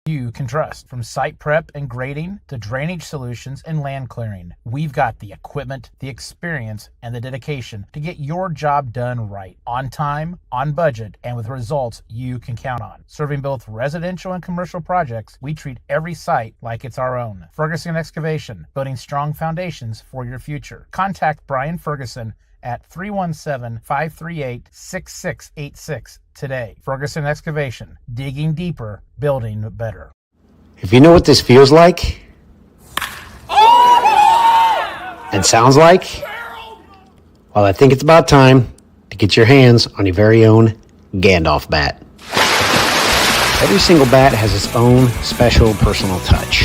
you can trust. From site prep and grading to drainage solutions and land clearing, we've got the equipment, the experience, and the dedication to get your job done right, on time, on budget, and with results you can count on. Serving both residential and commercial projects, we treat every site like it's our own. Ferguson Excavation, building strong foundations for your future. Contact Brian Ferguson at 317-538-6686 today. Ferguson Excavation, digging deeper, building better. If you know what this feels like and sounds like, well, I think it's about time to get your hands on your very own Gandalf bat. Every single bat has its own special personal touch.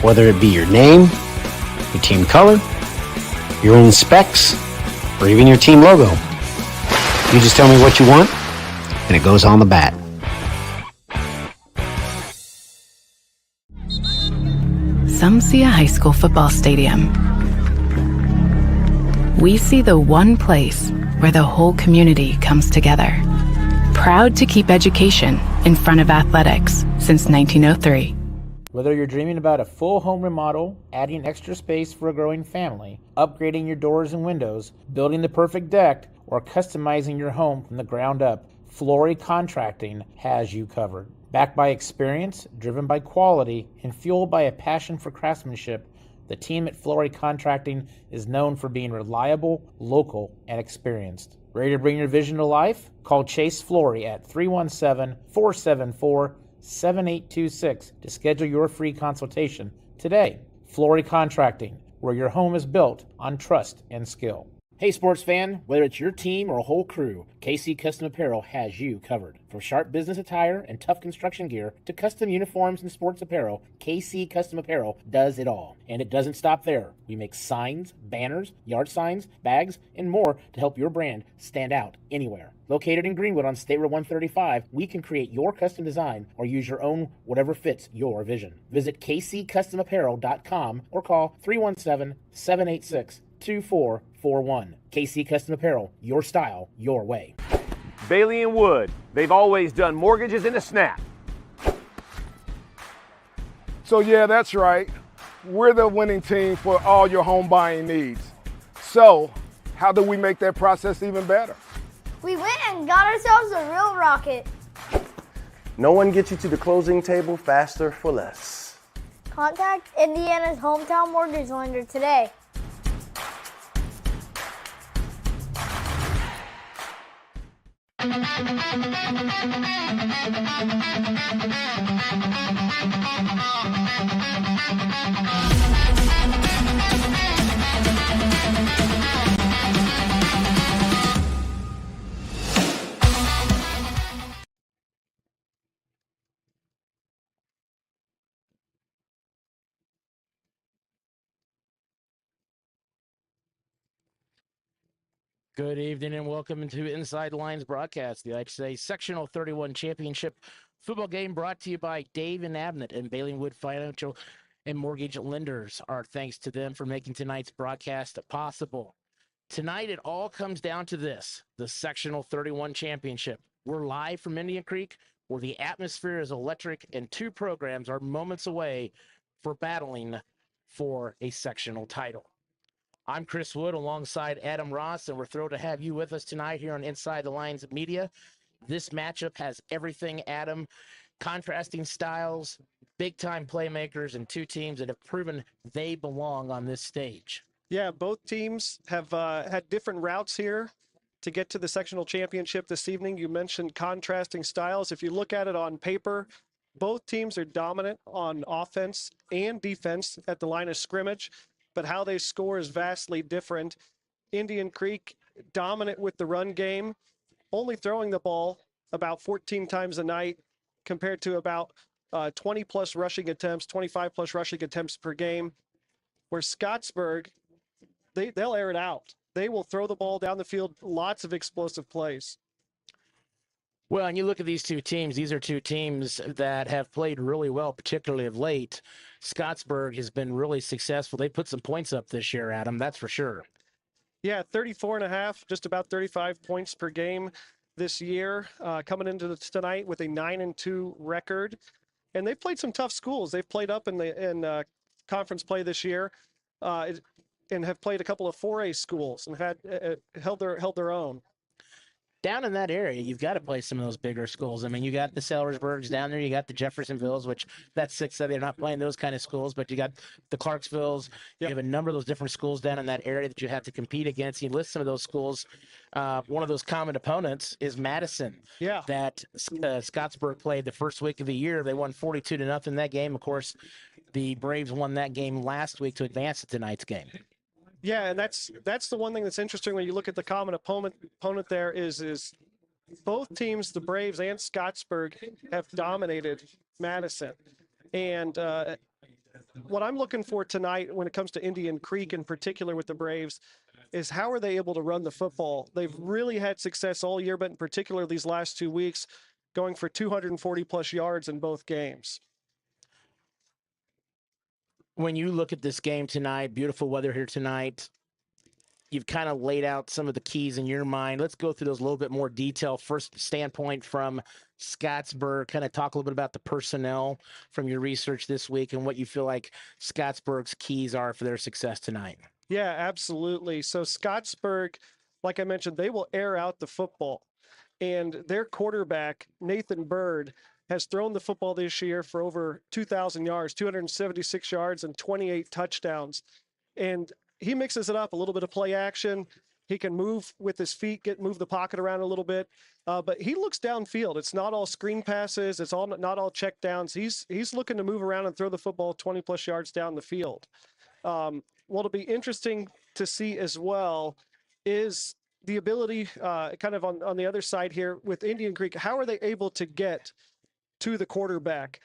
Whether it be your name, your team color, your own specs, or even your team logo. You just tell me what you want, and it goes on the bat. Some see a high school football stadium. We see the one place where the whole community comes together. Proud to keep education in front of athletics since 1903. Whether you're dreaming about a full home remodel, adding extra space for a growing family, upgrading your doors and windows, building the perfect deck, or customizing your home from the ground up, Flory Contracting has you covered. Backed by experience, driven by quality, and fueled by a passion for craftsmanship, the team at Flory Contracting is known for being reliable, local, and experienced. Ready to bring your vision to life? Call Chase Flory at 317-474-7826 to schedule your free consultation today. Flory Contracting, where your home is built on trust and skill. Hey sports fan, whether it's your team or a whole crew, KC Custom Apparel has you covered. From sharp business attire and tough construction gear to custom uniforms and sports apparel, KC Custom Apparel does it all. And it doesn't stop there. We make signs, banners, yard signs, bags, and more to help your brand stand out anywhere. Located in Greenwood on State Road 135, we can create your custom design or use your own, whatever fits your vision. Visit kccustomapparel.com or call 317-786-2441. KC Custom Apparel, your style, your way. Bailey and Wood, they've always done mortgages in a snap. So yeah, that's right. We're the winning team for all your home buying needs. So how do we make that process even better? We went and got ourselves a real rocket. No one gets you to the closing table faster for less. Contact Indiana's hometown mortgage lender today. Good evening and welcome to Inside the Lines broadcast, the IHSAA Sectional 31 Championship football game brought to you by Dave and Abnett and Bailey Wood Financial and Mortgage Lenders. Our thanks to them for making tonight's broadcast possible. Tonight, it all comes down to this, the Sectional 31 Championship. We're live from Indian Creek, where the atmosphere is electric and two programs are moments away for battling for a sectional title. I'm Chris Wood alongside Adam Ross, and we're thrilled to have you with us tonight here on Inside the Lines Media. This matchup has everything, Adam, contrasting styles, big-time playmakers, and two teams that have proven they belong on this stage. Yeah, both teams have had different routes here to get to the sectional championship this evening. You mentioned contrasting styles. If you look at it on paper, both teams are dominant on offense and defense at the line of scrimmage, but how they score is vastly different. Indian Creek dominant with the run game, only throwing the ball about 14 times a night compared to about 20 plus rushing attempts, 25 plus rushing attempts per game. Where Scottsburg, they'll air it out. They will throw the ball down the field, lots of explosive plays. Well, and you look at these two teams, these are two teams that have played really well, particularly of late. Scottsburg has been really successful. They put some points up this year, Adam, that's for sure. Yeah, 34.5, just about 35 points per game this year, coming into tonight with a 9-2 record. and they've played some tough schools. They've played up in conference play this year, and have played a couple of 4A schools and had held their own. Down in that area, you've got to play some of those bigger schools. I mean, you got the Sellersburgs down there, you got the Jeffersonvilles, which that's 6A. They're not playing those kind of schools, but you got the Clarksvilles. You have a number of those different schools down in that area that you have to compete against. You list some of those schools. One of those common opponents is Madison. Yeah. That Scottsburg played the first week of the year. They won 42-0 that game. Of course, the Braves won that game last week to advance to tonight's game. Yeah, and that's the one thing that's interesting when you look at the common opponent there is both teams, the Braves and Scottsburg, have dominated Madison. And what I'm looking for tonight when it comes to Indian Creek in particular with the Braves is how are they able to run the football? They've really had success all year, but in particular these last 2 weeks, going for 240-plus yards in both games. When you look at this game tonight, beautiful weather here tonight, you've kind of laid out some of the keys in your mind. Let's go through those a little bit more detail. First standpoint from Scottsburg, kind of talk a little bit about the personnel from your research this week and what you feel like Scottsburg's keys are for their success tonight. Yeah, absolutely. So Scottsburg, like I mentioned, they will air out the football. And their quarterback, Nathan Bird, has thrown the football this year for over 2,000 yards, 276 yards, and 28 touchdowns. And he mixes it up, a little bit of play action. He can move with his feet, move the pocket around a little bit. But he looks downfield. It's not all screen passes. It's not all check downs. He's looking to move around and throw the football 20-plus yards down the field. What'll be interesting to see as well is the ability kind of on the other side here with Indian Creek. How are they able to get to the quarterback?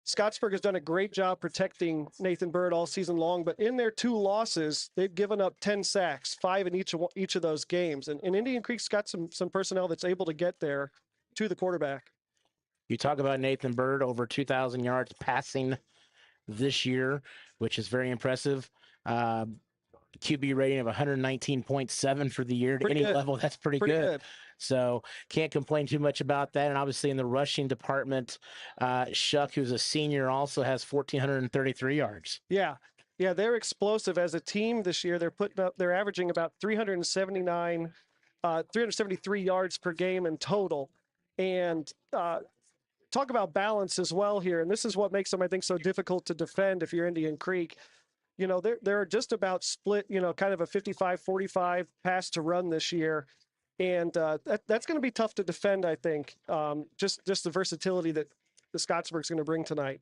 Scottsburg has done a great job protecting Nathan Bird all season long, but in their 2 losses, they've given up 10 sacks, 5 in each of those games. And Indian Creek's got some personnel that's able to get there to the quarterback. You talk about Nathan Bird, over 2,000 yards passing this year, which is very impressive. QB rating of 119.7 for the year. To any level, that's pretty good. So can't complain too much about that. And obviously in the rushing department, Shuck, who's a senior, also has 1,433 yards. Yeah, they're explosive as a team this year. They're averaging about 373 yards per game in total. And talk about balance as well here. And this is what makes them, I think, so difficult to defend if you're Indian Creek. You know, they're just about split, kind of a 55-45 pass to run this year. And that's going to be tough to defend, I think, just the versatility that the Scottsburg's going to bring tonight.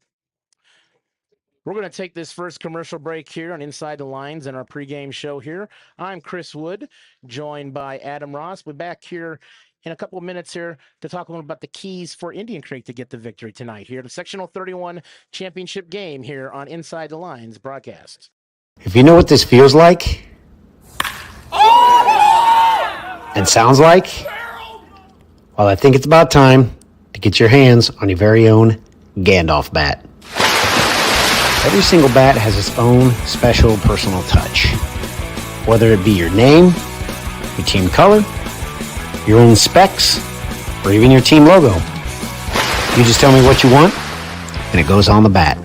We're going to take this first commercial break here on Inside the Lines in our pregame show here. I'm Chris Wood, joined by Adam Ross. We're back here in a couple of minutes here to talk a little about the keys for Indian Creek to get the victory tonight here, the Sectional 31 championship game here on Inside the Lines broadcast. If you know what this feels like and sounds like, well, I think it's about time to get your hands on your very own Gandalf bat. Every single bat has its own special personal touch. Whether it be your name, your team color, your own specs, or even your team logo. You just tell me what you want, and it goes on the bat.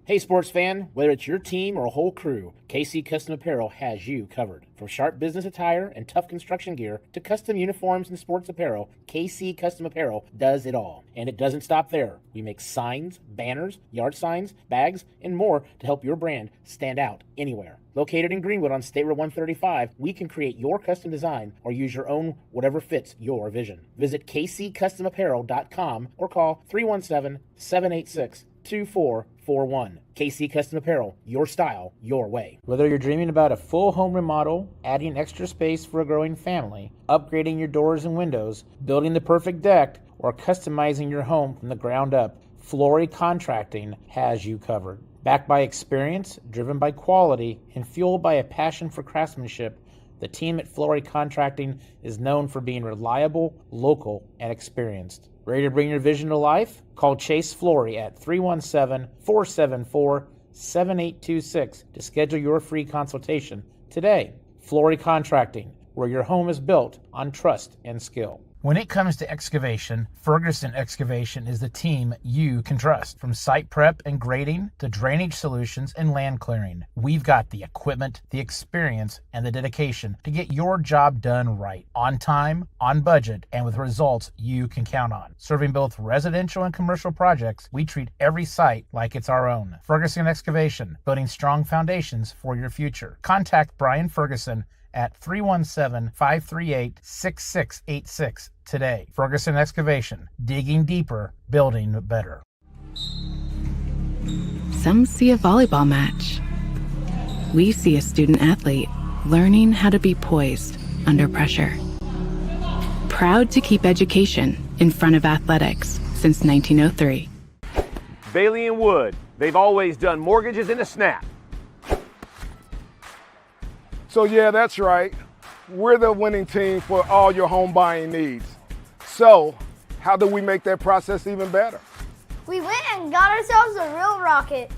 Hey sports fan, whether it's your team or a whole crew, KC Custom Apparel has you covered. From sharp business attire and tough construction gear to custom uniforms and sports apparel, KC Custom Apparel does it all. And it doesn't stop there. We make signs, banners, yard signs, bags, and more to help your brand stand out anywhere. Located in Greenwood on State Road 135, we can create your custom design or use your own, whatever fits your vision. Visit kccustomapparel.com or call 317-786-2441. KC Custom Apparel, your style, your way. Whether you're dreaming about a full home remodel, adding extra space for a growing family, upgrading your doors and windows, building the perfect deck, or customizing your home from the ground up, Flory Contracting has you covered. Backed by experience, driven by quality, and fueled by a passion for craftsmanship, the team at Flory Contracting is known for being reliable, local, and experienced. Ready to bring your vision to life? Call Chase Flory at 317-474-7826 to schedule your free consultation today. Flory Contracting, where your home is built on trust and skill. When it comes to excavation, Ferguson Excavation is the team you can trust. From site prep and grading to drainage solutions and land clearing, we've got the equipment, the experience, and the dedication to get your job done right, on time, on budget, and with results you can count on. Serving both residential and commercial projects, we treat every site like it's our own. Ferguson Excavation, building strong foundations for your future. Contact Brian Ferguson at 317-538-6686 today. Ferguson Excavation, digging deeper, building better. Some see a volleyball match. We see a student athlete learning how to be poised under pressure. Proud to keep education in front of athletics since 1903. Bailey and Wood, they've always done mortgages in a snap. So yeah, that's right. We're the winning team for all your home buying needs. So how do we make that process even better? We went and got ourselves a real rocket.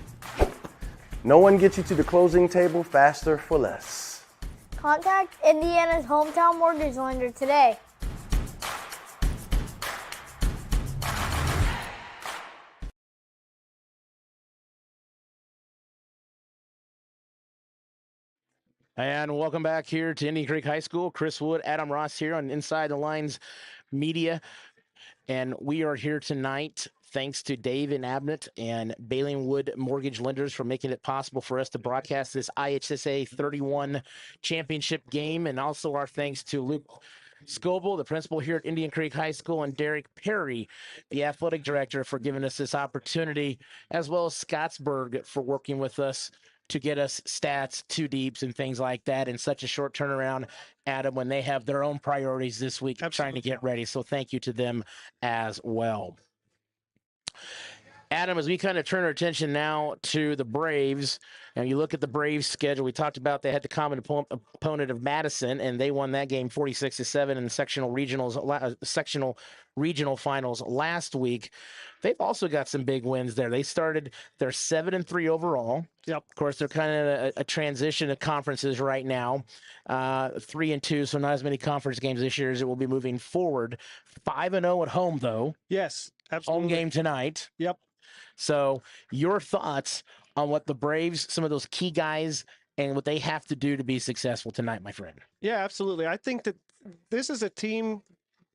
No one gets you to the closing table faster for less. Contact Indiana's hometown mortgage lender today. And welcome back here to Indian Creek High School. Chris Wood, Adam Ross here on Inside the Lines Media. And we are here tonight thanks to Dave and Abnett and Bailey and Wood Mortgage Lenders for making it possible for us to broadcast this IHSAA 31 championship game. And also our thanks to Luke Scoble, the principal here at Indian Creek High School, and Derek Perry, the athletic director, for giving us this opportunity, as well as Scottsburg for working with us to get us stats, two deeps, and things like that in such a short turnaround, Adam, when they have their own priorities this week trying to get ready. So thank you to them as well. Adam, as we kind of turn our attention now to the Braves, and you look at the Braves schedule, we talked about they had the common opponent of Madison, and they won that game 46-7 in the sectional regional finals last week. They've also got some big wins there. They started, they're 7-3 overall. Yep. Of course, they're kind of a transition of conferences right now, 3-2, so not as many conference games this year as it will be moving forward. 5-0 at home, though. Yes, absolutely. Home game tonight. Yep. So your thoughts on what the Braves, some of those key guys, and what they have to do to be successful tonight, my friend? Yeah, absolutely. I think that this is a team,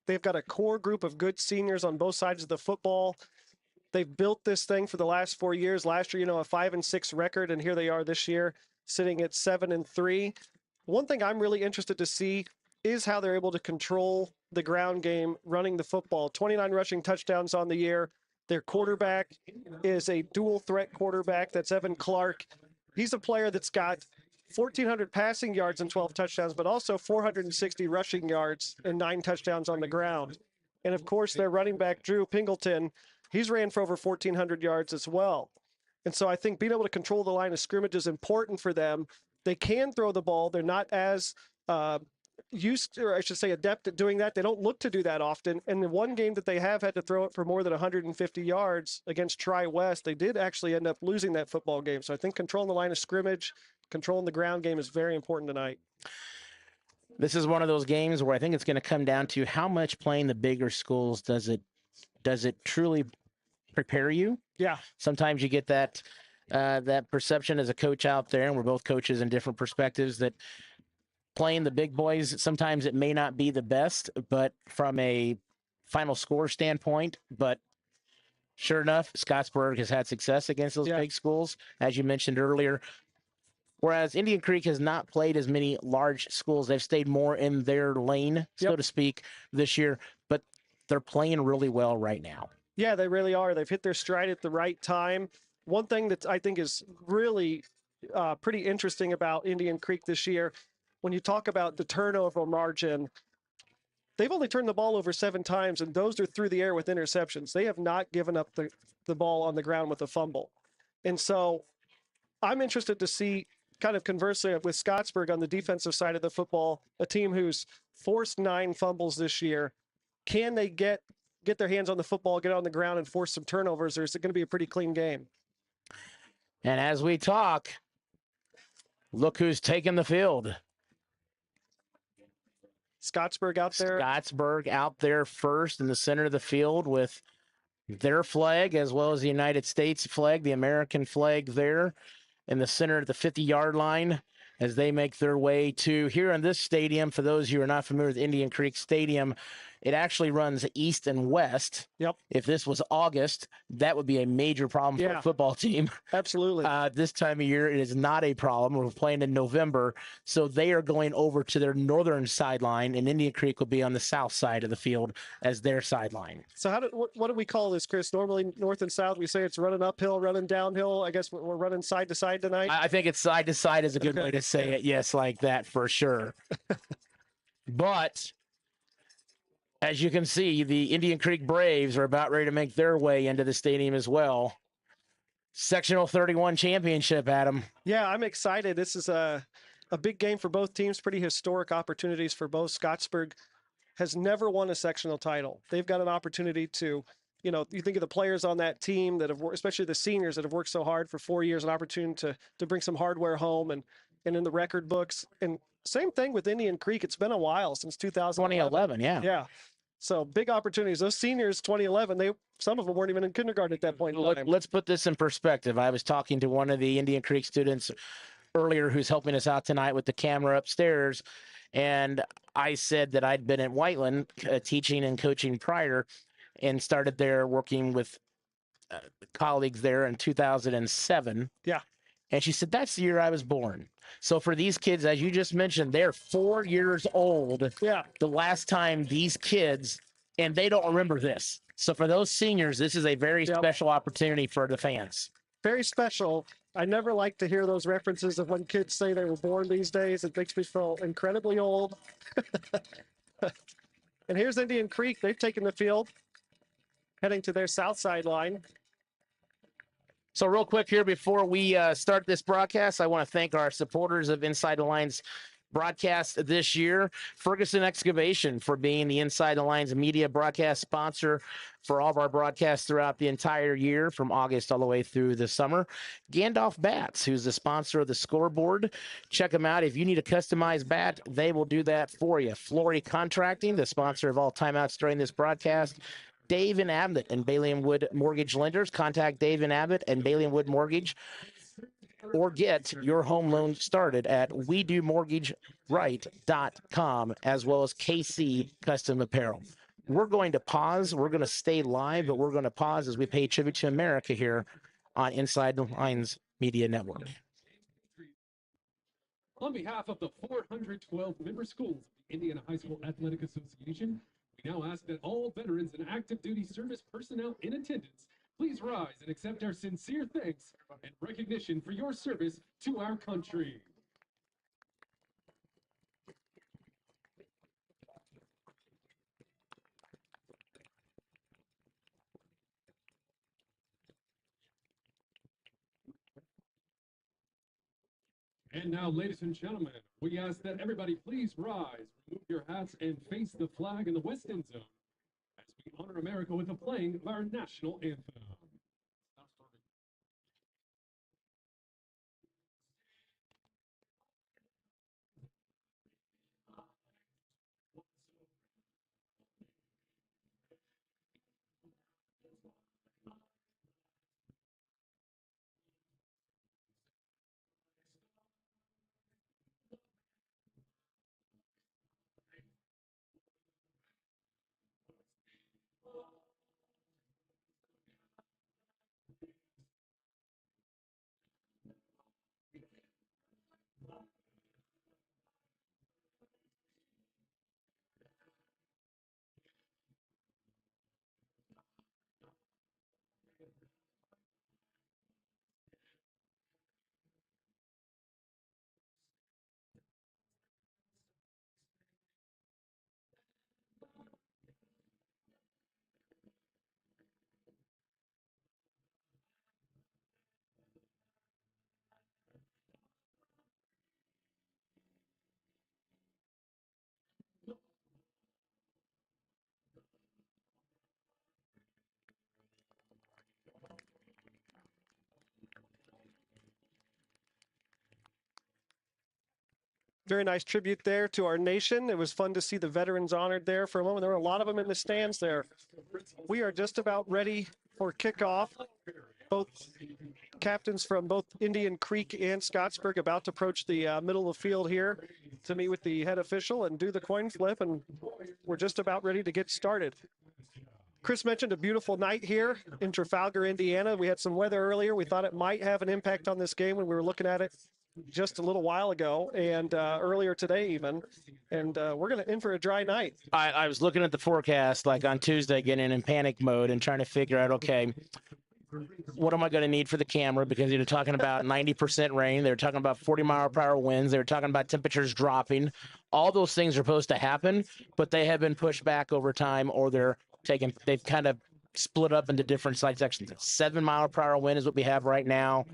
they've got a core group of good seniors on both sides of the football. They've built this thing for the last 4 years. Last year, a 5-6 record, and here they are this year sitting at 7-3. One thing I'm really interested to see is how they're able to control the ground game running the football. 29 rushing touchdowns on the year. Their quarterback is a dual threat quarterback. That's Evan Clark. He's a player that's got 1,400 passing yards and 12 touchdowns, but also 460 rushing yards and 9 touchdowns on the ground. And of course, their running back, Drew Pingleton, he's ran for over 1,400 yards as well. And so I think being able to control the line of scrimmage is important for them. They can throw the ball. They're not as adept at doing that. They don't look to do that often. And the one game that they have had to throw it for more than 150 yards against Tri-West, they did actually end up losing that football game. So I think controlling the line of scrimmage, controlling the ground game is very important tonight. This is one of those games where I think it's going to come down to how much playing the bigger schools does it truly prepare you? Yeah. Sometimes you get that perception as a coach out there, and we're both coaches in different perspectives, that playing the big boys, sometimes it may not be the best, but from a final score standpoint, but sure enough, Scottsburg has had success against those big schools, as you mentioned earlier. Whereas Indian Creek has not played as many large schools. They've stayed more in their lane, so to speak, this year, but they're playing really well right now. Yeah, they really are. They've hit their stride at the right time. One thing that I think is really pretty interesting about Indian Creek this year, when you talk about the turnover margin, they've only turned the ball over 7 times, and those are through the air with interceptions. They have not given up the ball on the ground with a fumble. And so I'm interested to see, kind of conversely with Scottsburg on the defensive side of the football, a team who's forced 9 fumbles this year. Can they get their hands on the football, get on the ground, and force some turnovers, or is it going to be a pretty clean game? And as we talk, look who's taking the field. Scottsburg out there. Scottsburg out there first in the center of the field with their flag as well as the United States flag, the American flag there in the center of the 50-yard line as they make their way to here in this stadium. For those of you who are not familiar with Indian Creek Stadium, it actually runs east and west. Yep. If this was August, that would be a major problem for a football team. Absolutely. This time of year, it is not a problem. We're playing in November, so they are going over to their northern sideline, and Indian Creek will be on the south side of the field as their sideline. So what do we call this, Chris? Normally north and south, we say it's running uphill, running downhill. I guess we're running side to side tonight. I think it's side to side is a good way to say it. Yes, like that for sure. But as you can see, the Indian Creek Braves are about ready to make their way into the stadium as well. Sectional 31 championship, Adam. Yeah, I'm excited. This is a big game for both teams, pretty historic opportunities for both. Scottsburg has never won a sectional title. They've got an opportunity to, you think of the players on that team that have worked, especially the seniors that have worked so hard for 4 years, an opportunity to bring some hardware home and in the record books. And same thing with Indian Creek. It's been a while since 2011, yeah. Yeah. So big opportunities. Those seniors, 2011, some of them weren't even in kindergarten at that point in time. Let's put this in perspective. I was talking to one of the Indian Creek students earlier who's helping us out tonight with the camera upstairs, and I said that I'd been at Whiteland teaching and coaching prior and started there working with colleagues there in 2007. Yeah. And she said, that's the year I was born. So for these kids, as you just mentioned, they're 4 years old. Yeah. The last time these kids, and they don't remember this. So for those seniors, this is a very special opportunity for the fans. Very special. I never like to hear those references of when kids say they were born these days. It makes me feel incredibly old. And here's Indian Creek. They've taken the field, heading to their south sideline. So real quick here before we start this broadcast, I want to thank our supporters of Inside the Lines broadcast this year. Ferguson Excavation for being the Inside the Lines media broadcast sponsor for all of our broadcasts throughout the entire year from August all the way through the summer. Gandalf Bats, who's the sponsor of the scoreboard. Check them out. If you need a customized bat, they will do that for you. Flory Contracting, the sponsor of all timeouts during this broadcast. Dave and Abbott and Bailey and Wood Mortgage Lenders. Contact Dave and Abbott and Bailey and Wood Mortgage or get your home loan started at WeDoMortgageRight.com as well as KC Custom Apparel. We're going to pause. We're going to stay live, but we're going to pause as we pay tribute to America here on Inside the Lines Media Network. On behalf of the 412 member schools of the Indiana High School Athletic Association, we now ask that all veterans and active duty service personnel in attendance please rise and accept our sincere thanks and recognition for your service to our country. And now, ladies and gentlemen, we ask that everybody please rise, remove your hats, and face the flag in the West End Zone as we honor America with the playing of our national anthem. Very nice tribute there to our nation. It was fun to see the veterans honored there for a moment. There were a lot of them in the stands there. We are just about ready for kickoff. Both captains from both Indian Creek and Scottsburg about to approach the middle of the field here to meet with the head official and do the coin flip, and we're just about ready to get started. Chris mentioned a beautiful night here in Trafalgar, Indiana. We had some weather earlier. We thought it might have an impact on this game when we were looking at it just a little while ago and earlier today even. And we're going to in for a dry night. I was looking at the forecast like on Tuesday, getting in panic mode and trying to figure out, okay, what am I going to need for the camera? Because they're talking about 90% rain. They're talking about 40-mile-per-hour winds. They're talking about temperatures dropping. All those things are supposed to happen, but they have been pushed back over time, or they've kind of split up into different side sections. 7-mile-per-hour wind is what we have right now,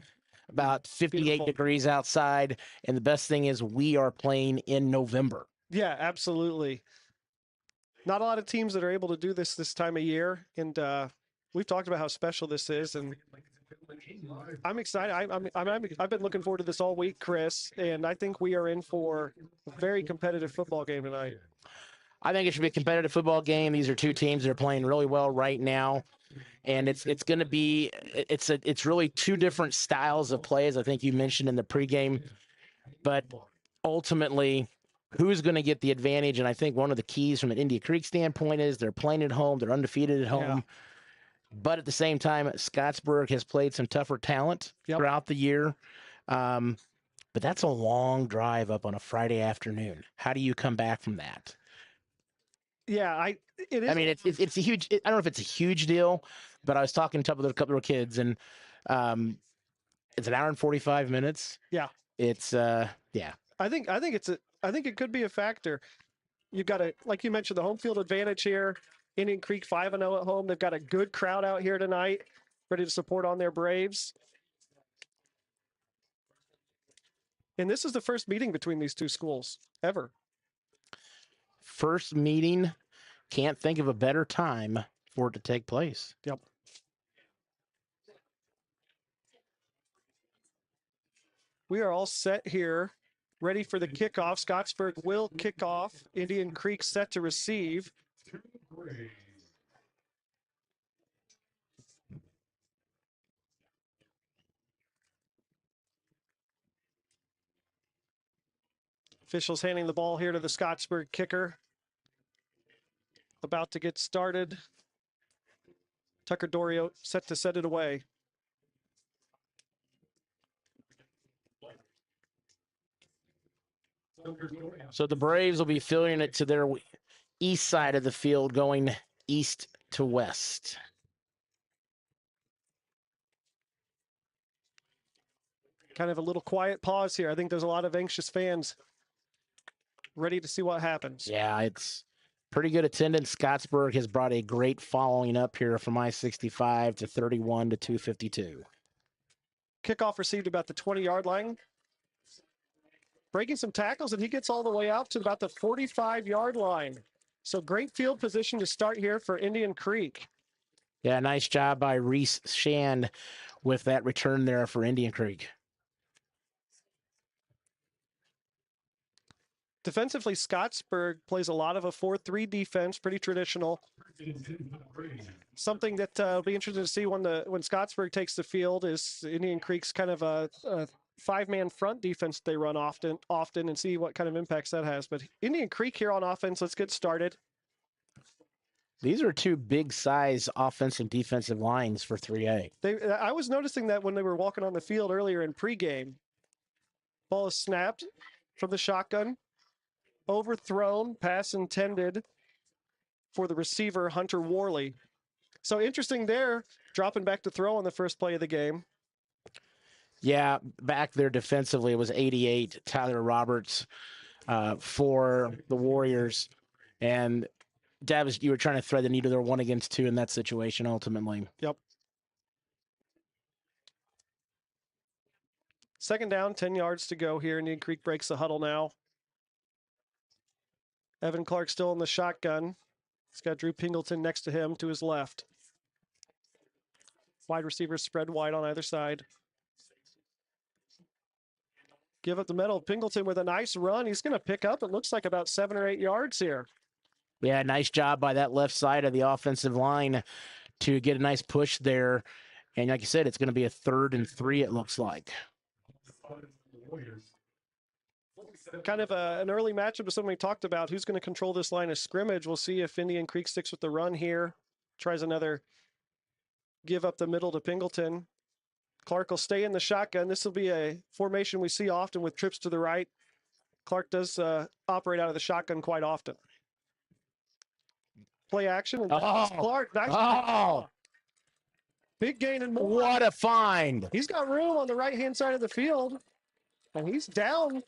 about 58 Beautiful. degrees outside. And the best thing is we are playing in November. Yeah, absolutely. Not a lot of teams that are able to do this time of year. And we've talked about how special this is, and I'm excited. I've been looking forward to this all week, Chris, and I think we are in for a very competitive football game tonight. I think it should be a competitive football game. These are two teams that are playing really well right now, and it's going to be it's really two different styles of play, as I think you mentioned in the pregame. But ultimately, who's going to get the advantage? And I think one of the keys from an India Creek standpoint is they're playing at home, they're undefeated at home. Yeah. But at the same time, Scottsburg has played some tougher talent throughout the year. But that's a long drive up on a Friday afternoon. How do you come back from that? Yeah, it is. I mean, it's a huge. I don't know if it's a huge deal, but I was talking to a couple of kids, and it's an hour and 45 minutes. Yeah, it's yeah. I think it could be a factor. You've got like you mentioned, the home field advantage here. Indian Creek 5-0 at home. They've got a good crowd out here tonight, ready to support on their Braves. And this is the first meeting between these two schools ever. First meeting. Can't think of a better time for it to take place. Yep. We are all set here, ready for the kickoff. Scottsburg will kick off. Indian Creek set to receive. Officials handing the ball here to the Scottsburg kicker. About to get started. Tucker Dorio set to set it away. So the Braves will be filling it to their east side of the field, going east to west. Kind of a little quiet pause here. I think there's a lot of anxious fans ready to see what happens. Yeah, it's pretty good attendance. Scottsburg has brought a great following up here from I-65 to 31 to 252. Kickoff received about the 20-yard line. Breaking some tackles, and he gets all the way out to about the 45-yard line. So great field position to start here for Indian Creek. Yeah, nice job by Reese Shand with that return there for Indian Creek. Defensively, Scottsburg plays a lot of a 4-3 defense, pretty traditional. Something that will be interesting to see when Scottsburg takes the field is Indian Creek's kind of a 5-man front defense they run often, and see what kind of impacts that has. But Indian Creek here on offense, let's get started. These are two big size offensive and defensive lines for 3A. I was noticing that when they were walking on the field earlier in pregame. Ball is snapped from the shotgun. Overthrown, pass intended for the receiver, Hunter Worley. So interesting there, dropping back to throw on the first play of the game. Yeah, back there defensively, it was 88, Tyler Roberts for the Warriors. And Davis, you were trying to thread the needle there 1 against 2 in that situation ultimately. Yep. Second down, 10 yards to go here. Indian Creek breaks the huddle now. Evan Clark still in the shotgun. He's got Drew Pingleton next to him to his left. Wide receivers spread wide on either side. Give up the middle. Pingleton with a nice run. He's going to pick up, it looks like, about 7 or 8 yards here. Yeah, nice job by that left side of the offensive line to get a nice push there. And like you said, it's going to be a 3rd and 3, it looks like. Kind of an early matchup of something we talked about. Who's going to control this line of scrimmage? We'll see if Indian Creek sticks with the run here. Tries another give up the middle to Pingleton. Clark will stay in the shotgun. This will be a formation we see often with trips to the right. Clark does operate out of the shotgun quite often. Play action. And Clark. Nice. Oh, big gain and more. What a find. He's got room on the right-hand side of the field. And he's down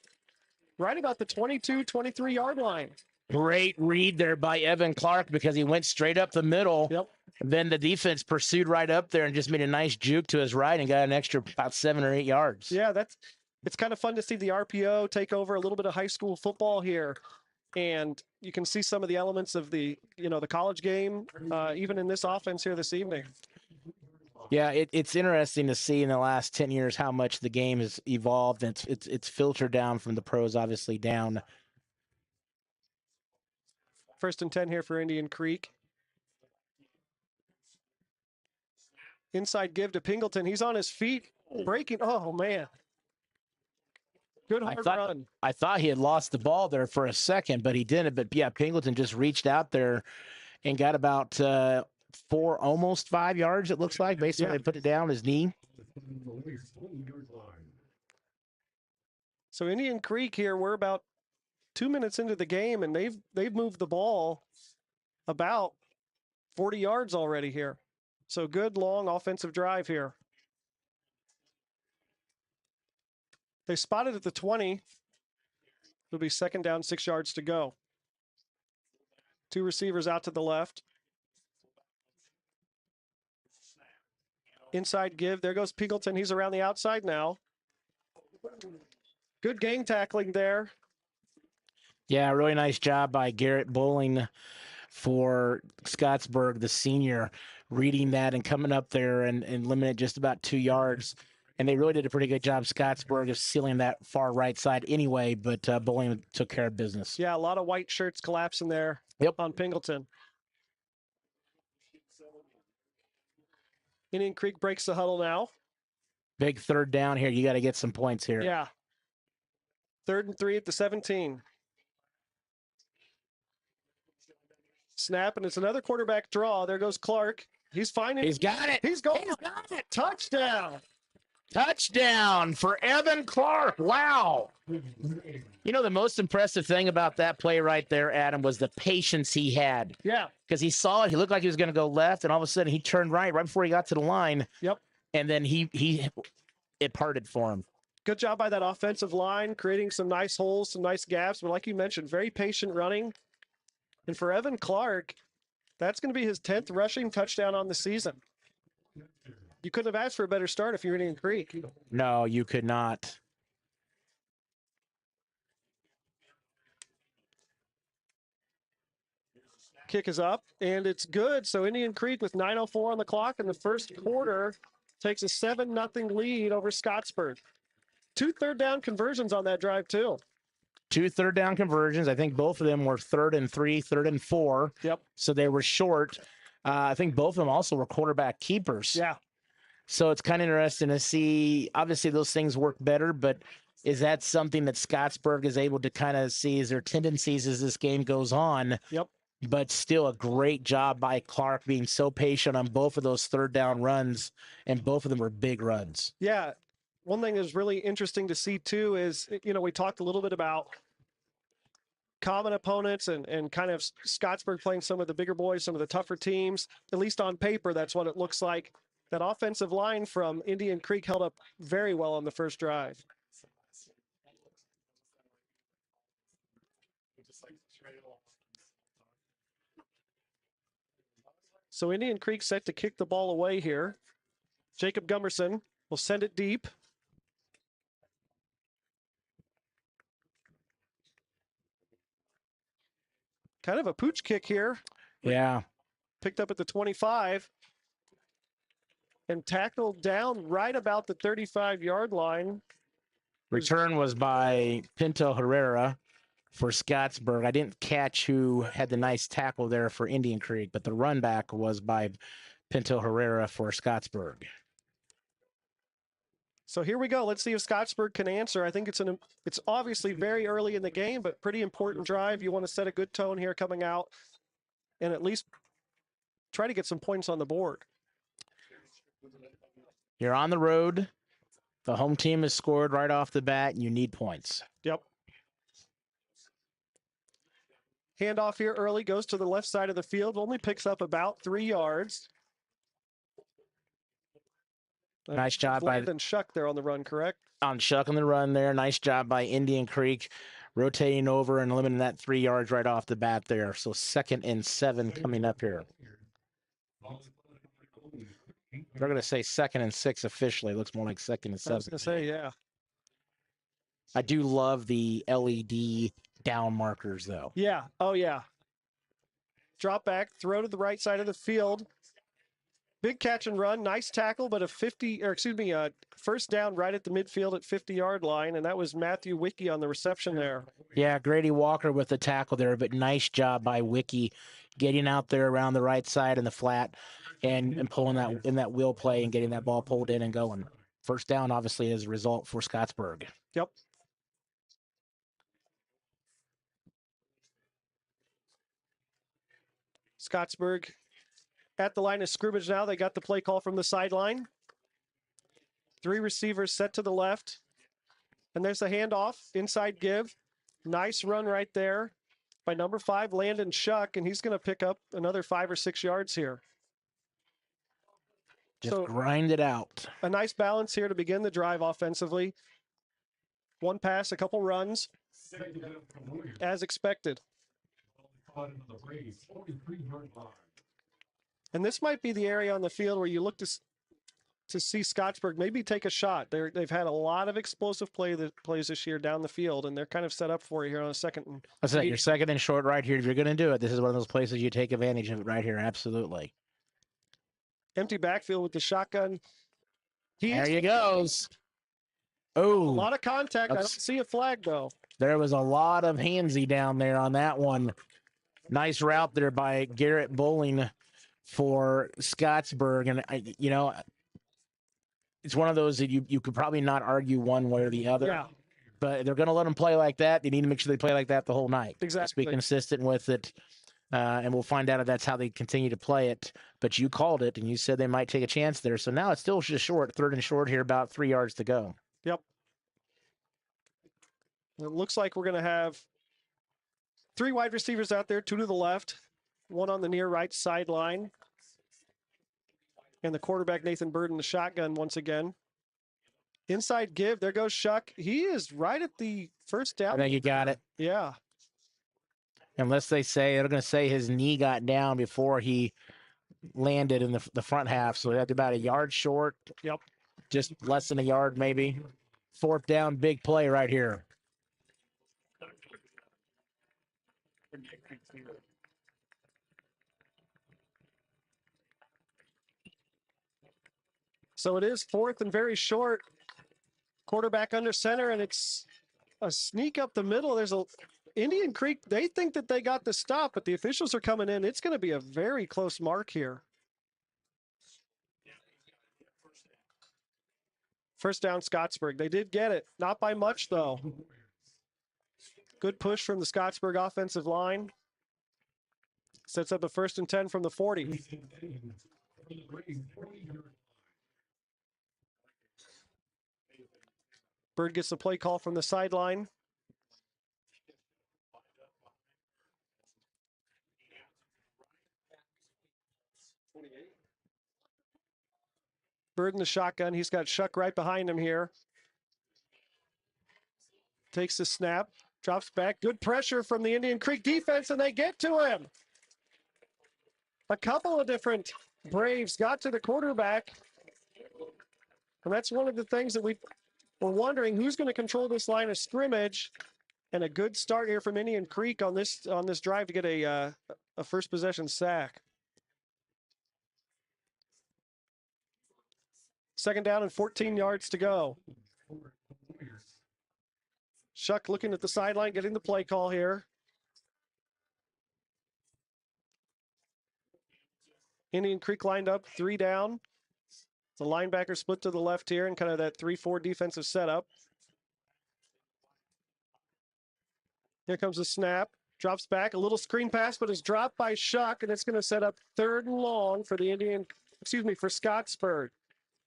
right about the 22, 23-yard line. Great read there by Evan Clark because he went straight up the middle. Yep. Then the defense pursued right up there and just made a nice juke to his right and got an extra about 7 or 8 yards. Yeah, it's kind of fun to see the RPO take over a little bit of high school football here. And you can see some of the elements of the college game, even in this offense here this evening. Yeah, it's interesting to see in the last 10 years how much the game has evolved. And it's filtered down from the pros, obviously, down. 1st and 10 here for Indian Creek. Inside give to Pingleton. He's on his feet, breaking. Oh, man. Good hard run. I thought he had lost the ball there for a second, but he didn't. But, yeah, Pingleton just reached out there and got about 4, almost 5 yards, it looks like, basically put it down his knee. So Indian Creek here, we're about 2 minutes into the game, and they've moved the ball about 40 yards already here. So good, long offensive drive here. They spotted at the 20. It'll be 2nd down, 6 yards to go. 2 receivers out to the left. Inside give. There goes Pingleton. He's around the outside now. Good gang tackling there. Yeah, really nice job by Garrett Bowling for Scottsburg, the senior, reading that and coming up there and limited just about 2 yards. And they really did a pretty good job, Scottsburg, of sealing that far right side anyway, but Bowling took care of business. Yeah, a lot of white shirts collapsing there on Pingleton. Indian Creek breaks the huddle now. Big 3rd down here. You got to get some points here. Yeah. 3rd and 3 at the 17. Snap, and it's another quarterback draw. There goes Clark. He's finding. He's got it. He's going. He's got it. Touchdown. Touchdown for Evan Clark. Wow. You know, the most impressive thing about that play right there, Adam, was the patience he had. Yeah. Because he saw it. He looked like he was going to go left, and all of a sudden he turned right before he got to the line. Yep. And then it parted for him. Good job by that offensive line, creating some nice holes, some nice gaps. But like you mentioned, very patient running. And for Evan Clark, that's going to be his 10th rushing touchdown on the season. You couldn't have asked for a better start if you're Indian Creek. No, you could not. Kick is up, and it's good. So Indian Creek with 9:04 on the clock in the first quarter takes a 7-0 lead over Scottsburg. 2 third-down conversions on that drive, too. 2 third-down conversions. I think both of them were 3rd and 3, 3rd and 4. Yep. So they were short. I think both of them also were quarterback keepers. Yeah. So it's kind of interesting to see. Obviously, those things work better, but is that something that Scottsburg is able to kind of see as their tendencies as this game goes on? Yep. But still a great job by Clark being so patient on both of those 3rd down runs, and both of them were big runs. Yeah. One thing that's really interesting to see, too, is, we talked a little bit about common opponents and kind of Scottsburg playing some of the bigger boys, some of the tougher teams. At least on paper, that's what it looks like. That offensive line from Indian Creek held up very well on the first drive. So Indian Creek set to kick the ball away here. Jacob Gummerson will send it deep. Kind of a pooch kick here. Yeah. Picked up at the 25 and tackled down right about the 35-yard line. Return was by Pinto Herrera for Scottsburg. I didn't catch who had the nice tackle there for Indian Creek, but the run back was by Pinto Herrera for Scottsburg. So here we go. Let's see if Scottsburg can answer. I think it's obviously very early in the game, but pretty important drive. You want to set a good tone here coming out and at least try to get some points on the board. You're on the road. The home team has scored right off the bat, and you need points. Yep. Handoff here early, goes to the left side of the field, only picks up about 3 yards. Nice job by Landon Shuck there on the run, correct? On Shuck on the run there. Nice job by Indian Creek, rotating over and limiting that 3 yards right off the bat there. So 2nd and 7 coming up here. They're going to say 2nd and 6 officially. It looks more like 2nd and 7. I was going to say, yeah. I do love the LED down markers, though. Yeah. Oh, yeah. Drop back, throw to the right side of the field. Big catch and run, nice tackle, but a first down right at the midfield at 50-yard line, and that was Matthew Wicke on the reception there. Yeah, Grady Walker with the tackle there, but nice job by Wicke getting out there around the right side in the flat and pulling that in that wheel play and getting that ball pulled in and going. First down, obviously, as a result for Scottsburg. Yep. Scottsburg at the line of scrimmage now. They got the play call from the sideline. 3 receivers set to the left. And there's a handoff, inside give. Nice run right there by number 5, Landon Shuck, and he's going to pick up another 5 or 6 yards here. Just grind it out. A nice balance here to begin the drive offensively. 1 pass, a couple runs, as expected. And this might be the area on the field where you look to see Scottsburg maybe take a shot. They've had a lot of explosive plays this year down the field, and they're kind of set up for you here on a second. That's it. You're 2nd and short right here. If you're going to do it, this is one of those places you take advantage of it right here. Absolutely. Empty backfield with the shotgun. There he goes. Oh, a lot of contact. I don't see a flag, though. There was a lot of handsy down there on that one. Nice route there by Garrett Bowling for Scottsburg. And, it's one of those that you could probably not argue one way or the other. Yeah. But they're going to let them play like that. They need to make sure they play like that the whole night. Exactly. Just be consistent with it. And we'll find out if that's how they continue to play it. But you called it, and you said they might take a chance there. So now it's still just short, 3rd and short here, about 3 yards to go. Yep. It looks like we're going to have 3 wide receivers out there, 2 to the left, 1 on the near right sideline. And the quarterback, Nathan Bird, in the shotgun once again. Inside give. There goes Shuck. He is right at the first down. I think you got it. Yeah. Unless they're going to say his knee got down before he landed in the front half. So that's about a yard short. Yep. Just less than a yard, maybe. 4th down, big play right here. So it is 4th and very short. Quarterback under center, and it's a sneak up the middle. There's a Indian Creek. They think that they got the stop, but the officials are coming in. It's going to be a very close mark here. First down, Scottsburg. They did get it. Not by much, though. Good push from the Scottsburg offensive line. Sets up a 1st and 10 from the 40. Bird gets the play call from the sideline. Bird in the shotgun. He's got Shuck right behind him here. Takes the snap, drops back. Good pressure from the Indian Creek defense, and they get to him. A couple of different Braves got to the quarterback. And that's one of the things that we're wondering, who's going to control this line of scrimmage. And a good start here from Indian Creek on this drive to get a first possession sack. 2nd down and 14 yards to go. Shuck looking at the sideline, getting the play call here. Indian Creek lined up, 3 down. The linebacker split to the left here and kind of that 3-4 defensive setup. Here comes the snap. Drops back, a little screen pass, but is dropped by Shuck, and it's going to set up 3rd and long for for Scottsburg.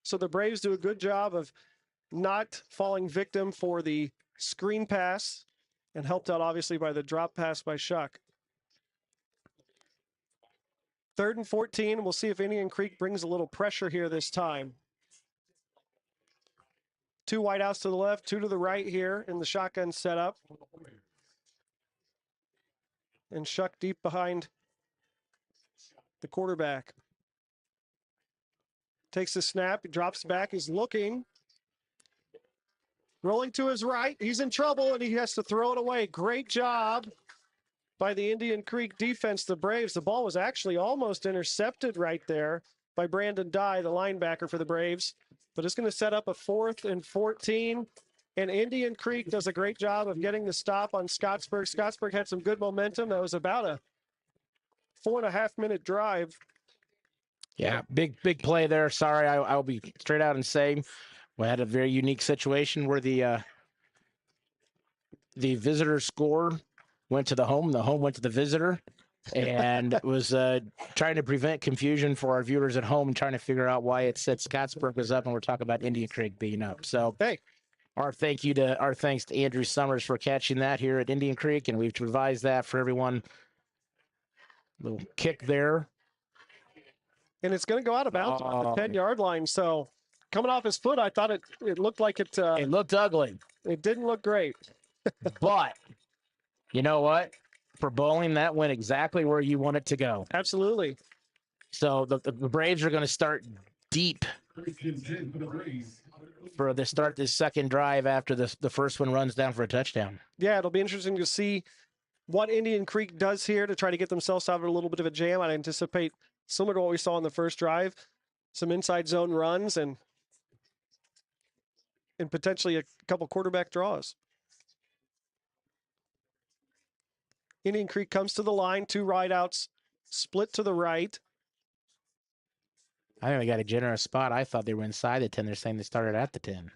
So the Braves do a good job of not falling victim for the screen pass, and helped out obviously by the drop pass by Shuck. 3rd and 14. We'll see if Indian Creek brings a little pressure here this time. 2 wideouts to the left, 2 to the right here in the shotgun setup. And Shuck deep behind the quarterback. Takes the snap, drops back, he's looking. Rolling to his right, he's in trouble and he has to throw it away. Great job by the Indian Creek defense, the Braves. The ball was actually almost intercepted right there by Brandon Dye, the linebacker for the Braves. But it's going to set up a 4th and 14. And Indian Creek does a great job of getting the stop on Scottsburg. Scottsburg had some good momentum. That was about a 4.5-minute drive. Yeah, big play there. Sorry, I'll be straight out and say we had a very unique situation where the visitor score went to the home went to the visitor, and it was trying to prevent confusion for our viewers at home and trying to figure out why it said Scottsburg was up and we're talking about Indian Creek being up. So hey, our thanks to Andrew Summers for catching that here at Indian Creek, and we've revised that for everyone. Little kick there. And it's going to go out of bounds off the 10-yard line. So coming off his foot, I thought it looked like it. It looked ugly. It didn't look great. But you know what? For bowling, that went exactly where you want it to go. Absolutely. So the Braves are going to start deep for the start this second drive after the first one runs down for a touchdown. Yeah, it'll be interesting to see what Indian Creek does here to try to get themselves out of a little bit of a jam. I anticipate similar to what we saw in the first drive, some inside zone runs and potentially a couple quarterback draws. Indian Creek comes to the line, 2 wideouts, split to the right. I think they got a generous spot. I thought they were inside the 10. They're saying they started at the 10.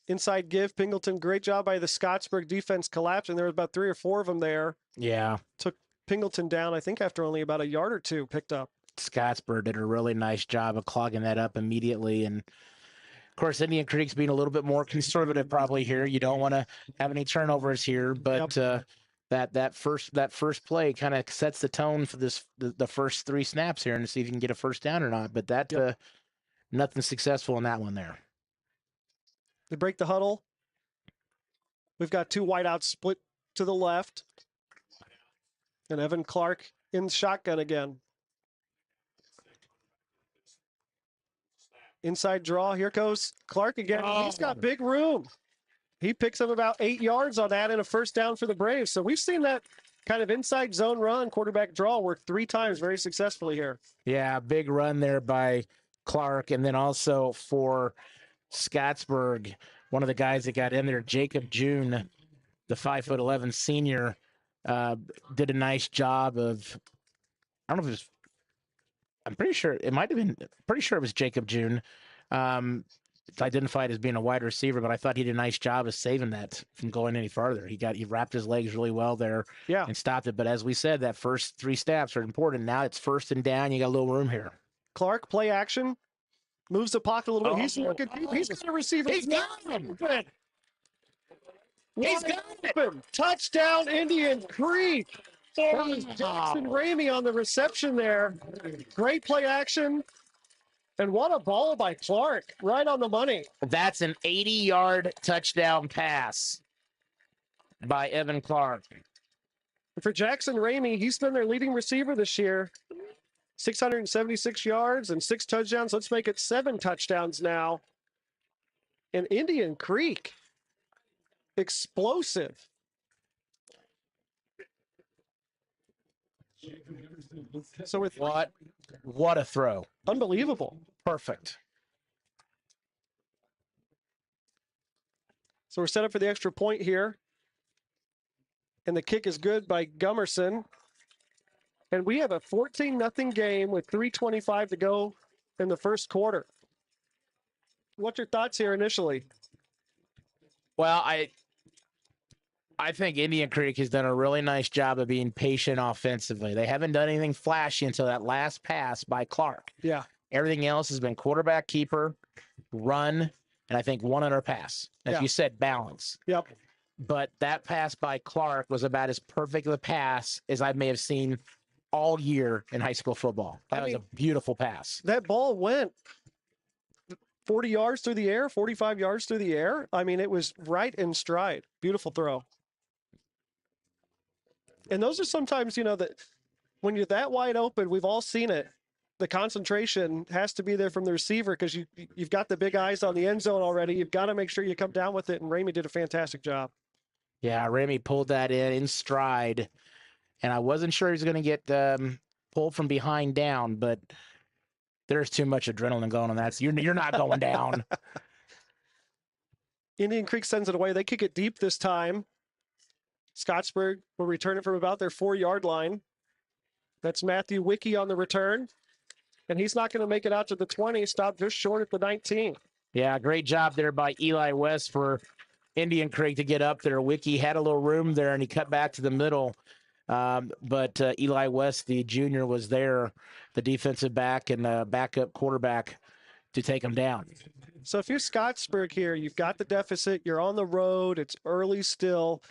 Inside give, Pingleton, great job by the Scottsburg defense collapsing. There was about 3 or 4 of them there. Yeah. Took Pingleton down, I think, after only about a yard or 2 picked up. Scottsburg did a really nice job of clogging that up immediately. And, of course, Indian Creek's being a little bit more conservative probably here. You don't want to have any turnovers here, but that first play kind of sets the tone for the first 3 snaps here and to see if you can get a first down or not. But nothing successful in that one there. They break the huddle. We've got 2 wideouts split to the left. And Evan Clark in shotgun again. Inside draw. Here goes Clark again. Oh. He's got big room. He picks up about 8 yards on that and a first down for the Braves. So we've seen that kind of inside zone run, quarterback draw work 3 times very successfully here. Yeah, big run there by Clark. And then also for Scottsburg, one of the guys that got in there, Jacob June, the 5'11" senior, did a nice job of, I don't know if it was, I'm pretty sure it might have been, pretty sure it was Jacob June. It's identified as being a wide receiver, but I thought he did a nice job of saving that from going any farther. He wrapped his legs really well there and stopped it. But as we said, that first 3 steps are important. Now it's first and down. You got a little room here. Clark, play action, moves the pocket a little bit. He's looking deep. He's going to receive it. He's got him. He's got it. Touchdown, Indian Creek. That was Jackson Ramey on the reception there. Great play action. And what a ball by Clark, right on the money. That's an 80-yard touchdown pass by Evan Clark. For Jackson Ramey, he's been their leading receiver this year. 676 yards and 6 touchdowns. Let's make it 7 touchdowns now. And Indian Creek, explosive. So with what a throw. Unbelievable. Perfect. So we're set up for the extra point here. And the kick is good by Gummerson. And we have a 14-0 game with 3:25 to go in the first quarter. What's your thoughts here initially? Well, I think Indian Creek has done a really nice job of being patient offensively. They haven't done anything flashy until that last pass by Clark. Yeah. Everything else has been quarterback keeper, run, and I think one other pass. As you said, balance. Yep. But that pass by Clark was about as perfect of a pass as I may have seen all year in high school football. That was a beautiful pass. That ball went 40 yards through the air, 45 yards through the air. I mean, it was right in stride. Beautiful throw. And those are sometimes, that when you're that wide open, we've all seen it. The concentration has to be there from the receiver because you've got the big eyes on the end zone already. You've got to make sure you come down with it. And Ramey did a fantastic job. Yeah, Ramey pulled that in stride. And I wasn't sure he was going to get pulled from behind down, but there's too much adrenaline going on that. So you're not going down. Indian Creek sends it away. They kick it deep this time. Scottsburg will return it from about their 4-yard line. That's Matthew Wicke on the return. And he's not going to make it out to the 20. Stopped just short at the 19. Yeah, great job there by Eli West for Indian Creek to get up there. Wicke had a little room there, and he cut back to the middle. But Eli West, the junior, was there, the defensive back and backup quarterback, to take him down. So if you're Scottsburg here, you've got the deficit, you're on the road, it's early still.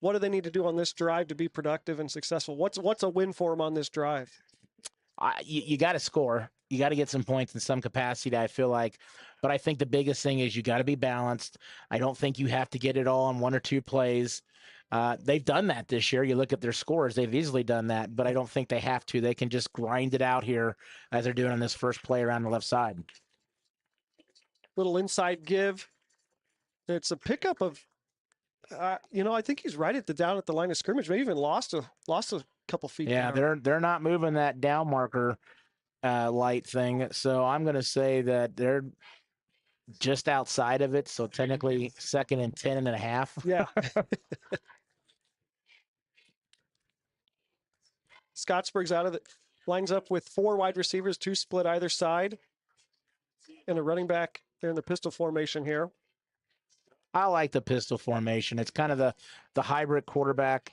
What do they need to do on this drive to be productive and successful? What's a win for them on this drive? You got to score. You got to get some points in some capacity, I feel like. But I think the biggest thing is you got to be balanced. I don't think you have to get it all in one or two plays. They've done that this year. You look at their scores, they've easily done that, but I don't think they have to. They can just grind it out here as they're doing on this first play around the left side. Little inside give. It's a pickup of, I think he's right down at the line of scrimmage. Maybe even lost a couple feet. Yeah, there. they're not moving that down marker light thing. So I'm going to say that they're just outside of it. So technically 2nd and 10 and a half. Yeah. Scottsburg's out of it. Lines up with 4 wide receivers, 2 split either side, and a running back there in the pistol formation here. I like the pistol formation. It's kind of the hybrid quarterback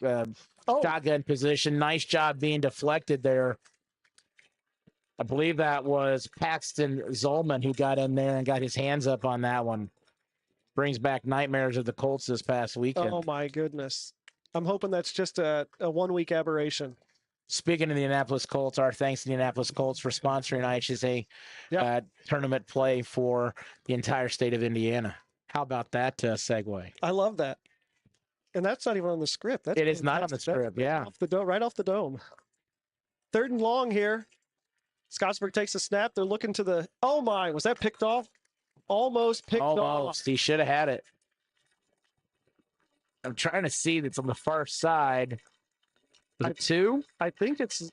shotgun position. Nice job being deflected there. I believe that was Paxton Zolman who got in there and got his hands up on that one. Brings back nightmares of the Colts this past weekend. Oh, my goodness. I'm hoping that's just a 1-week aberration. Speaking of the Indianapolis Colts, our thanks to the Indianapolis Colts for sponsoring IHSAA tournament play for the entire state of Indiana. How about that segue? I love that. And that's not even on the script. It is not on the script, yeah. Right off the dome. 3rd and long here. Scottsburg takes a snap. They're looking to the, oh my, was that picked off? Almost picked off. He should have had it. I'm trying to see that's on the far side. Was it 2? I think it's,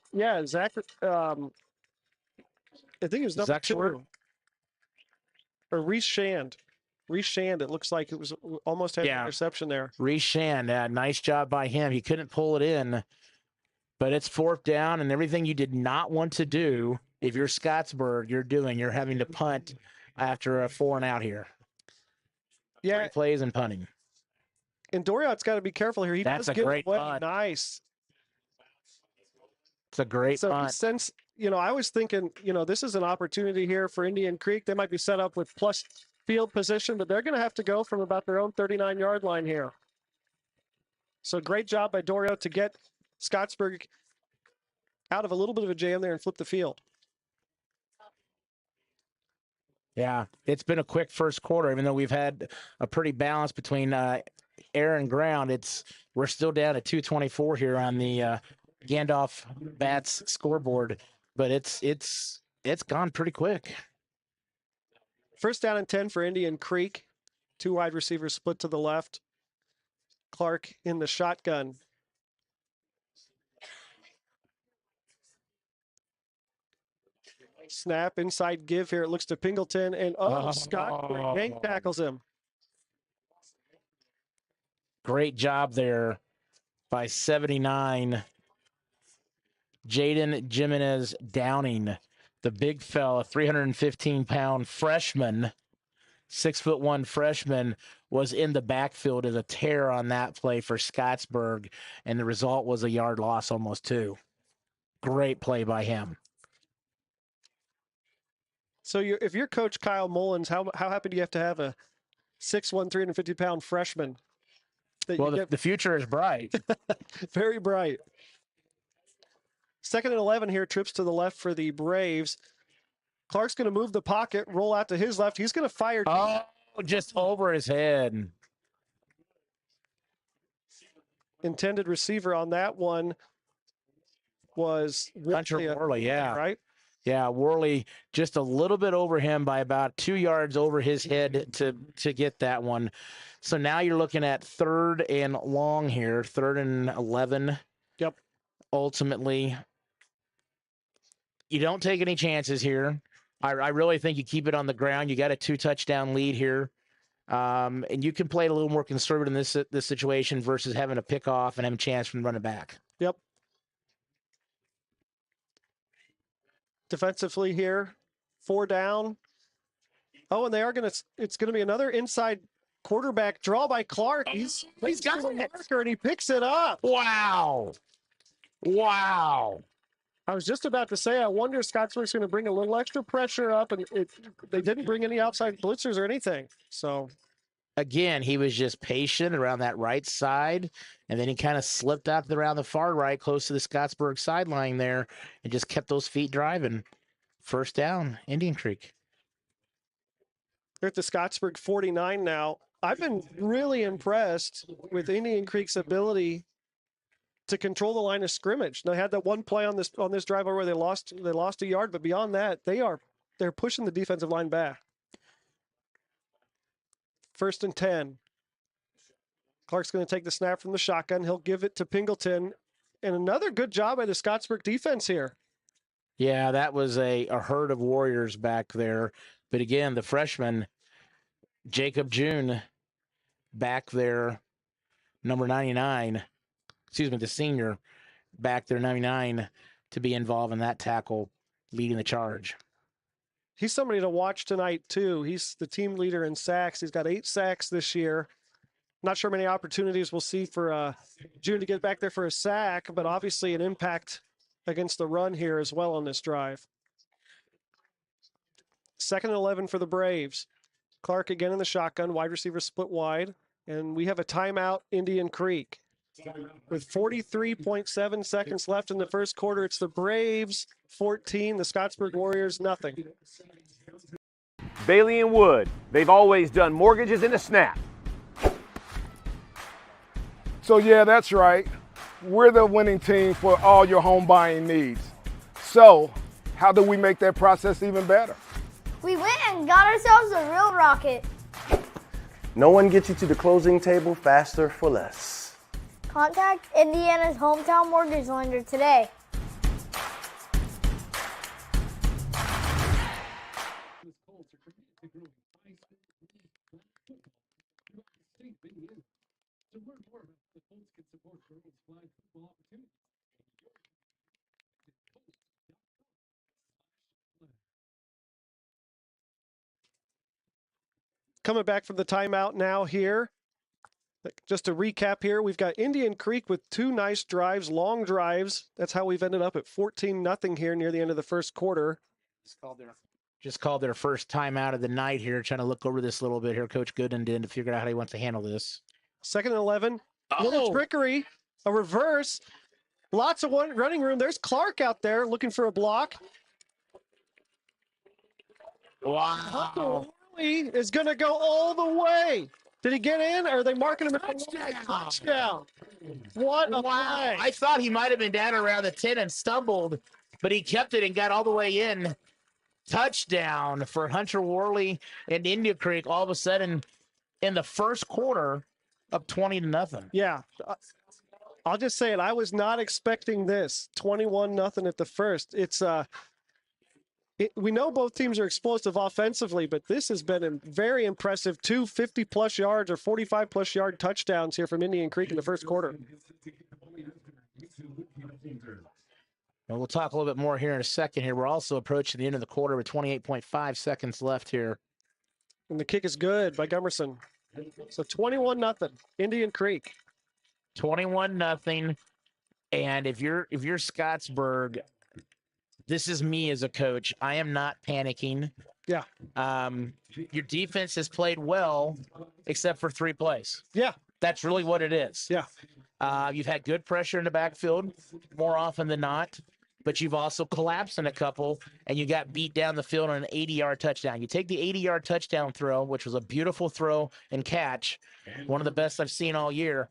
Zach. I think it was number Zach 2. Short? Or Reese Shand. Reese Shand, it looks like it was almost had an interception there. Reese Shand, nice job by him. He couldn't pull it in, but it's 4th down, and everything you did not want to do, if you're Scottsburg, you're having to punt after a 4 and out here. Yeah. 3 plays and punting. And Doriot's got to be careful here. That's does a great away. punt. Nice. It's a great punt. Since, I was thinking, this is an opportunity here for Indian Creek. They might be set up with plus field position, but they're going to have to go from about their own 39-yard line here. So great job by Doriot to get Scottsburg out of a little bit of a jam there and flip the field. Yeah, it's been a quick first quarter, even though we've had a pretty balance between air and ground. We're still down at 2:24 here on the Gandalf Bats scoreboard, but it's gone pretty quick. 1st down and 10 for Indian Creek. 2 wide receivers split to the left. Clark in the shotgun. Snap, inside give here. It looks to Pingleton, and Scott Hank tackles him. Great job there by 79. Jaden Jimenez Downing, the big fella, 315-pound freshman, 6'1" freshman, was in the backfield as a tear on that play for Scottsburg, and the result was a yard loss almost too. Great play by him. So if you're Coach Kyle Mullins, how happy do you have to have a 6'1", 350-pound freshman? Well, the future is bright. Very bright. 2nd and 11 here, trips to the left for the Braves. Clark's going to move the pocket, roll out to his left. He's going to fire. Oh, just over his head. Intended receiver on that one was Hunter Worley, yeah. Right? Yeah, Worley just a little bit over him by about 2 yards over his head to get that one. So now you're looking at 3rd and long here, 3rd and 11. Yep. Ultimately, you don't take any chances here. I really think you keep it on the ground. You got a 2-touchdown lead here. And you can play it a little more conservative in this situation versus having to pick off and have a chance from running back. Yep. Defensively here, 4 down. Oh, and it's going to be another inside quarterback draw by Clark. He's got the marker and he picks it up. Wow. Wow. I was just about to say, I wonder if Scottsburg's going to bring a little extra pressure up, and they didn't bring any outside blitzers or anything. So, again, he was just patient around that right side, and then he kind of slipped out around the far right, close to the Scottsburg sideline there, and just kept those feet driving. 1st down, Indian Creek. They're at the Scottsburg 49 now. I've been really impressed with Indian Creek's ability to control the line of scrimmage. They had that one play on this drive where they lost a yard, but beyond that, they're pushing the defensive line back. 1st and 10. Clark's going to take the snap from the shotgun. He'll give it to Pingleton, and another good job by the Scottsburg defense here. Yeah, that was a herd of Warriors back there. But again, the freshman, Jacob June, back there, number 99. Excuse me, the senior back there, 99, to be involved in that tackle, leading the charge. He's somebody to watch tonight, too. He's the team leader in sacks. He's got 8 sacks this year. Not sure many opportunities we'll see for June to get back there for a sack, but obviously an impact against the run here as well on this drive. 2nd and 11 for the Braves. Clark again in the shotgun, wide receiver split wide, and we have a timeout, Indian Creek. With 43.7 seconds left in the first quarter, it's the Braves 14, the Scottsburg Warriors nothing. Bailey and Wood, they've always done mortgages in a snap. So yeah, that's right. We're the winning team for all your home buying needs. So how do we make that process even better? We went and got ourselves a real rocket. No one gets you to the closing table faster for less. Contact Indiana's hometown mortgage lender today. To learn more about the Colts can support girls flag football opportunities. Coming back from the timeout now here. Just to recap here, we've got Indian Creek with 2 nice drives, long drives. That's how we've ended up at 14-0 here near the end of the first quarter. Just called their first timeout of the night here, trying to look over this a little bit here. Coach Gooden did to figure out how he wants to handle this. 2nd and 11. Little trickery, a reverse. Lots of running room. There's Clark out there looking for a block. Wow. Worley is going to go all the way. Did he get in, or are they marking him a touchdown? What a play. I thought he might have been down around the 10 and stumbled, but he kept it and got all the way in. Touchdown for Hunter Worley and Indian Creek all of a sudden in the first quarter up 20-0. Yeah. I'll just say it. I was not expecting this. 21-0 at the first. It's we know both teams are explosive offensively, but this has been a very impressive 2 50-plus yards or 45-plus yard touchdowns here from Indian Creek in the first quarter. And we'll talk a little bit more here in a second here. We're also approaching the end of the quarter with 28.5 seconds left here. And the kick is good by Gummerson. So 21-0, Indian Creek. 21-0. And if you're Scottsburg, this is me as a coach. I am not panicking. Yeah. Your defense has played well, except for 3 plays. Yeah. That's really what it is. Yeah. You've had good pressure in the backfield more often than not, but you've also collapsed in a couple, and you got beat down the field on an 80-yard touchdown. You take the 80-yard touchdown throw, which was a beautiful throw and catch, one of the best I've seen all year.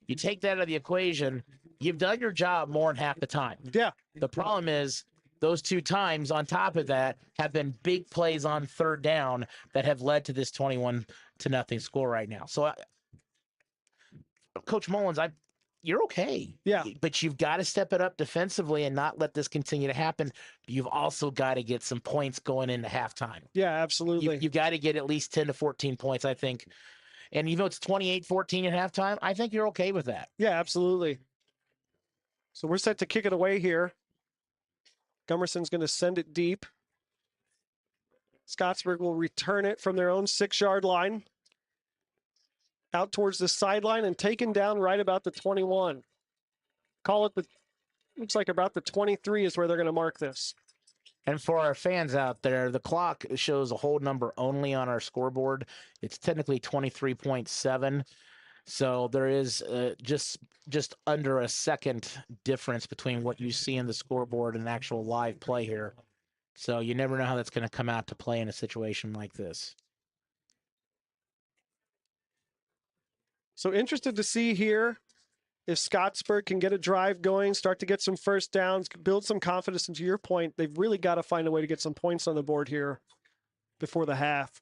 You take that out of the equation, you've done your job more than half the time. Yeah. The problem is those 2 times on top of that have been big plays on third down that have led to this 21-0 score right now. So, Coach Mullins, you're okay. Yeah. But you've got to step it up defensively and not let this continue to happen. You've also got to get some points going into halftime. Yeah, absolutely. You've got to get at least 10 to 14 points, I think. And even though it's 28-14 at halftime, I think you're okay with that. Yeah, absolutely. So we're set to kick it away here. Gummerson's going to send it deep. Scottsburg will return it from their own 6-yard line out towards the sideline and taken down right about the 21. Call it looks like about the 23 is where they're going to mark this. And for our fans out there, the clock shows a hold number only on our scoreboard. It's technically 23.7. So there is just under a second difference between what you see in the scoreboard and actual live play here. So you never know how that's going to come out to play in a situation like this. So interested to see here if Scottsburg can get a drive going, start to get some first downs, build some confidence. And to your point, they've really got to find a way to get some points on the board here before the half.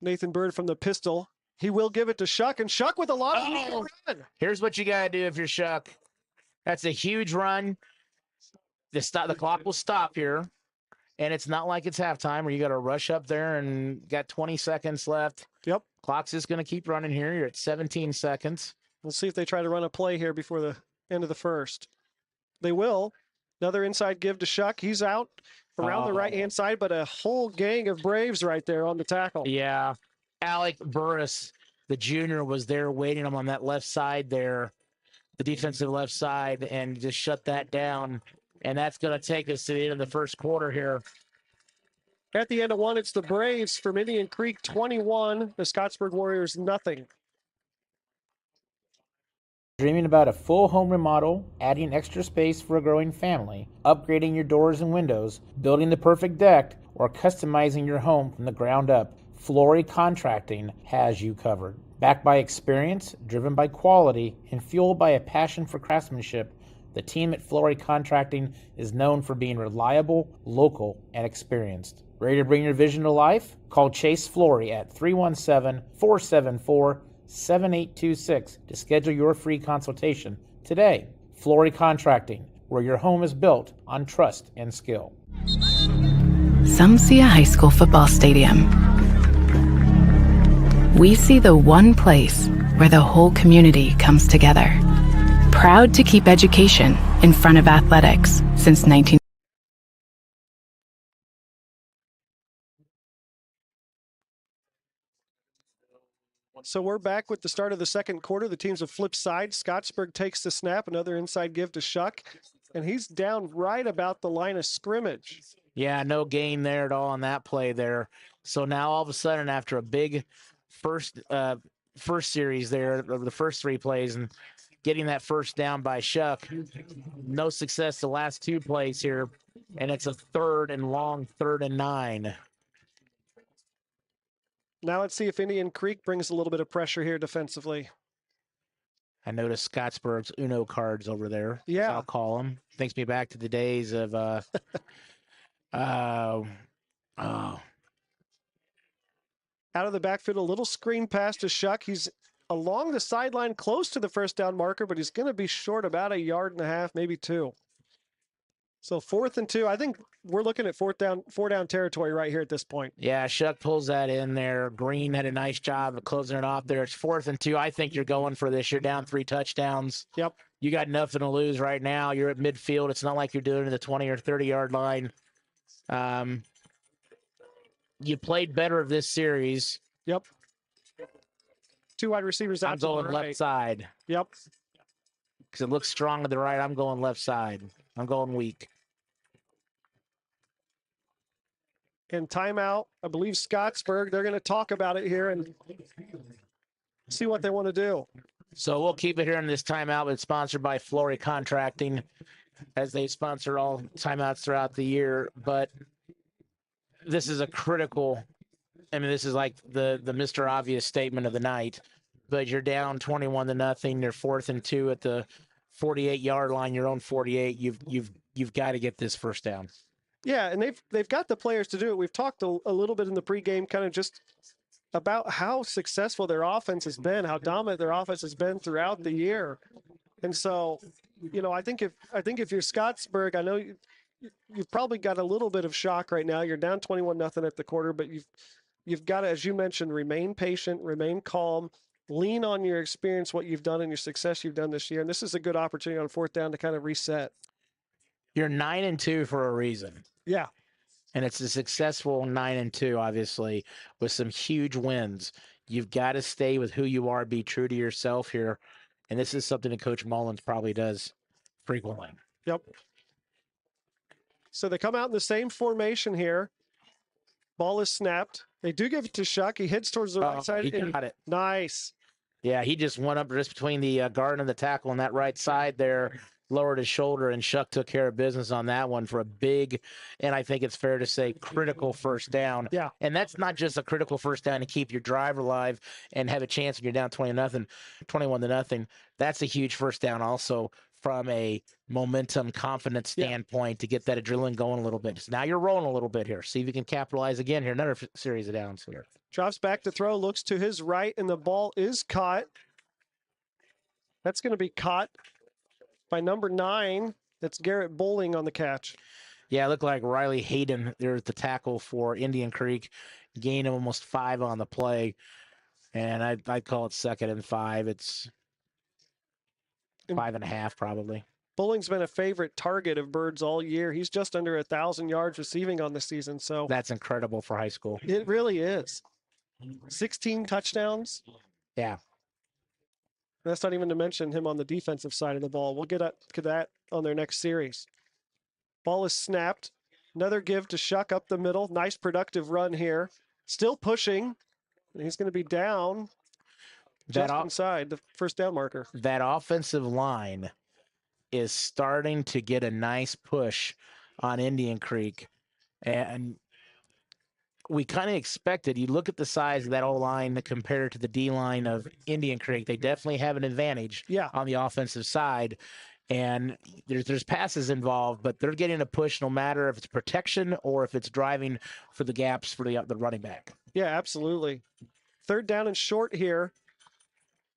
Nathan Bird from the pistol. He will give it to Shuck, and Shuck with a lot of run. Here's what you got to do if you're Shuck. That's a huge run. The clock will stop here, and it's not like it's halftime where you got to rush up there and got 20 seconds left. Yep. Clock's just going to keep running here. You're at 17 seconds. We'll see if they try to run a play here before the end of the first. They will. Another inside give to Shuck. He's out around the right-hand side, but a whole gang of Braves right there on the tackle. Yeah. Alec Burris, the junior, was there waiting him on that left side there, the defensive left side, and just shut that down. And that's going to take us to the end of the first quarter here. At the end of one, it's the Braves from Indian Creek 21, the Scottsburg Warriors nothing. Dreaming about a full home remodel, adding extra space for a growing family, upgrading your doors and windows, building the perfect deck, or customizing your home from the ground up, Flory Contracting has you covered. Backed by experience, driven by quality, and fueled by a passion for craftsmanship, the team at Flory Contracting is known for being reliable, local, and experienced. Ready to bring your vision to life? Call Chase Flory at 317-474-7826 to schedule your free consultation today. Flory Contracting, where your home is built on trust and skill. Some see a high school football stadium. We see the one place where the whole community comes together. Proud to keep education in front of athletics since 19. So we're back with the start of the second quarter. The teams have flipped sides. Scottsburg takes the snap, another inside give to Shuck, and he's down right about the line of scrimmage. Yeah, no gain there at all on that play there. So now all of a sudden, after a big first series there, of the first 3 plays, and getting that first down by Shuck, no success the last 2 plays here, and it's a 3rd and long, 3rd and 9. Now let's see if Indian Creek brings a little bit of pressure here defensively. I noticed Scottsburg's Uno cards over there. Yeah. So I'll call them. Takes me back to the days of Out of the backfield, a little screen pass to Shuck. He's along the sideline, close to the first down marker, but he's going to be short about 1.5 yards, maybe 2. So 4th and 2. I think we're looking at four down territory right here at this point. Yeah, Shuck pulls that in there. Green had a nice job of closing it off there. It's 4th and 2. I think you're going for this. You're down 3 touchdowns. Yep. You got nothing to lose right now. You're at midfield. It's not like you're doing it at the 20 or 30-yard line. You played better of this series. Yep. 2 wide receivers out. I'm going to the right. left side. Yep. Because it looks strong to the right. I'm going left side. I'm going weak. And timeout. I believe Scottsburg. They're going to talk about it here and see what they want to do. So we'll keep it here in this timeout. It's sponsored by Flory Contracting, as they sponsor all timeouts throughout the year. But this is a critical. I mean, this is like the Mr. Obvious statement of the night. But you're down 21-0. You're 4th and 2 at the 48-yard line. Your own 48. You've got to get this first down. Yeah, and they've got the players to do it. We've talked a little bit in the pregame, kind of just about how successful their offense has been, how dominant their offense has been throughout the year. And so, I think if you're Scottsburg, I know you've probably got a little bit of shock right now. You're down 21-0 at the quarter, but you've got to, as you mentioned, remain patient, remain calm, lean on your experience, what you've done and your success you've done this year. And this is a good opportunity on 4th down to kind of reset. You're 9-2 for a reason. Yeah. And it's a successful 9-2, obviously, with some huge wins. You've got to stay with who you are, be true to yourself here. And this is something that Coach Mullins probably does frequently. Yep. So they come out in the same formation here. Ball is snapped. They do give it to Shuck. He heads towards the right side. He got it. Nice. Yeah, he just went up just between the guard and the tackle on that right side there, lowered his shoulder, and Shuck took care of business on that one for a big, and I think it's fair to say, critical first down. Yeah. And that's not just a critical first down to keep your drive alive and have a chance when you're down 21-0. That's a huge first down also from a momentum, confidence standpoint to get that adrenaline going a little bit. So now you're rolling a little bit here. See if you can capitalize again here. Another series of downs here. Drops back to throw, looks to his right, and the ball is caught. That's going to be caught by number 9. That's Garrett Bowling on the catch. Yeah, it looked like Riley Hayden there at the tackle for Indian Creek, gained almost 5 on the play. And I'd call it 2nd and 5. It's 5.5 probably. Bowling's been a favorite target of Birds all year. He's just under 1,000 yards receiving on the season. So that's incredible for high school. It really is. 16 touchdowns. Yeah. That's not even to mention him on the defensive side of the ball. We'll get to that on their next series. Ball is snapped. Another give to Shuck up the middle. Nice productive run here. Still pushing. He's going to be down just inside the first down marker. That offensive line is starting to get a nice push on Indian Creek. And we kind of expected, you look at the size of that O-line compared to the D-line of Indian Creek, they definitely have an advantage on the offensive side. And there's passes involved, but they're getting a push no matter if it's protection or if it's driving for the gaps for the running back. Yeah, absolutely. 3rd down and short here.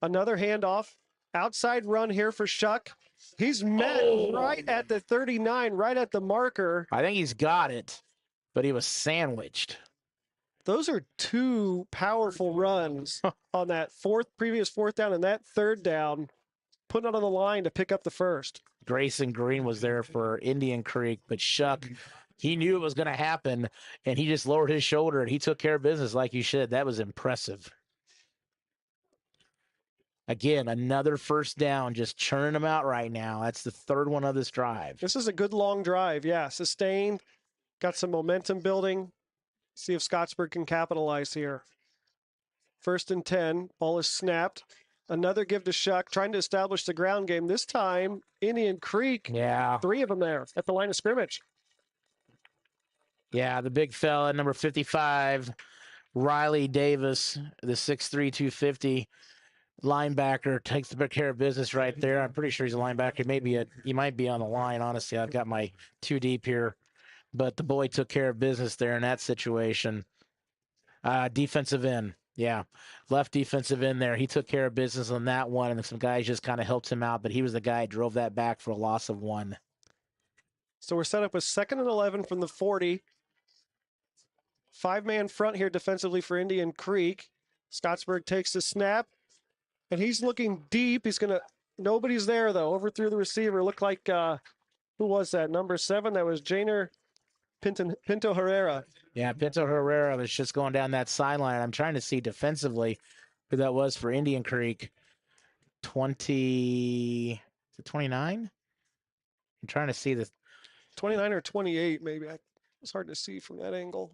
Another handoff. Outside run here for Shuck. He's met right at the 39, right at the marker. I think he's got it, but he was sandwiched. Those are 2 powerful runs on that previous 4th down and that 3rd down, putting it on the line to pick up the first. Grayson Green was there for Indian Creek, but Shuck, he knew it was going to happen, and he just lowered his shoulder, and he took care of business like you should. That was impressive. Again, another first down, just churning them out right now. That's the 3rd one of this drive. This is a good long drive. Yeah, sustained, got some momentum building. See if Scottsburg can capitalize here. 1st and 10, ball is snapped. Another give to Shuck, trying to establish the ground game. This time, Indian Creek. Yeah. 3 of them there at the line of scrimmage. Yeah, the big fella, number 55, Riley Davis, the 6'3", 250 linebacker, takes the care of business right there. I'm pretty sure he's a linebacker. He might be on the line, honestly. I've got my 2 deep here. But the boy took care of business there in that situation. Defensive end. Yeah. Left defensive end there. He took care of business on that one, and some guys just kind of helped him out, but he was the guy who drove that back for a loss of 1. So we're set up with 2nd and 11 from the 40. 5-man front here defensively for Indian Creek. Scottsburg takes the snap, and he's looking deep. He's going to, nobody's there though. Overthrew the receiver. Looked like, who was that? Number 7? That was Janer Pinto Herrera. Yeah, Pinto Herrera was just going down that sideline. I'm trying to see defensively who that was for Indian Creek. 29? I'm trying to see the 29 or 28, maybe. It's hard to see from that angle.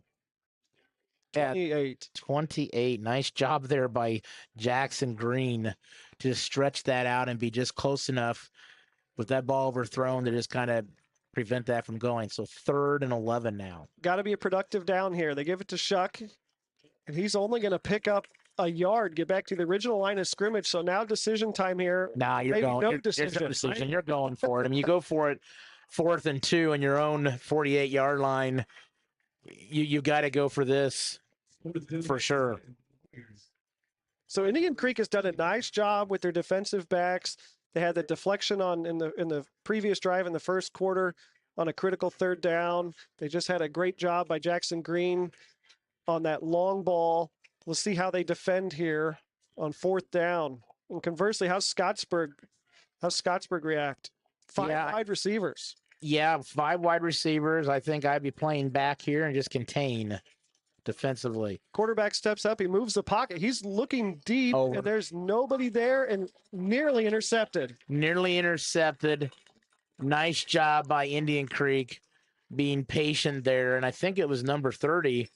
28. Yeah, 28. Nice job there by Jackson Green to stretch that out and be just close enough with that ball overthrown to just kind of prevent that from going. So 3rd and 11 now. Got to be a productive down here. They give it to Shuck, and he's only going to pick up a yard, get back to the original line of scrimmage. So now decision time here. Nah, you're Maybe going. no There's decision, no decision. right? You're going for it. I mean, you go for it 4th and 2 in your own 48-yard line. You've got to go for this for sure. So Indian Creek has done a nice job with their defensive backs. They had the deflection in the previous drive in the first quarter on a critical 3rd down. They just had a great job by Jackson Green on that long ball. We'll see how they defend here on 4th down. And conversely, how's Scottsburg react? 5 wide receivers. Yeah, 5 wide receivers. I think I'd be playing back here and just contain defensively. Quarterback steps up. He moves the pocket. He's looking deep, and there's nobody there, and nearly intercepted. Nearly intercepted. Nice job by Indian Creek being patient there. And I think it was number 30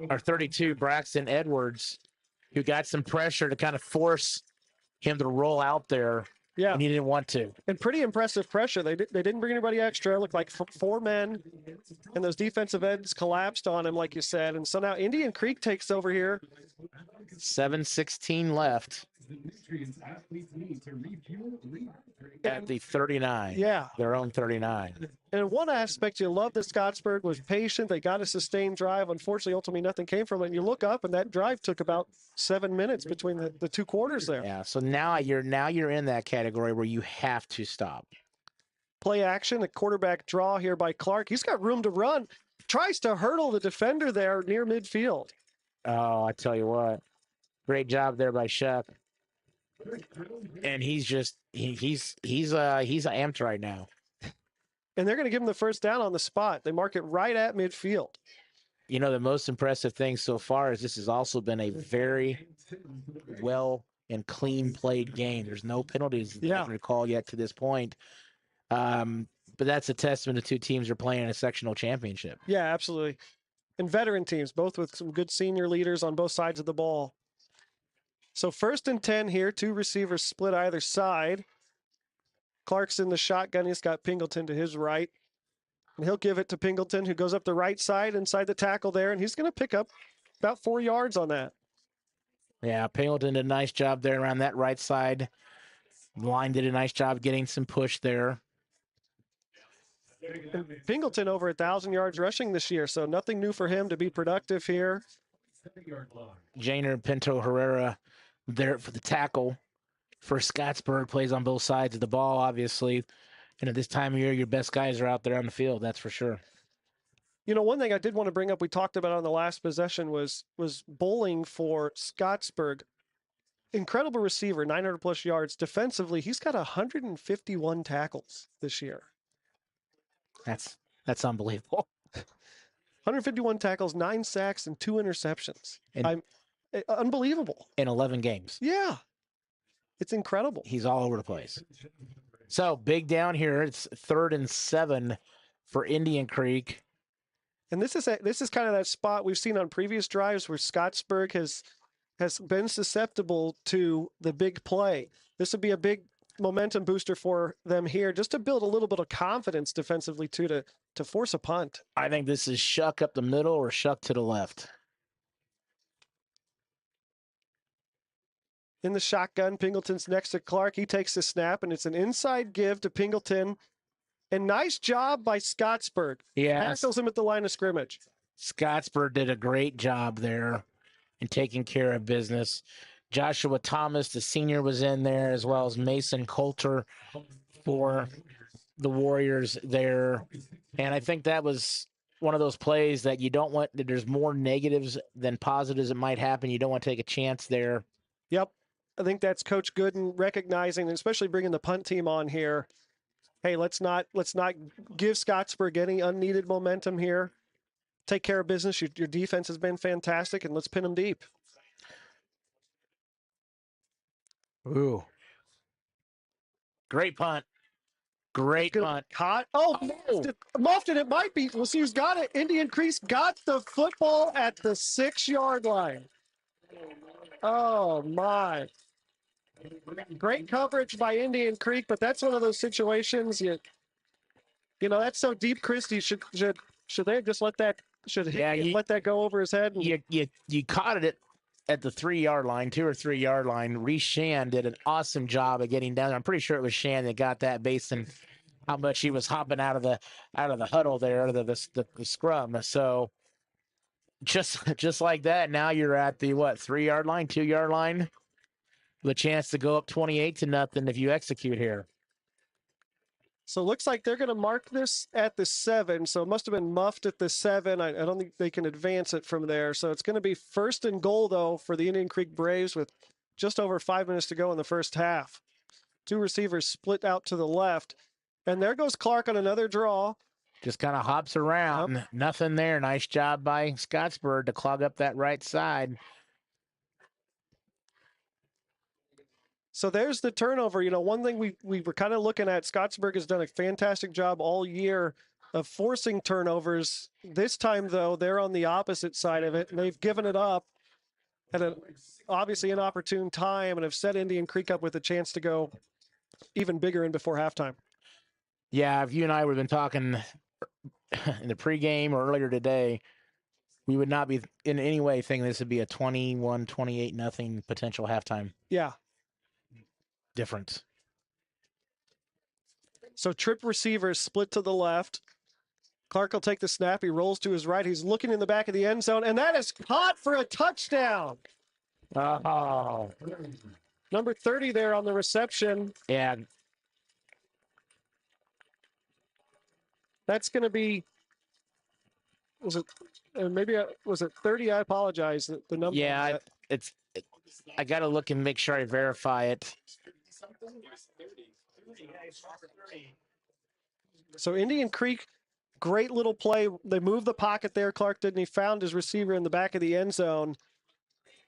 or 32, Braxton Edwards, who got some pressure to kind of force him to roll out there. Yeah. And he didn't want to. And pretty impressive pressure. They didn't bring anybody extra. It looked like 4 men, and those defensive ends collapsed on him, like you said. And so now Indian Creek takes over here. 7:16 left. At the 39. Yeah. Their own 39. And in one aspect, you love that Scottsburg was patient. They got a sustained drive. Unfortunately, ultimately, nothing came from it. And you look up, and that drive took about 7 minutes between the 2 quarters there. Yeah. So now you're in that category where you have to stop. Play action, a quarterback draw here by Clark. He's got room to run. Tries to hurdle the defender there near midfield. Oh, I tell you what. Great job there by Shuck. And he's amped right now. And they're going to give him the first down on the spot. They mark it right at midfield. You know, the most impressive thing so far is this has also been a very well and clean played game. There's no penalties I can recall yet to this point. But that's a testament to 2 teams are playing in a sectional championship. Yeah, absolutely. And veteran teams, both with some good senior leaders on both sides of the ball. So 1st and 10 here, 2 receivers split either side. Clark's in the shotgun. He's got Pingleton to his right. And he'll give it to Pingleton, who goes up the right side inside the tackle there, and he's going to pick up about 4 yards on that. Yeah, Pingleton did a nice job there around that right side. The line did a nice job getting some push there. And Pingleton over 1,000 yards rushing this year, so nothing new for him to be productive here. Janer Pinto Herrera there for the tackle for Scottsburg, plays on both sides of the ball, obviously. And at this time of year, your best guys are out there on the field, that's for sure. You know, one thing I did want to bring up, we talked about on the last possession, was bowling for Scottsburg. Incredible receiver, 900-plus yards. Defensively, he's got 151 tackles this year. That's unbelievable. 151 tackles, 9 sacks, and 2 interceptions. Unbelievable. In 11 games. Yeah. It's incredible. He's all over the place. So, big down here. It's 3rd and 7 for Indian Creek. And this is kind of that spot we've seen on previous drives where Scottsburg has been susceptible to the big play. This would be a big momentum booster for them here, just to build a little bit of confidence defensively too, to force a punt. I think this is Shuck up the middle or Shuck to the left. In the shotgun, Pingleton's next to Clark. He takes the snap, and it's an inside give to Pingleton. And nice job by Scottsburg. Yes. Tackles him at the line of scrimmage. Scottsburg did a great job there in taking care of business. Joshua Thomas, the senior, was in there, as well as Mason Coulter for the Warriors there. And I think that was one of those plays that you don't want, that there's more negatives than positives that might happen. You don't want to take a chance there. Yep. I think that's Coach Gooden recognizing, and especially bringing the punt team on here. Hey, let's not give Scottsburg any unneeded momentum here. Take care of business. Your defense has been fantastic, and let's pin them deep. Ooh. Great punt. Great punt. Caught. Oh, muffed it. It might be. We'll see who's got it. Indian Creek's got the football at the 6-yard line. Oh, my. Great coverage by Indian Creek, but that's one of those situations you know, that's so deep. Christie should they just let that let that go over his head? And... You caught it at the 3-yard line, 2 or 3 yard line. Reese Shan did an awesome job of getting down there. I'm pretty sure it was Shan that got that based on how much he was hopping out of the huddle there, the scrum. So just like that, now you're at the 3-yard line, 2-yard line, with a chance to go up 28-0 if you execute here. So it looks like they're going to mark this at the 7. So it must have been muffed at the 7. I don't think they can advance it from there. So it's going to be 1st and goal, though, for the Indian Creek Braves with just over 5 minutes to go in the first half. 2 receivers split out to the left. And there goes Clark on another draw. Just kind of hops around. Yep. Nothing there. Nice job by Scottsburg to clog up that right side. So there's the turnover. You know, one thing we were kind of looking at, Scottsburg has done a fantastic job all year of forcing turnovers. This time, though, they're on the opposite side of it, and they've given it up at obviously an opportune time and have set Indian Creek up with a chance to go even bigger in before halftime. Yeah, if you and I would have been talking in the pregame or earlier today, we would not be in any way thinking this would be a 21-28-0 potential halftime. Yeah. Difference. So trip receivers split to the left. Clark will take the snap. He rolls to his right. He's looking in the back of the end zone, and that is caught for a touchdown. Oh. Number 30 there on the reception. Yeah. That's going to be, was it 30? I apologize. The number. Yeah, I got to look and make sure I verify it. So Indian Creek, great little play. They moved the pocket there. Clark did, and he found his receiver in the back of the end zone.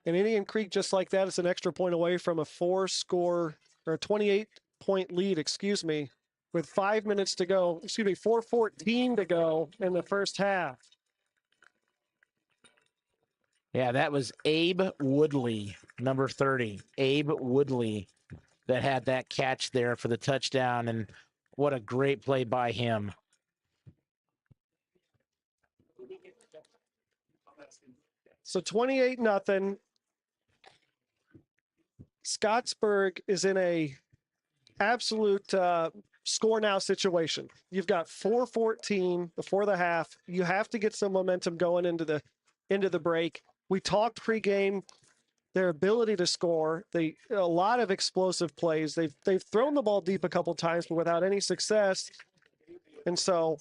And Indian Creek, just like that, is an extra point away from a 28-point lead, with 5 minutes to go. 4:14 to go in the first half. Yeah, that was Abe Woodley, number 30. Abe Woodley that had that catch there for the touchdown, and what a great play by him. So 28-0. Scottsburg is in a absolute score now situation. You've got 4:14 before the half. You have to get some momentum going into the break. We talked pregame, their ability to score. A lot of explosive plays. They've thrown the ball deep a couple times, but without any success. And so,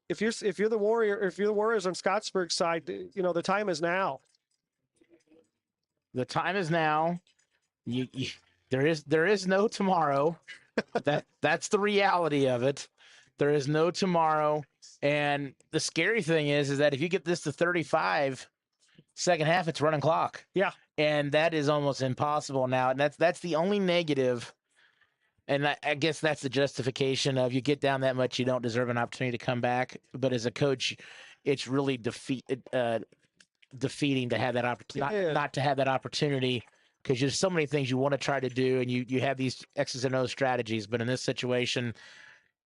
if you're the Warriors on Scottsburg's side, you know the time is now. The time is now. There is no tomorrow. That's the reality of it. There is no tomorrow. And the scary thing is that if you get this to 35, second half, it's running clock. Yeah. And that is almost impossible now. And that's the only negative. And I guess that's the justification of you get down that much, you don't deserve an opportunity to come back. But as a coach, it's really defeating to have that opportunity, not to have that opportunity, because there's so many things you want to try to do, and you have these X's and O's strategies. But in this situation,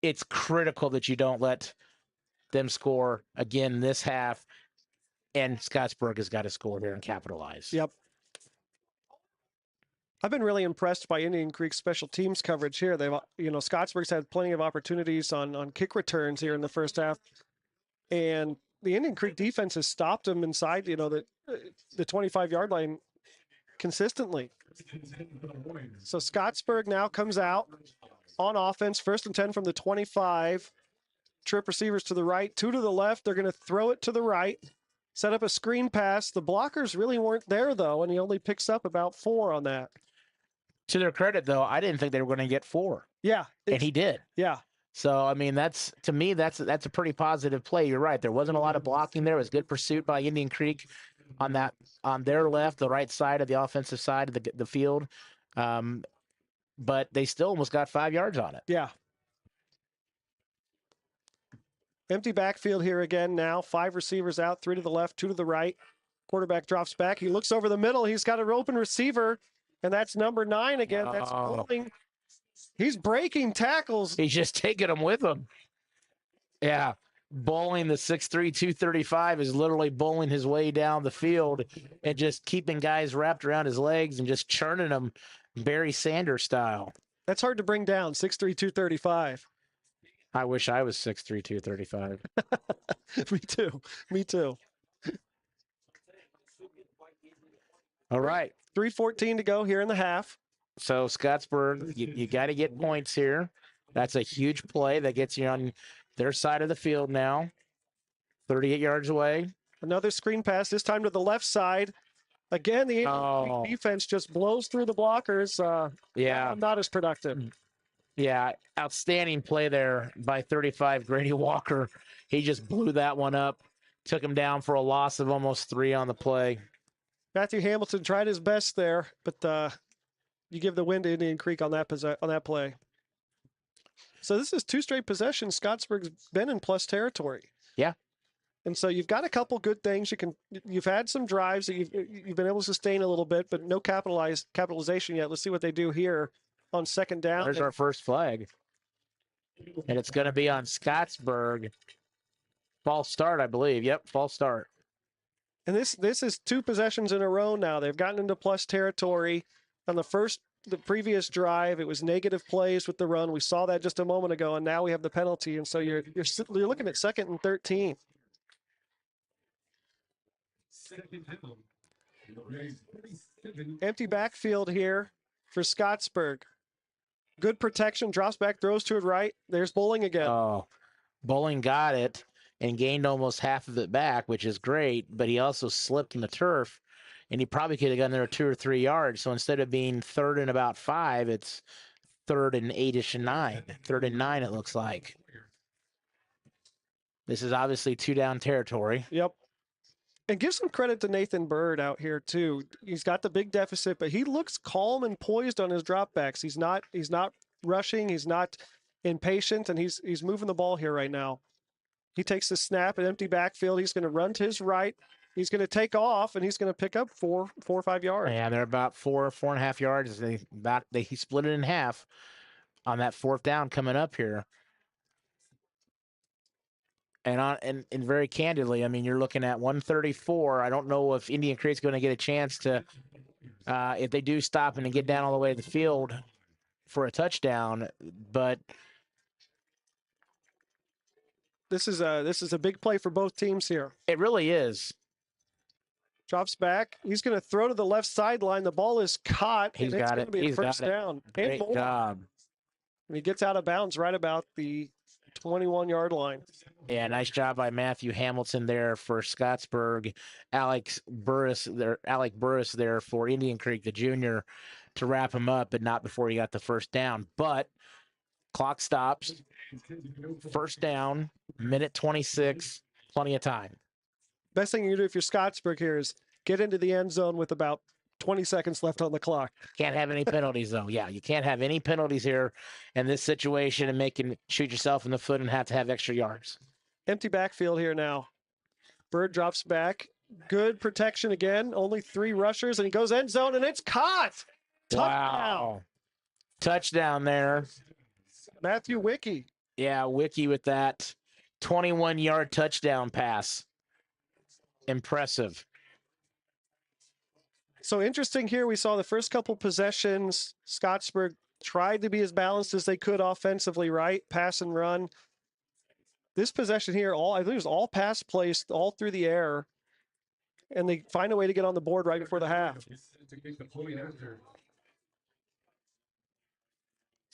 it's critical that you don't let them score again this half, and Scottsburg has got to score here and capitalize. Yep. I've been really impressed by Indian Creek's special teams coverage here. Scottsburg's had plenty of opportunities on kick returns here in the first half, and the Indian Creek defense has stopped them inside, the 25-yard line consistently. So Scottsburg now comes out. on offense. 1st and 10 from the 25. Trip receivers to the right, 2 to the left. They're going to throw it to the right. Set up a screen pass. The blockers really weren't there, though, and he only picks up about 4 on that. To their credit, though, I didn't think they were going to get 4. Yeah. And he did. Yeah. So, I mean, to me, that's a pretty positive play. You're right. There wasn't a lot of blocking there. It was good pursuit by Indian Creek on their left, the right side of the offensive side of the field. But they still almost got 5 yards on it. Yeah. Empty backfield here again now. 5 receivers out, 3 to the left, 2 to the right. Quarterback drops back. He looks over the middle. He's got an open receiver, and that's number 9 again. That's Bowling. He's breaking tackles. He's just taking them with him. Yeah. Bowling, the 6'3", 235, is literally bowling his way down the field and just keeping guys wrapped around his legs and just churning them Barry Sanders style. That's hard to bring down, 6'3", 235. I wish I was 6'3", 235. Me too. Me too. All right. 3:14 to go here in the half. So Scottsburg, you got to get points here. That's a huge play that gets you on their side of the field now. 38 yards away. Another screen pass, this time to the left side. Again, the defense just blows through the blockers. Not as productive. Yeah, outstanding play there by 35 Grady Walker. He just blew that one up, took him down for a loss of almost 3 on the play. Matthew Hamilton tried his best there, but you give the win to Indian Creek on that play. So this is 2 straight possessions. Scottsburg's been in plus territory. Yeah. And so you've got a couple good things. You've had some drives that you've been able to sustain a little bit, but no capitalization yet. Let's see what they do here on 2nd down. There's our first flag. And it's going to be on Scottsburg. False start, I believe. Yep, false start. And this is 2 possessions in a row now. They've gotten into plus territory. On the previous drive, it was negative plays with the run. We saw that just a moment ago, and now we have the penalty. And so you're looking at 2nd and 13. Empty backfield here for Scottsburg. Good protection, drops back, throws to it right. There's Bowling again. Oh, Bowling got it and gained almost half of it back, which is great, but he also slipped in the turf, and he probably could have gotten there 2 or 3 yards. So instead of being 3rd and about 5, it's 3rd and 8-ish and 9. 3rd and 9, it looks like. This is obviously 2 down territory. Yep. And give some credit to Nathan Bird out here too. He's got the big deficit, but he looks calm and poised on his dropbacks. He's not rushing. He's not impatient, and he's moving the ball here right now. He takes the snap, an empty backfield. He's going to run to his right. He's going to take off, and he's going to pick up 4 or 5 yards. Yeah, they're about 4.5 yards. He split it in half on that 4th down coming up here. And very candidly, I mean, you're looking at 134. I don't know if Indian Creek's going to get a chance to, if they do stop and get down all the way to the field for a touchdown. But this is a big play for both teams here. It really is. Drops back. He's going to throw to the left sideline. The ball is caught. He's and got it's it. going to be a He's first got it. down. Great job. And he gets out of bounds right about the 21-yard line. Yeah, nice job by Matthew Hamilton there for Scottsburg. Alec Burris there for Indian Creek, the junior, to wrap him up, but not before he got the first down. But clock stops. First down, minute 26, plenty of time. Best thing you can do if you're Scottsburg here is get into the end zone with about 20 seconds left on the clock. Can't have any penalties, though. Yeah, you can't have any penalties here in this situation and shoot yourself in the foot and have to have extra yards. Empty backfield here now. Bird drops back. Good protection again. Only 3 rushers, and he goes end zone, and it's caught. Touchdown. Wow. Touchdown there. Matthew Wicki. Yeah, Wicki with that 21-yard touchdown pass. Impressive. So interesting here. We saw the first couple possessions. Scottsburg tried to be as balanced as they could offensively, right? Pass and run. This possession here, I think it was all pass plays all through the air. And they find a way to get on the board right before the half.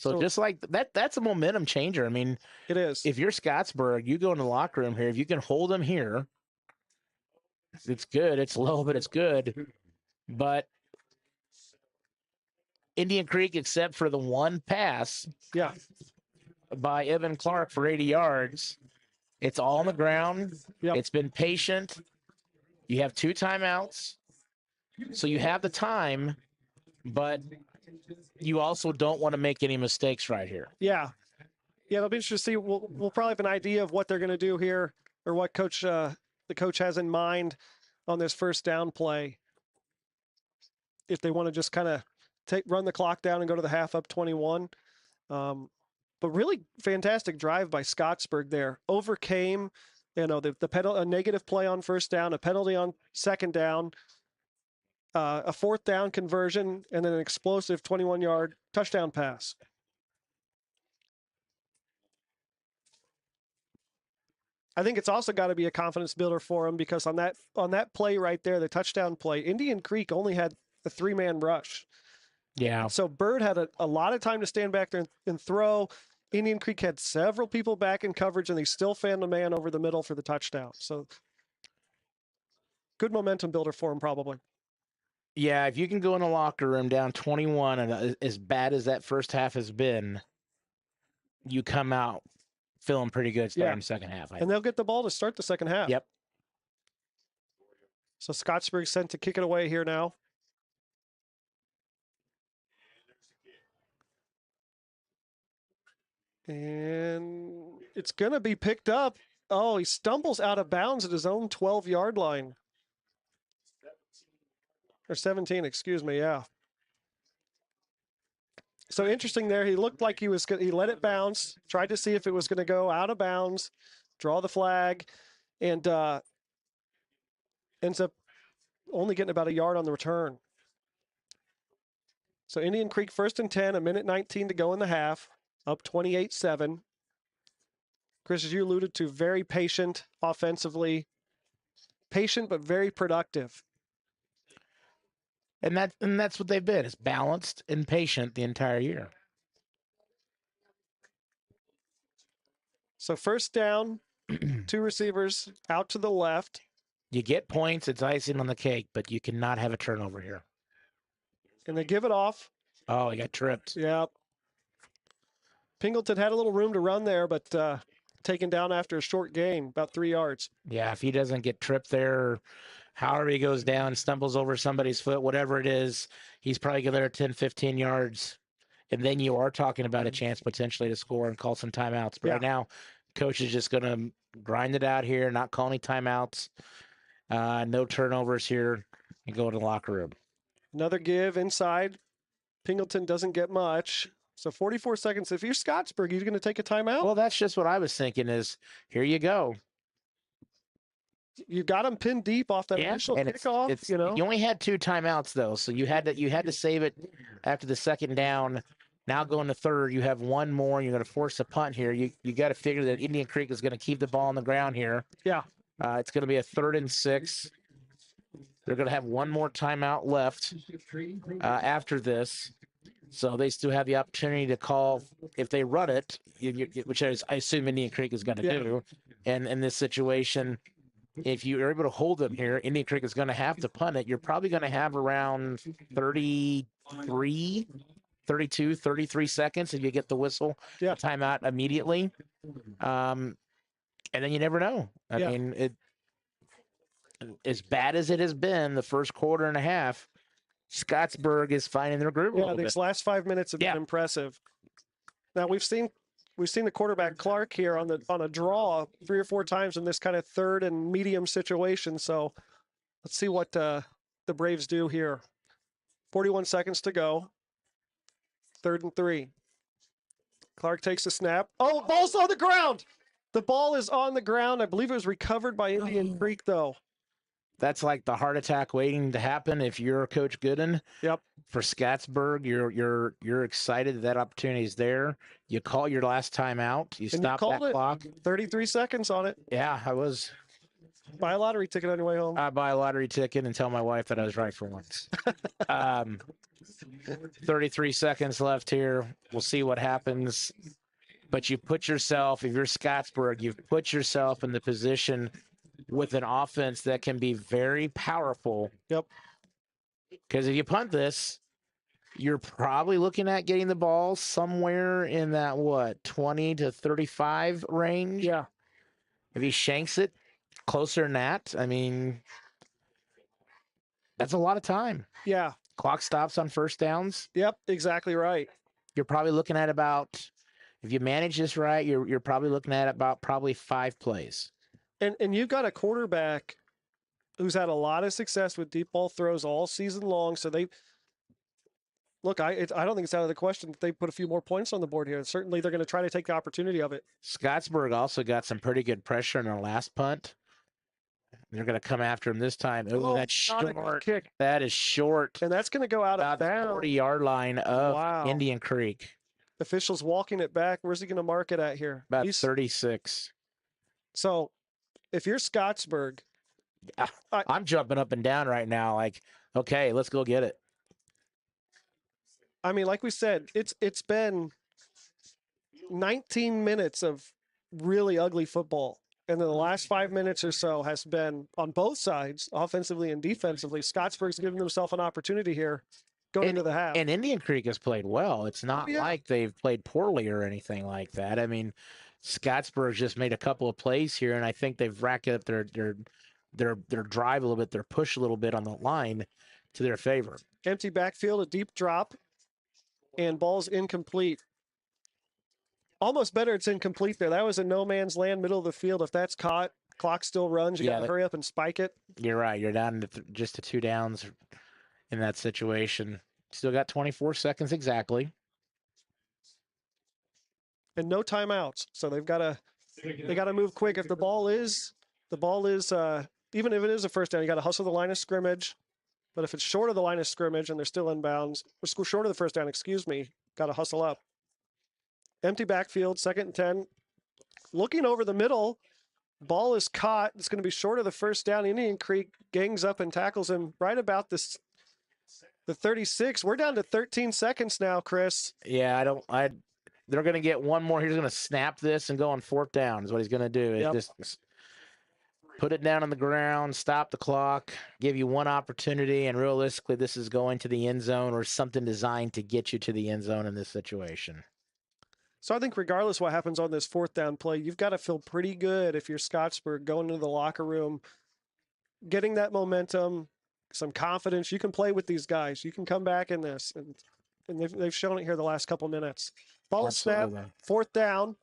So just like that's a momentum changer. I mean, it is. If you're Scottsburg, you go in the locker room here. If you can hold them here, it's good. It's low, but it's good. But Indian Creek, except for the one pass by Evan Clark for 80 yards, it's all on the ground. Yep. It's been patient. You have 2 timeouts. So you have the time, but you also don't want to make any mistakes right here. Yeah. Yeah, it'll be interesting to see. We'll probably have an idea of what they're going to do here, or what the coach has in mind on this first down play. If they want to just kind of run the clock down and go to the half up 21. But really fantastic drive by Scottsburg there. Overcame, a negative play on first down, a penalty on second down, a fourth down conversion, and then an explosive 21-yard touchdown pass. I think it's also got to be a confidence builder for him, because on that play right there, the touchdown play, Indian Creek only had a 3-man rush. Yeah. So Bird had a lot of time to stand back there and throw. Indian Creek had several people back in coverage, and they still found a man over the middle for the touchdown. So good momentum builder for him, probably. Yeah, if you can go in the locker room down 21, and as bad as that first half has been, you come out feeling pretty good starting the second half. And they'll get the ball to start the second half. Yep. So Scottsburg sent to kick it away here now. And it's going to be picked up. Oh, he stumbles out of bounds at his own 12-yard line. Or 17, excuse me, yeah. So interesting there. He looked like he let it bounce, tried to see if it was going to go out of bounds, draw the flag, and ends up only getting about a yard on the return. So Indian Creek 1st and 10, 1:19 to go in the half, up 28-7. Chris, as you alluded to, very patient offensively. Patient, but very productive. And that's what they've been. It's balanced and patient the entire year. So first down, 2 receivers out to the left. You get points, it's icing on the cake, but you cannot have a turnover here. And they give it off. Oh, he got tripped. Yeah. Pingleton had a little room to run there, but taken down after a short gain, about 3 yards. Yeah, if he doesn't get tripped there, however he goes down, stumbles over somebody's foot, whatever it is, he's probably going to 10, 15 yards. And then you are talking about a chance potentially to score and call some timeouts. But right now, coach is just going to grind it out here, not call any timeouts, no turnovers here, and go to the locker room. Another give inside. Pingleton doesn't get much. So 44 seconds. If you're Scottsburg, you're going to take a timeout? Well, that's just what I was thinking is, here you go. You got him pinned deep off that initial kickoff. You only had 2 timeouts, though, so you had to save it after the second down. Now going to third, you have 1 more. You're going to force a punt here. You got to figure that Indian Creek is going to keep the ball on the ground here. Yeah. It's going to be a 3rd and 6. They're going to have 1 more timeout left after this. So they still have the opportunity to call if they run it, which I assume Indian Creek is going to do. And in this situation, if you are able to hold them here, Indian Creek is going to have to punt it. You're probably going to have around 32, 33 seconds if you get the whistle timeout immediately. And then you never know. I mean, as bad as it has been the first quarter and a half, Scottsburg is finding their groove. Yeah, these last 5 minutes have been impressive. Now we've seen the quarterback Clark here on a draw 3 or 4 times in this kind of third and medium situation. So let's see what the Braves do here. 41 seconds to go. 3rd and 3. Clark takes the snap. Oh, ball's on the ground. The ball is on the ground. I believe it was recovered by Indian Creek, though. That's like the heart attack waiting to happen if you're Coach Gooden. Yep. For Scottsburg, you're excited that opportunity is there. You call your last time out. You stop that clock. 33 seconds on it. Yeah, I was. Buy a lottery ticket on your way home. I buy a lottery ticket and tell my wife that I was right for once. 33 seconds left here. We'll see what happens. But you put yourself, if you're Scottsburg, you've put yourself in the position with an offense that can be very powerful. Yep. Because if you punt this, you're probably looking at getting the ball somewhere in that, 20 to 35 range? Yeah. If he shanks it closer than that, I mean, that's a lot of time. Yeah. Clock stops on first downs. Yep, exactly right. You're probably looking at about, if you manage this right, you're probably looking at about 5 plays. And you've got a quarterback who's had a lot of success with deep ball throws all season long. So I don't think it's out of the question that they put a few more points on the board here. Certainly, they're going to try to take the opportunity of it. Scottsburg also got some pretty good pressure in their last punt. They're going to come after him this time. Oh, that's short. Kick. That is short. And that's going to go out about of the bounds. 40-yard line of Indian Creek. Officials walking it back. Where's he going to mark it at here? About 36. So, if you're Scottsburg, I'm jumping up and down right now. Like, okay, let's go get it. I mean, like we said, it's been 19 minutes of really ugly football. And then the last 5 minutes or so has been on both sides, offensively and defensively. Scottsburg's giving themselves an opportunity here going into the half. And Indian Creek has played well. It's not like they've played poorly or anything like that. I mean, Scottsburg just made a couple of plays here, and I think they've racked up their drive a little bit, their push a little bit on the line to their favor. Empty backfield, a deep drop, and ball's incomplete. Almost better it's incomplete there. That was a no man's land, middle of the field. If that's caught, clock still runs. You got to hurry up and spike it. You're right. You're down to just to 2 downs in that situation. Still got 24 seconds exactly. And no timeouts. So they got to move quick. If the ball is even if it is a first down, you got to hustle the line of scrimmage. But if it's short of the line of scrimmage and they're still in bounds, or short of the first down, got to hustle up. Empty backfield, 2nd and 10. Looking over the middle, ball is caught. It's going to be short of the first down. Indian Creek gangs up and tackles him right about the 36. We're down to 13 seconds now, Chris. Yeah, they're going to get one more. He's going to snap this and go on 4th down is what he's going to do. Just put it down on the ground, stop the clock, give you one opportunity, and realistically, this is going to the end zone or something designed to get you to the end zone in this situation. So I think regardless what happens on this 4th down play, you've got to feel pretty good if you're Scottsburg going into the locker room, getting that momentum, some confidence. You can play with these guys. You can come back in this. And they've shown it here the last couple minutes. Ball snap, 4th down.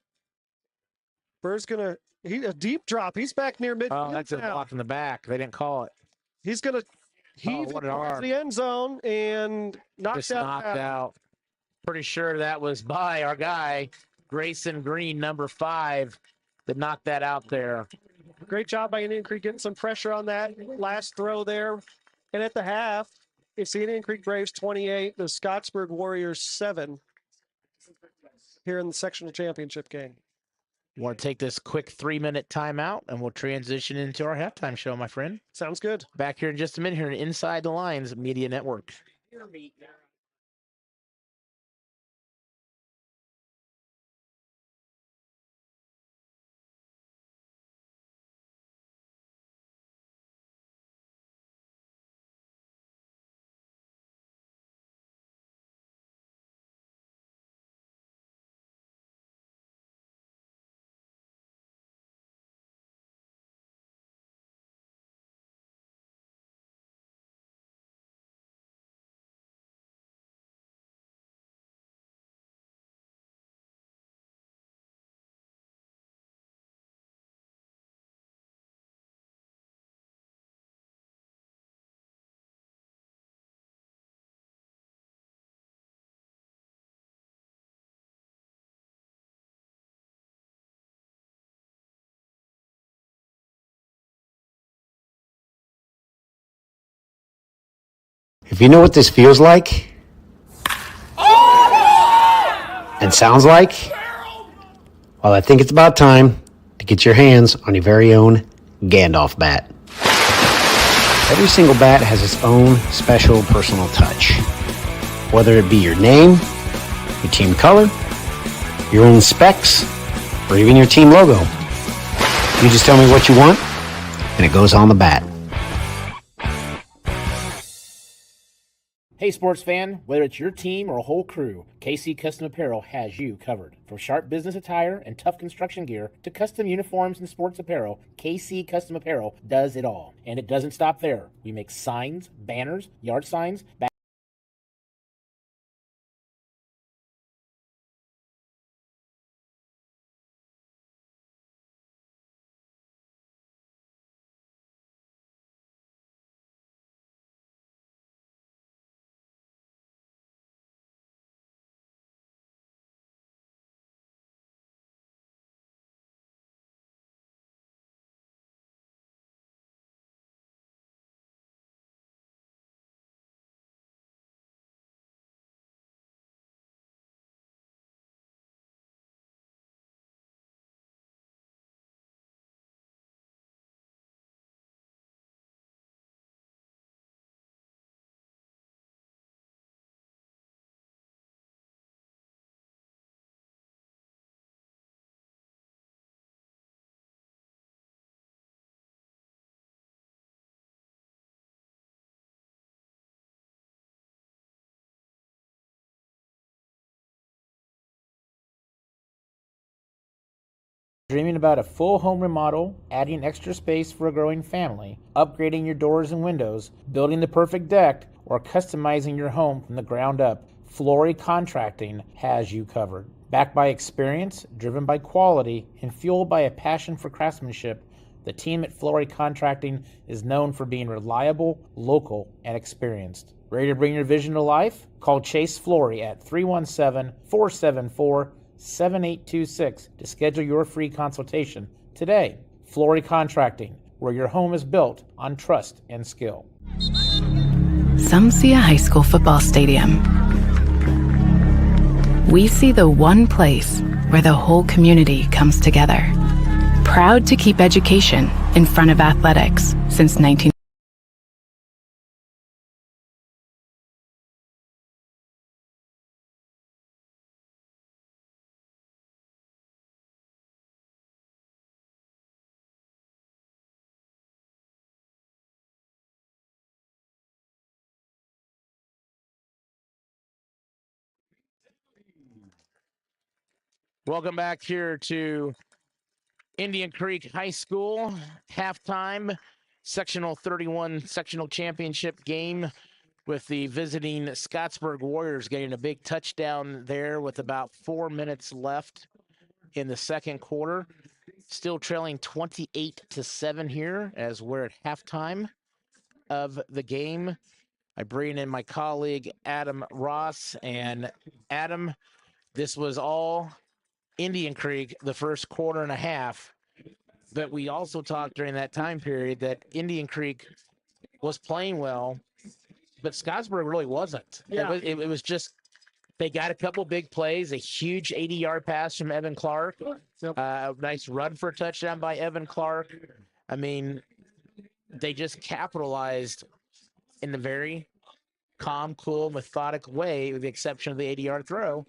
Bird's going to, a deep drop. He's back near midfield. Oh, that's a block in the back. They didn't call it. He's going to heave it towards the end zone and knocked out. Pretty sure that was by our guy, Grayson Green, number 5, that knocked that out there. Great job by Indian Creek getting some pressure on that last throw there. And at the half, it's the Indian Creek Braves 28, the Scottsburg Warriors 7 here in the sectional championship game. You want to take this quick 3-minute timeout, and we'll transition into our halftime show, my friend. Sounds good. Back here in just a minute here on Inside the Lines Media Network. If you know what this feels like and sounds like, well, I think it's about time to get your hands on your very own Gandalf bat. Every single bat has its own special personal touch. Whether it be your name, your team color, your own specs, or even your team logo. You just tell me what you want, and it goes on the bat. Hey sports fan, whether it's your team or a whole crew, KC Custom Apparel has you covered. From sharp business attire and tough construction gear to custom uniforms and sports apparel, KC Custom Apparel does it all. And it doesn't stop there. We make signs, banners, yard signs, dreaming about a full home remodel, adding extra space for a growing family, upgrading your doors and windows, building the perfect deck, or customizing your home from the ground up, Flory Contracting has you covered. Backed by experience, driven by quality, and fueled by a passion for craftsmanship, the team at Flory Contracting is known for being reliable, local, and experienced. Ready to bring your vision to life? Call Chase Flory at 317-474-7826 to schedule your free consultation today. Flory Contracting, where your home is built on trust and skill. Some see a high school football stadium. We see the one place where the whole community comes together. Proud to keep education in front of athletics since 19. Welcome back here to Indian Creek High School halftime sectional 31 sectional championship game with the visiting Scottsburg Warriors getting a big touchdown there with about 4 minutes left in the second quarter. Still trailing 28-7 here as we're at halftime of the game. I bring in my colleague Adam Ross, and Adam, this was all Indian Creek the first quarter and a half, but we also talked during that time period that Indian Creek was playing well, but Scottsburg really wasn't. Yeah. It was just they got a couple big plays, a huge 80-yard pass from Evan Clark, nice run for a touchdown by Evan Clark. I mean, they just capitalized in a very calm, cool, methodic way, with the exception of the 80-yard throw.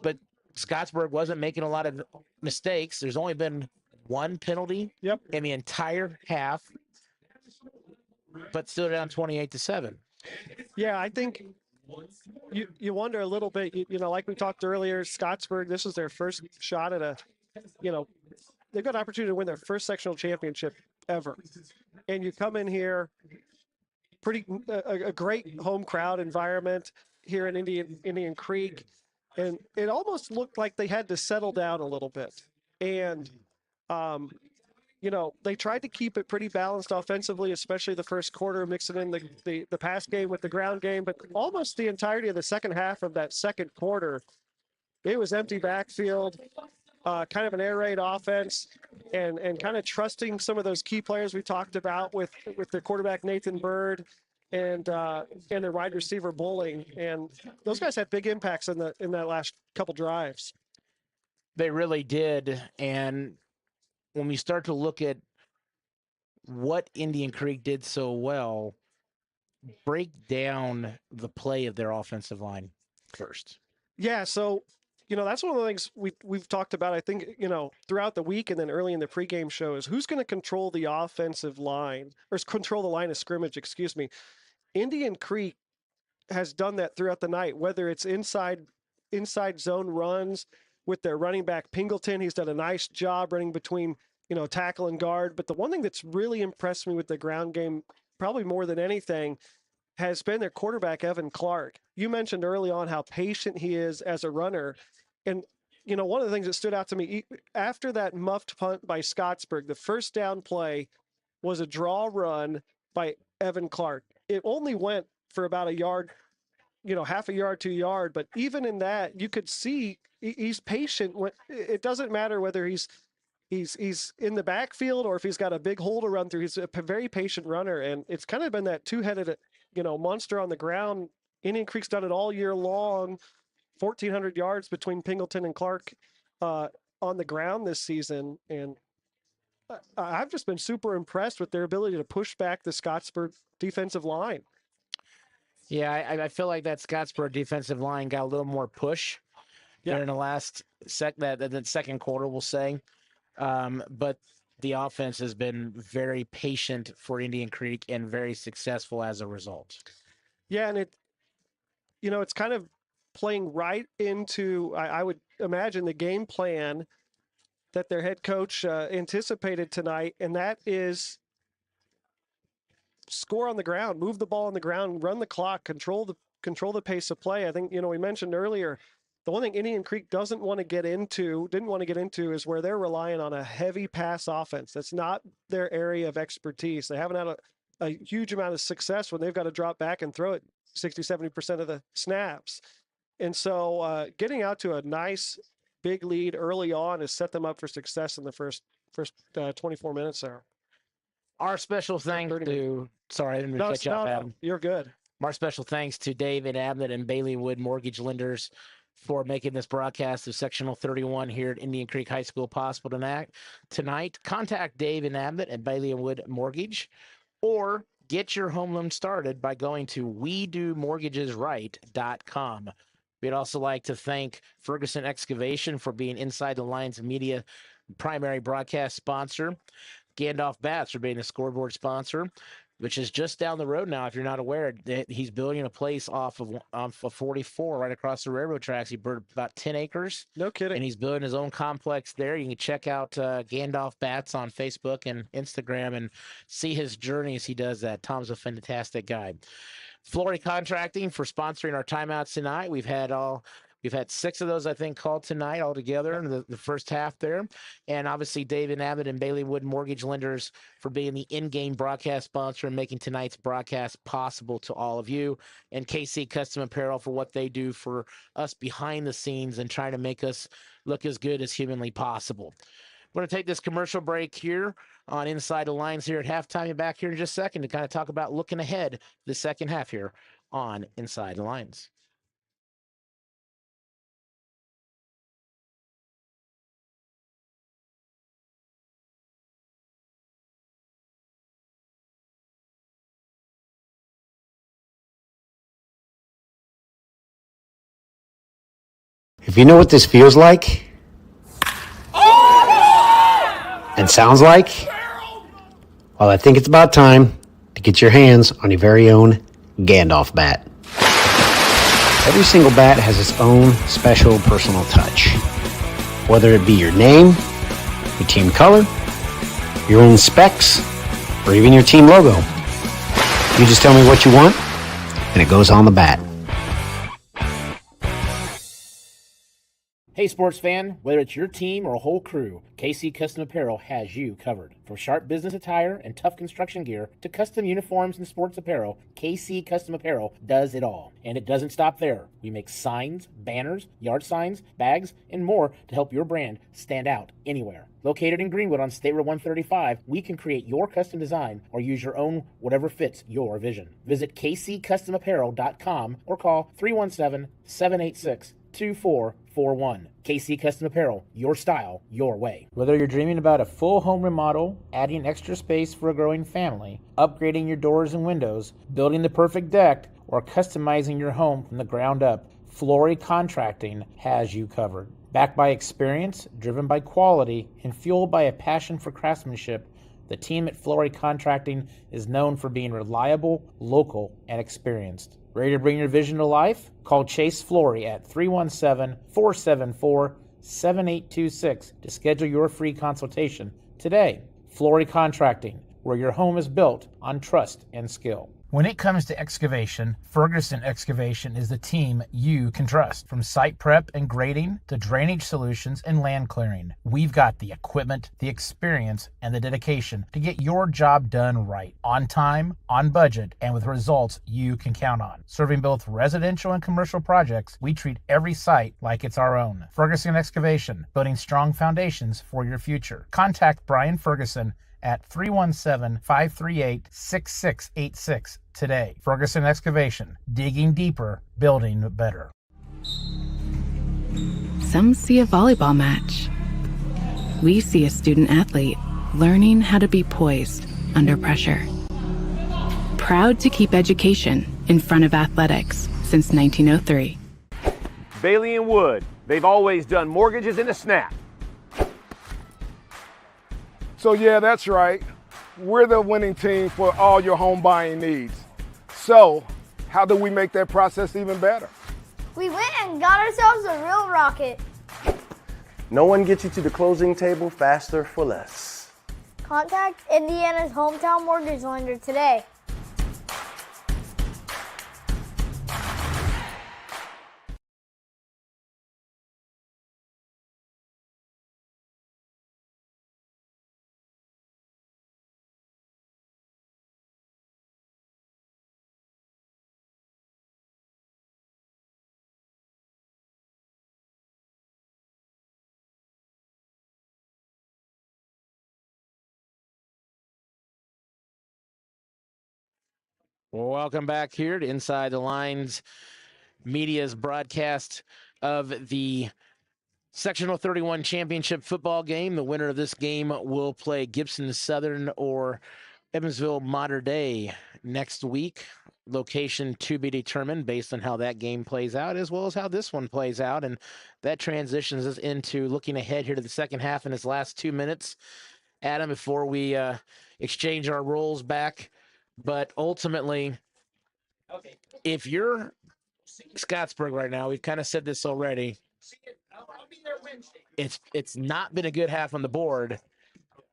But Scottsburg wasn't making a lot of mistakes. There's only been one penalty in the entire half, but still down 28-7. Yeah, I think you wonder a little bit, you know, like we talked earlier, Scottsburg, this is their first shot at a, you know, they've got an opportunity to win their first sectional championship ever. And you come in here, a great home crowd environment here in Indian Creek. And it almost looked like they had to settle down a little bit. And, you know, they tried to keep it pretty balanced offensively, especially the first quarter, mixing in the pass game with the ground game. But almost the entirety of the second half of that second quarter, it was empty backfield, kind of an air raid offense, and kind of trusting some of those key players we talked about with their quarterback Nathan Bird and their wide receiver Bowling, and those guys had big impacts in that last couple drives. They really did, and when we start to look at what Indian Creek did so well, break down the play of their offensive line first. Yeah, so that's one of the things we've talked about. I think throughout the week and then early in the pregame show is who's going to control the offensive line or control the line of scrimmage. Excuse me. Indian Creek has done that throughout the night, whether it's inside zone runs with their running back Pingleton. He's done a nice job running between tackle and guard. But the one thing that's really impressed me with the ground game, probably more than anything, has been their quarterback, Evan Clark. You mentioned early on how patient he is as a runner. And, one of the things that stood out to me after that muffed punt by Scottsburg, the first down play was a draw run by Evan Clark. It only went for about a yard, half a yard to a yard. But even in that, you could see he's patient. It doesn't matter whether he's in the backfield or if he's got a big hole to run through. He's a very patient runner. And it's kind of been that two-headed monster on the ground. Indian Creek's done it all year long. 1,400 yards between Pingleton and Clark on the ground this season. And I've just been super impressed with their ability to push back the Scottsburg defensive line. Yeah, I feel like that Scottsburg defensive line got a little more push there in the last that second quarter, we'll say. But the offense has been very patient for Indian Creek and very successful as a result. Yeah, and it's kind of playing right into, I would imagine, the game plan that their head coach anticipated tonight, and that is score on the ground, move the ball on the ground, run the clock, control the pace of play. I think, we mentioned earlier, the one thing Indian Creek didn't want to get into is where they're relying on a heavy pass offense. That's not their area of expertise. They haven't had a huge amount of success when they've got to drop back and throw it 60-70% of the snaps. And so getting out to a nice big lead early on has set them up for success in the first 24 minutes there. Our special thanks to, sorry, I didn't mean to cut you off, Adam. You're good. Our special thanks to David Abnett and Bailey Wood Mortgage Lenders for making this broadcast of Sectional 31 here at Indian Creek High School possible tonight. Contact Dave and Abnett and Bailey Wood Mortgage, or get your home loan started by going to WeDoMortgagesRight.com. We'd also like to thank Ferguson Excavation for being Inside the Lines Media primary broadcast sponsor. Gandalf Bats for being a scoreboard sponsor, which is just down the road now. If you're not aware, he's building a place off of 44 right across the railroad tracks. He burned about 10 acres. No kidding. And he's building his own complex there. You can check out Gandalf Bats on Facebook and Instagram and see his journey as he does that. Tom's a fantastic guy. Flory Contracting for sponsoring our timeouts tonight. We've had 6 of those, I think, called tonight altogether in the first half there. And obviously, David Abbott and Bailey Wood Mortgage Lenders for being the in-game broadcast sponsor and making tonight's broadcast possible to all of you. And KC Custom Apparel for what they do for us behind the scenes and trying to make us look as good as humanly possible. We're going to take this commercial break here on Inside the Lines here at halftime. You're back here in just a second to kind of talk about looking ahead the second half here on Inside the Lines. If you know what this feels like and sounds like, well, I think it's about time to get your hands on your very own Gandalf bat. Every single bat has its own special personal touch. Whether it be your name, your team color, your own specs, or even your team logo. You just tell me what you want, and it goes on the bat. Hey, sports fan, whether it's your team or a whole crew, KC Custom Apparel has you covered. From sharp business attire and tough construction gear to custom uniforms and sports apparel, KC Custom Apparel does it all. And it doesn't stop there. We make signs, banners, yard signs, bags, and more to help your brand stand out anywhere. Located in Greenwood on State Road 135, we can create your custom design or use your own, whatever fits your vision. Visit kccustomapparel.com or call 317-786 2441. KC Custom Apparel, your style, your way. Whether you're dreaming about a full home remodel, adding extra space for a growing family, upgrading your doors and windows, building the perfect deck, or customizing your home from the ground up, Flory Contracting has you covered. Backed by experience, driven by quality, and fueled by a passion for craftsmanship, the team at Flory Contracting is known for being reliable, local, and experienced. Ready to bring your vision to life? Call Chase Flory at 317-474-7826 to schedule your free consultation today. Flory Contracting, where your home is built on trust and skill. When it comes to excavation, Ferguson Excavation is the team you can trust. From site prep and grading to drainage solutions and land clearing, we've got the equipment, the experience, and the dedication to get your job done right, on time, on budget, and with results you can count on. Serving both residential and commercial projects, we treat every site like it's our own. Ferguson Excavation, building strong foundations for your future. Contact Brian Ferguson at 317-538-6686 today. Ferguson Excavation, digging deeper, building better. Some see a volleyball match. We see a student athlete learning how to be poised under pressure. Proud to keep education in front of athletics since 1903. Bailey and Wood, they've always done mortgages in a snap. So yeah, that's right. We're the winning team for all your home buying needs. So how do we make that process even better? We went and got ourselves a real rocket. No one gets you to the closing table faster for less. Contact Indiana's hometown mortgage lender today. Welcome back here to Inside the Lines Media's broadcast of the Sectional 31 Championship football game. The winner of this game will play Gibson Southern or Evansville Mater Dei next week. Location to be determined based on how that game plays out, as well as how this one plays out. And that transitions us into looking ahead here to the second half in its last 2 minutes. Adam, before we exchange our roles back, but ultimately, if you're Scottsburg right now, we've kind of said this already, it's not been a good half on the board,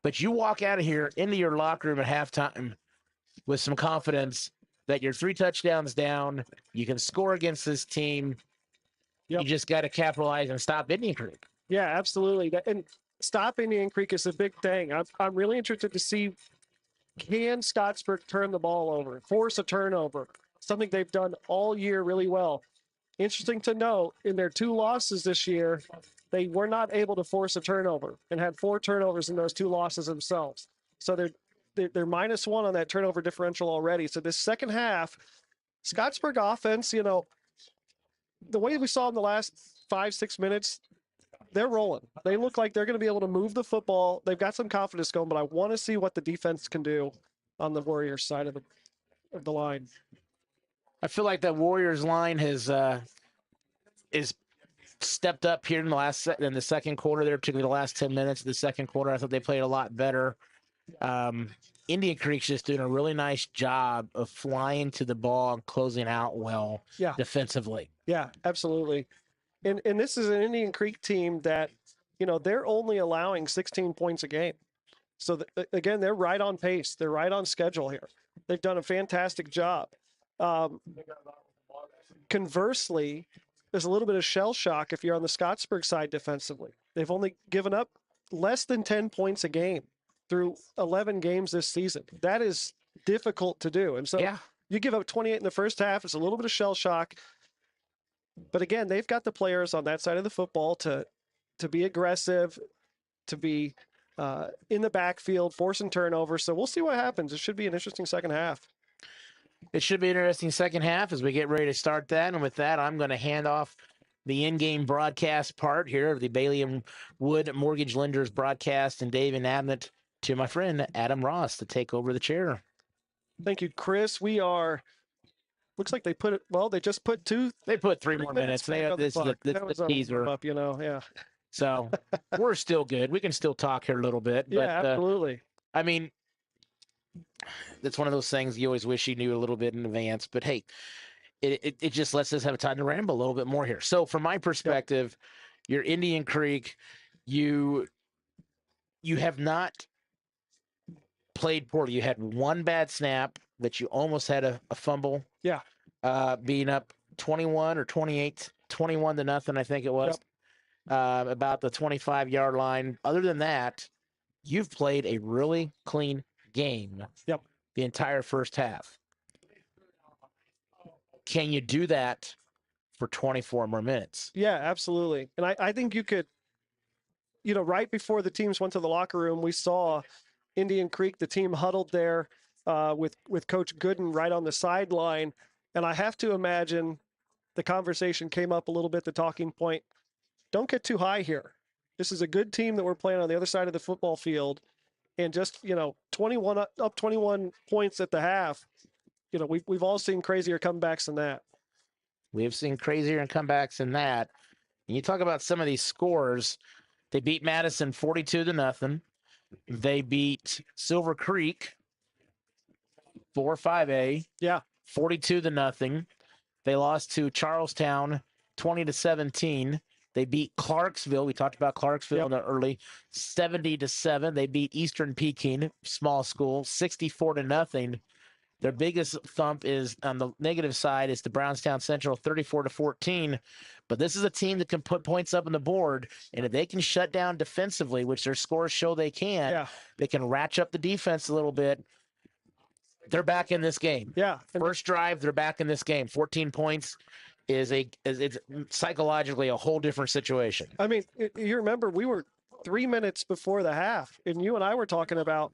but you walk out of here into your locker room at halftime with some confidence that you're 3 touchdowns down, you can score against this team. Yep. You just got to capitalize and stop Indian Creek. Yeah, absolutely. And stop Indian Creek is a big thing. I'm really interested to see, can Scottsburg turn the ball over, force a turnover, something they've done all year really well. Interesting to note, in their 2 losses this year, they were not able to force a turnover and had 4 turnovers in those 2 losses themselves. So they're -1 on that turnover differential already. So this second half, Scottsburg offense, you know, the way we saw in the last 5-6 minutes, they're rolling. They look like they're going to be able to move the football. They've got some confidence going, but I want to see what the defense can do on the Warriors side of the line. I feel like that Warriors line has is stepped up here in the second quarter there, particularly the last 10 minutes of the second quarter. I thought they played a lot better. Indian Creek's just doing a really nice job of flying to the ball and closing out well defensively. Yeah, absolutely. And this is an Indian Creek team that, you know, they're only allowing 16 points a game. So, again, they're right on pace. They're right on schedule here. They've done a fantastic job. Conversely, there's a little bit of shell shock if you're on the Scottsburg side defensively. They've only given up less than 10 points a game through 11 games this season. That is difficult to do. And so you give up 28 in the first half. It's a little bit of shell shock. But again, they've got the players on that side of the football to be aggressive, to be in the backfield, forcing turnovers. So we'll see what happens. It should be an interesting second half. It should be an interesting second half as we get ready to start that. And with that, I'm going to hand off the in-game broadcast part here of the Bailey and Wood Mortgage Lenders broadcast, and Dave and Abnett to my friend Adam Ross to take over the chair. Thank you, Chris. We are. Looks like they put it. Well, they just put They put 3 more minutes. They have this is the teaser up, you know. Yeah. So we're still good. We can still talk here a little bit. Yeah, But, absolutely. I mean, that's one of those things you always wish you knew a little bit in advance. But hey, it just lets us have time to ramble a little bit more here. So from my perspective, you're Indian Creek. You have not played poorly. You had one bad snap that you almost had a fumble. Yeah. Being up 21 or 28, 21 to nothing, I think it was. About the 25-yard line. Other than that, you've played a really clean game. Yep. The entire first half. Can you do that for 24 more minutes? Yeah, absolutely. And I think you could, you know, right before the teams went to the locker room, we saw Indian Creek, the team huddled there with Coach Gooden right on the sideline. And I have to imagine the conversation came up a little bit, the talking point. Don't get too high here. This is a good team that we're playing on the other side of the football field. And just, you know, 21 points at the half. You know, we've all seen crazier comebacks than that. We have seen crazier comebacks than that. And you talk about some of these scores. They beat Madison 42 to nothing. They beat Silver Creek 4-5A. Yeah. 42 to nothing. They lost to Charlestown 20 to 17. They beat Clarksville. We talked about Clarksville in the early 70 to 7. They beat Eastern Peking, small school, 64 to nothing. Their biggest thump is on the negative side is the Brownstown Central 34 to 14. But this is a team that can put points up on the board. And if they can shut down defensively, which their scores show they can, they can ratchet up the defense a little bit. They're back in this game. Yeah. First drive, they're back in this game. 14 points is it's psychologically a whole different situation. I mean, you remember we were 3 minutes before the half, and you and I were talking about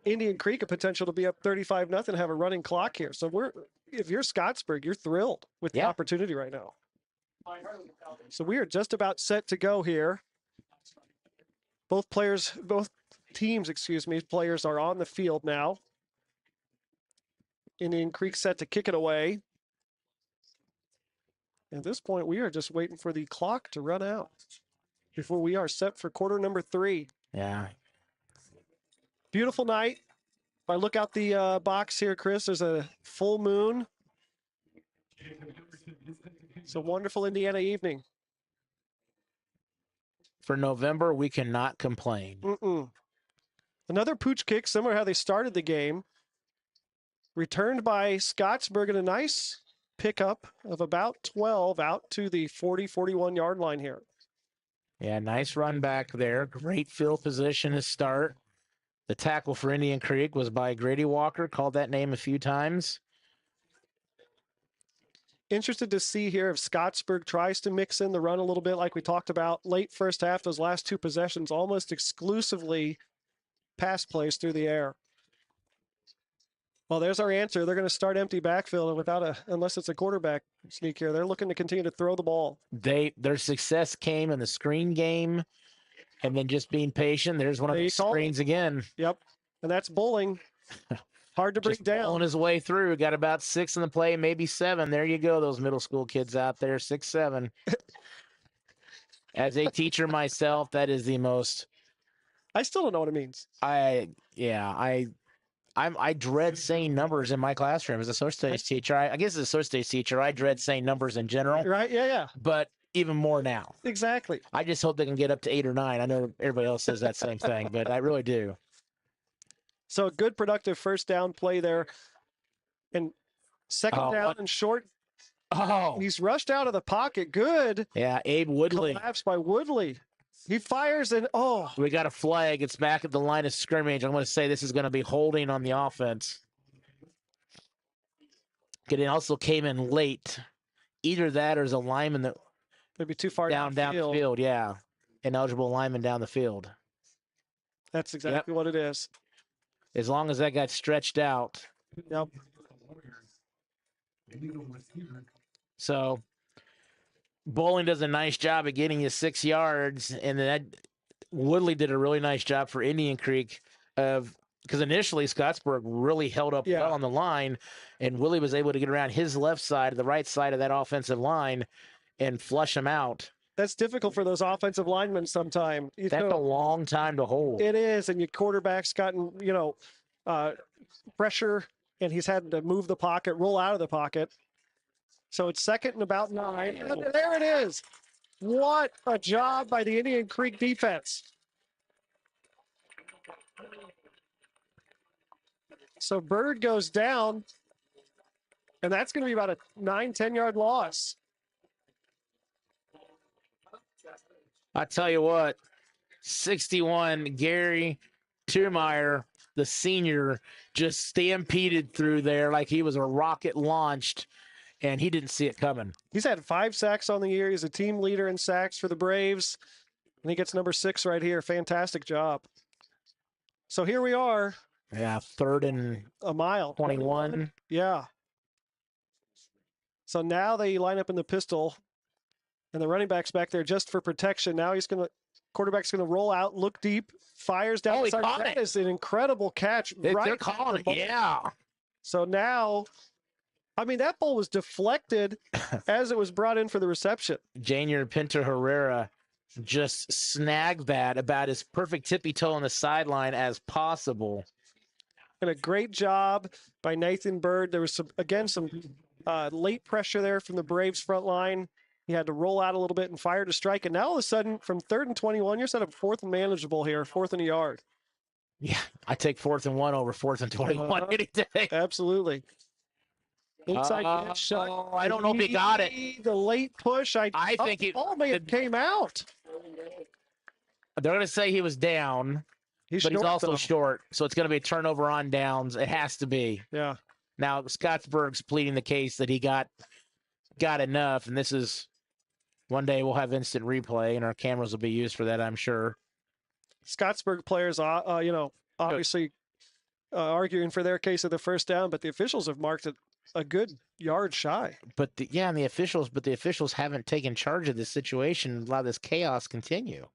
Indian Creek a potential to be up 35-0, have a running clock here. So if you're Scottsburg, you're thrilled with the opportunity right now. So we are just about set to go here. Both teams, players are on the field now. Indian Creek set to kick it away. At this point, we are just waiting for the clock to run out before we are set for quarter number 3. Yeah. Beautiful night. If I look out the box here, Chris, there's a full moon. It's a wonderful Indiana evening. For November, we cannot complain. Another pooch kick, similar to how they started the game. Returned by Scottsburg in a nice pickup of about 12 out to the 41-yard line here. Yeah, nice run back there. Great field position to start. The tackle for Indian Creek was by Grady Walker. Called that name a few times. Interested to see here if Scottsburg tries to mix in the run a little bit like we talked about. Late first half, those last 2 possessions almost exclusively pass plays through the air. Well, there's our answer. They're going to start empty backfield unless it's a quarterback sneak here. They're looking to continue to throw the ball. Their success came in the screen game and then just being patient. There's one of the screens again. Yep. And that's bowling. Hard to bring down. On his way through. Got about 6 in the play, maybe 7. There you go, those middle school kids out there, 6, 7. As a teacher myself, that is the most. I still don't know what it means. I dread saying numbers in my classroom as a social studies teacher. I guess as a social studies teacher, I dread saying numbers in general. Right? Yeah. But even more now. Exactly. I just hope they can get up to 8 or 9. I know everybody else says that same thing, but I really do. So a good productive first down play there. And second down and short. Oh. He's rushed out of the pocket. Good. Yeah, Abe Woodley. Collapse by Woodley. He fires and we got a flag. It's back at the line of scrimmage. I'm going to say this is going to be holding on the offense. It also came in late. Either that or is a lineman that maybe too far down the field. Yeah, ineligible lineman down the field. That's exactly what it is. As long as that got stretched out. Yep. So Bowling does a nice job of getting you 6 yards, and that Woodley did a really nice job for Indian Creek of because initially Scottsburg really held up well on the line, and Willie was able to get around his left side, the right side of that offensive line, and flush him out. That's difficult for those offensive linemen sometimes. That's a long time to hold. It is, and your quarterback's gotten, pressure, and he's had to move the pocket, roll out of the pocket. So it's 2nd and about 9. And there it is. What a job by the Indian Creek defense. So Bird goes down, and that's going to be about a 9-10-yard loss. I tell you what, 61, Gary Tiermeyer, the senior, just stampeded through there like he was a rocket launched, and he didn't see it coming. He's had 5 sacks on the year. He's a team leader in sacks for the Braves, and he gets number 6 right here. Fantastic job. So here we are. Yeah, 3rd and a mile. 21. Yeah. So now they line up in the pistol, and the running back's back there just for protection. Now quarterback's going to roll out, look deep, fires down the side. That is an incredible catch. They're calling it, yeah. So now, I mean, that ball was deflected as it was brought in for the reception. Janier Pinto Herrera just snagged that about as perfect tippy toe on the sideline as possible. And a great job by Nathan Bird. There was some late pressure there from the Braves front line. He had to roll out a little bit and fire to strike. And now all of a sudden, from 3rd and 21, you're set up 4th and manageable here, 4th and a yard. Yeah, I take 4th and 1 over 4th and 21 any day. Absolutely. Inside I don't know if he got it. The late push. I think it all may have came out. They're going to say he was down. He's also short, so it's going to be a turnover on downs. It has to be. Yeah. Now Scottsburg's pleading the case that he got enough, and this is one day we'll have instant replay, and our cameras will be used for that, I'm sure. Scottsburg players, obviously arguing for their case of the first down, but the officials have marked it a good yard shy. But the officials haven't taken charge of this situation and allowed this chaos continue.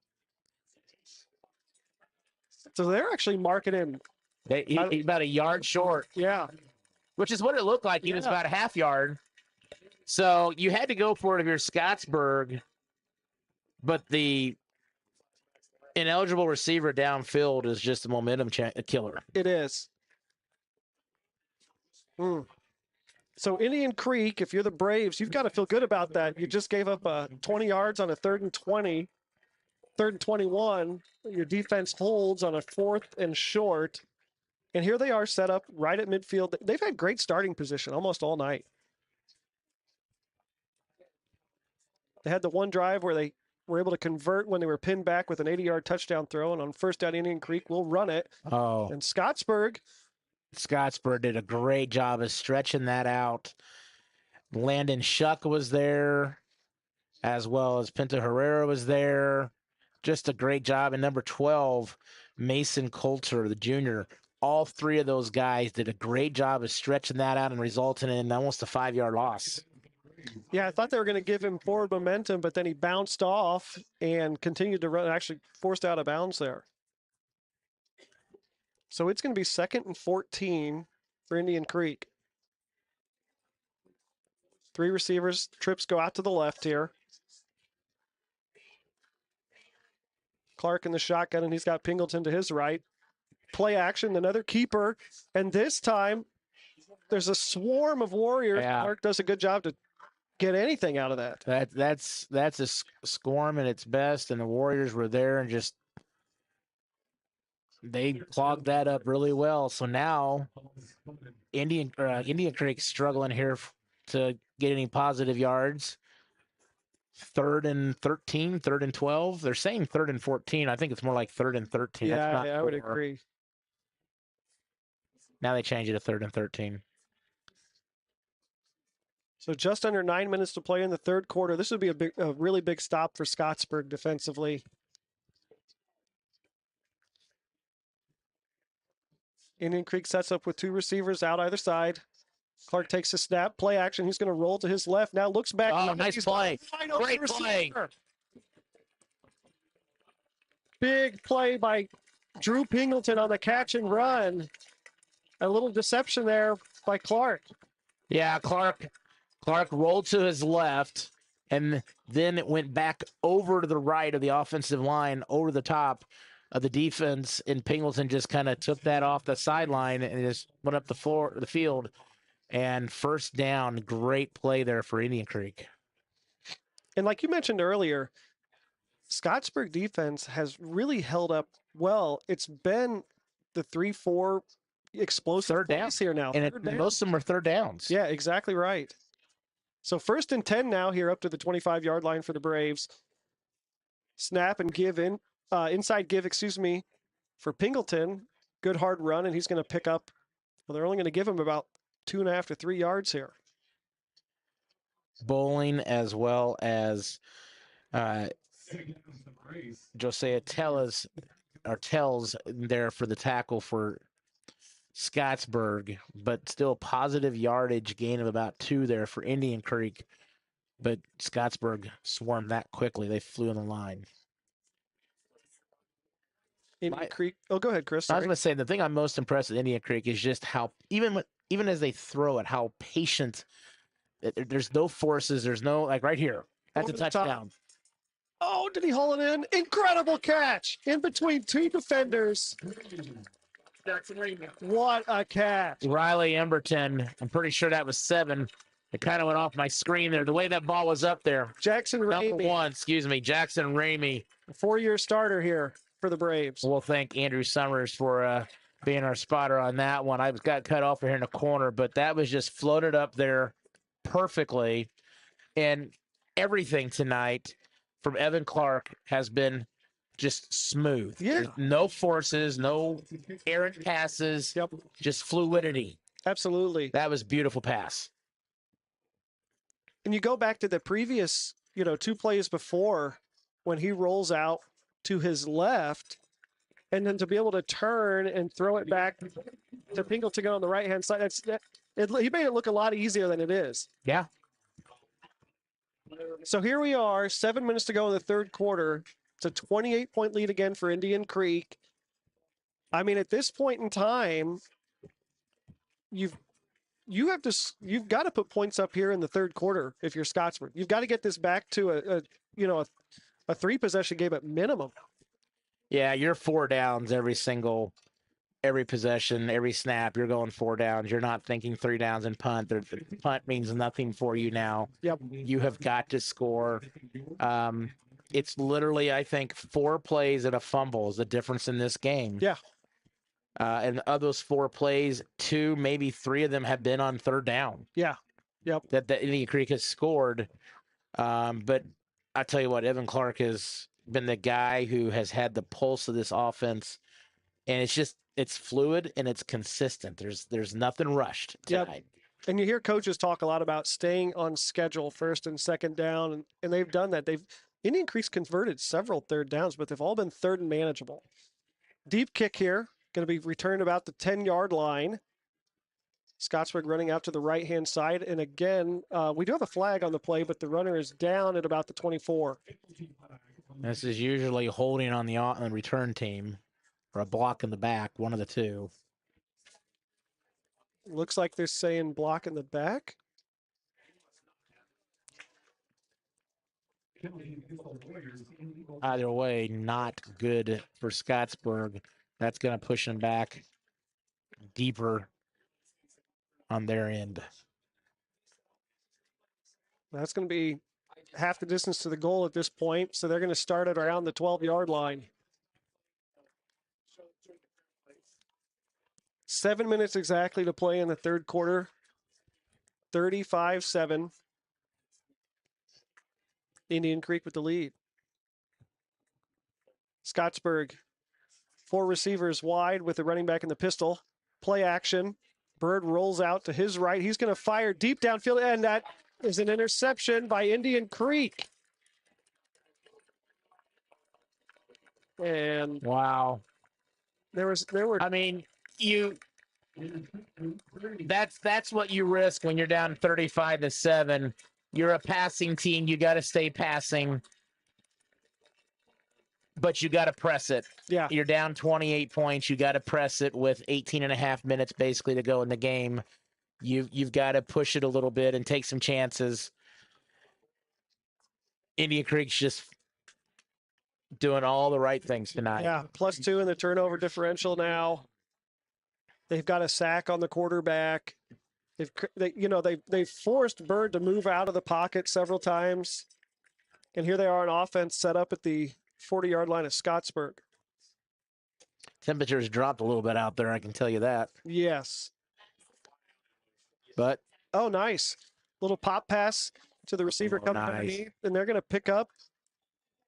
So they're actually marking him. He's about a yard short. Yeah. Which is what it looked like. He was about a half yard. So you had to go for it if you're Scottsburg, but the ineligible receiver downfield is just a momentum killer. It is. So Indian Creek, if you're the Braves, you've got to feel good about that. You just gave up 20 yards on a 3rd and 20. 3rd and 21, your defense holds on a 4th and short. And here they are set up right at midfield. They've had great starting position almost all night. They had the one drive where they were able to convert when they were pinned back with an 80-yard touchdown throw. And on 1st down, Indian Creek will run it. Oh. And Scottsburg did a great job of stretching that out. Landon Shuck was there, as well as Pinto Herrera was there. Just a great job. And number 12, Mason Coulter, the junior. All 3 of those guys did a great job of stretching that out and resulting in almost a 5-yard loss. Yeah, I thought they were going to give him forward momentum, but then he bounced off and continued to run, actually forced out of bounds there. So it's going to be 2nd and 14 for Indian Creek. 3 receivers. Trips go out to the left here. Clark in the shotgun, and he's got Pingleton to his right. Play action, another keeper. And this time, there's a swarm of Warriors. Yeah. Clark does a good job to get anything out of that. That's a swarm at its best, and the Warriors were there and just they clogged that up really well. So now Indian Creek struggling here to get any positive yards. 3rd and 13, 3rd and 12. They're saying 3rd and 14. I think it's more like 3rd and 13. Yeah, I would agree. Now they change it to 3rd and 13. So just under 9 minutes to play in the 3rd quarter. This would be a really big stop for Scottsburg defensively. Indian Creek sets up with 2 receivers out either side. Clark takes a snap, play action. He's going to roll to his left. Now looks back. Oh, nice He's play. wide open Great play. receiver. Big play by Drew Pingleton on the catch and run. A little deception there by Clark. Yeah, Clark rolled to his left, and then it went back over to the right of the offensive line, over the top of the defense, and Pingleton just kind of took that off the sideline and just went up the field, and first down. Great play there for Indian Creek. And like you mentioned earlier, Scottsburg defense has really held up well. It's been the 3-4 explosive Third down plays here now. And most of them are third downs. Yeah, exactly right. So 1st and 10 now here up to the 25-yard line for the Braves. Snap and give in, inside give, for Pingleton. Good hard run, and he's going to pick up. Well, they're only going to give him about 2.5 to 3 yards here. Bowling as well as Josiah Tells there for the tackle for Scottsburg, but still positive yardage gain of about 2 there for Indian Creek. But Scottsburg swarmed that quickly. They flew in the line. Indian Creek. Oh, go ahead, Chris. I was Sorry. going to say the thing I'm most impressed with Indian Creek is just how even as they throw it, how patient. There's no forces. There's no, like right here. That's Over a the top. touchdown. Oh, did he haul it in? Incredible catch in between 2 defenders. What a catch. Riley Emberton. I'm pretty sure that was 7. It kind of went off my screen there. The way that ball was up there. Jackson Number Ramey, 1, Jackson Ramey. 4-year starter here for the Braves. We'll thank Andrew Summers for being our spotter on that one. I got cut off here in the corner, but that was just floated up there perfectly. And everything tonight from Evan Clark has been just smooth. Yeah. There's no forces, no errant passes, just fluidity. Absolutely. That was beautiful pass. And you go back to the previous, 2 plays before when he rolls out to his left, and then to be able to turn and throw it back to Pingleton on the right-hand side. He made it look a lot easier than it is. Yeah. So here we are, 7 minutes to go in the third quarter. It's a 28-point lead again for Indian Creek. I mean, at this point in time, you've got to put points up here in the third quarter if you're Scottsburg. You've got to get this back to a 3-possession game at minimum. Yeah, you're 4 downs every possession, every snap. You're going 4 downs. You're not thinking 3 downs and punt. The punt means nothing for you now. Yep. You have got to score. It's literally, I think, 4 plays and a fumble is the difference in this game. Yeah. And of those 4 plays, 2, maybe 3 of them have been on third down. Yeah. Yep. That Indian Creek has scored. But I tell you what, Evan Clark has been the guy who has had the pulse of this offense, and it's fluid and it's consistent. There's nothing rushed tonight. Yep. And you hear coaches talk a lot about staying on schedule, first and second down, and they've done that. Indian Creek's converted several third downs, but they've all been third and manageable. Deep kick here, going to be returned about the 10-yard line. Scottsburg running out to the right-hand side. And again, we do have a flag on the play, but the runner is down at about the 24. This is usually holding on the return team or a block in the back, one of the two. Looks like they're saying block in the back. Either way, not good for Scottsburg. That's going to push them back deeper on their end. That's going to be half the distance to the goal at this point, so they're going to start at around the 12-yard line. 7 minutes exactly to play in the third quarter. 35-7. Indian Creek with the lead. Scottsburg, 4 receivers wide with the running back in the pistol. Play action. Bird rolls out to his right. He's going to fire deep downfield, and that is an interception by Indian Creek. And wow, there were. I mean, you That's what you risk when you're down 35-7. You're a passing team. You got to stay passing, but you got to press it. Yeah. You're down 28 points. You got to press it with 18 and a half minutes basically to go in the game. You've got to push it a little bit and take some chances. Indian Creek's just doing all the right things tonight. Yeah, +2 in the turnover differential now. They've got a sack on the quarterback. They've forced Bird to move out of the pocket several times. And here they are on offense set up at the 40-yard line of Scottsburg. Temperatures dropped a little bit out there, I can tell you that. Yes. But oh, nice. Little pop pass to the receiver coming underneath, and they're going to pick up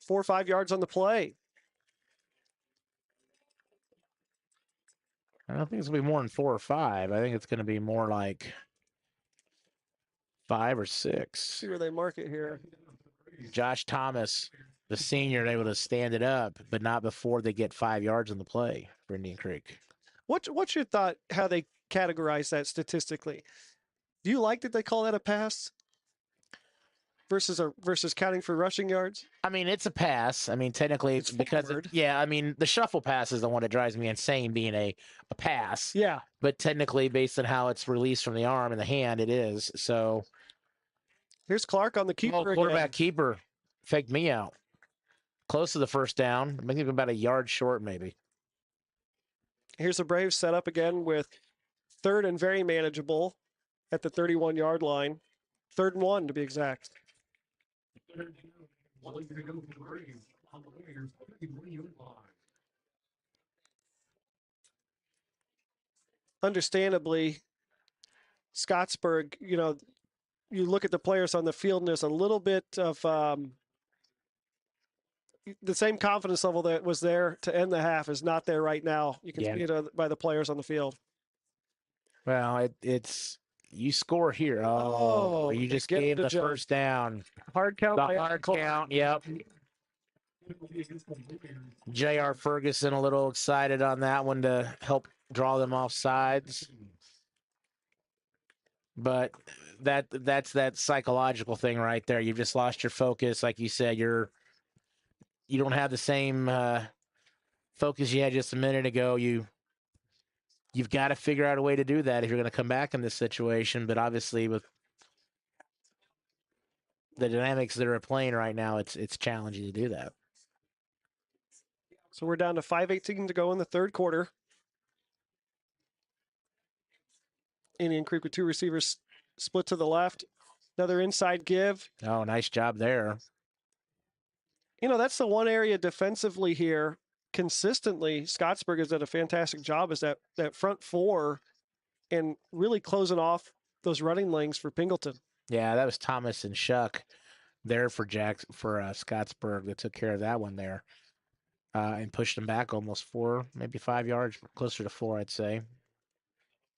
4 or 5 yards on the play. I don't think it's going to be more than 4 or 5. I think it's going to be more like 5 or 6. See where they mark it here. Josh Thomas, the senior, able to stand it up, but not before they get 5 yards on the play for Indian Creek. What's your thought how they categorize that statistically? Do you like that they call that a pass versus counting for rushing yards? I mean, it's a pass. I mean, technically, it's because I mean, the shuffle pass is the one that drives me insane, being a pass. Yeah. But technically, based on how it's released from the arm and the hand, it is. So here's Clark on the keeper. Quarterback keeper faked me out. Close to the first down. Maybe about a yard short, maybe. Here's the Braves set up again with 3rd and very manageable at the 31-yard line. 3rd and 1 to be exact. Understandably, Scottsburg, you look at the players on the field and there's a little bit of the same confidence level that was there to end the half is not there right now. You can see it by the players on the field. Well, it's you score here. Oh, you just gave the first down. Hard count. The hard count, yep. J.R. Ferguson a little excited on that one to help draw them off sides. But that's that psychological thing right there. You've just lost your focus. Like you said, you don't have the same focus you had just a minute ago. You've got to figure out a way to do that if you're going to come back in this situation. But obviously, with the dynamics that are playing right now, it's challenging to do that. So we're down to 5:18 to go in the 3rd quarter. Indian Creek with 2 receivers split to the left. Another inside give. Oh, nice job there. That's the one area defensively here. Consistently, Scottsburg has done a fantastic job as that front 4 and really closing off those running lanes for Pingleton. Yeah, that was Thomas and Shuck there for Scottsburg that took care of that one there and pushed them back almost 4, maybe 5 yards, closer to 4, I'd say.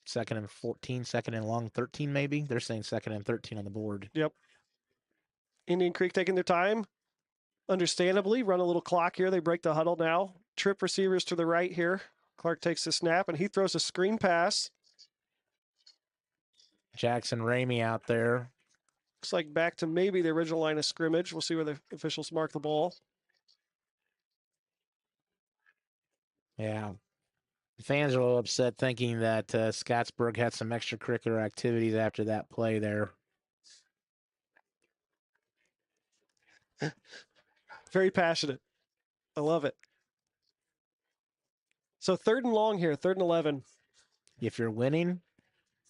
2nd and 14, 2nd and long 13, maybe. They're saying 2nd and 13 on the board. Yep. Indian Creek taking their time. Understandably, run a little clock here. They break the huddle now. Trip receivers to the right here. Clark takes the snap, and he throws a screen pass. Jackson Ramey out there. Looks like back to maybe the original line of scrimmage. We'll see where the officials mark the ball. Yeah. Fans are a little upset thinking that Scottsburg had some extracurricular activities after that play there. Very passionate. I love it. So 3rd and long here, 3rd and 11. If you're winning,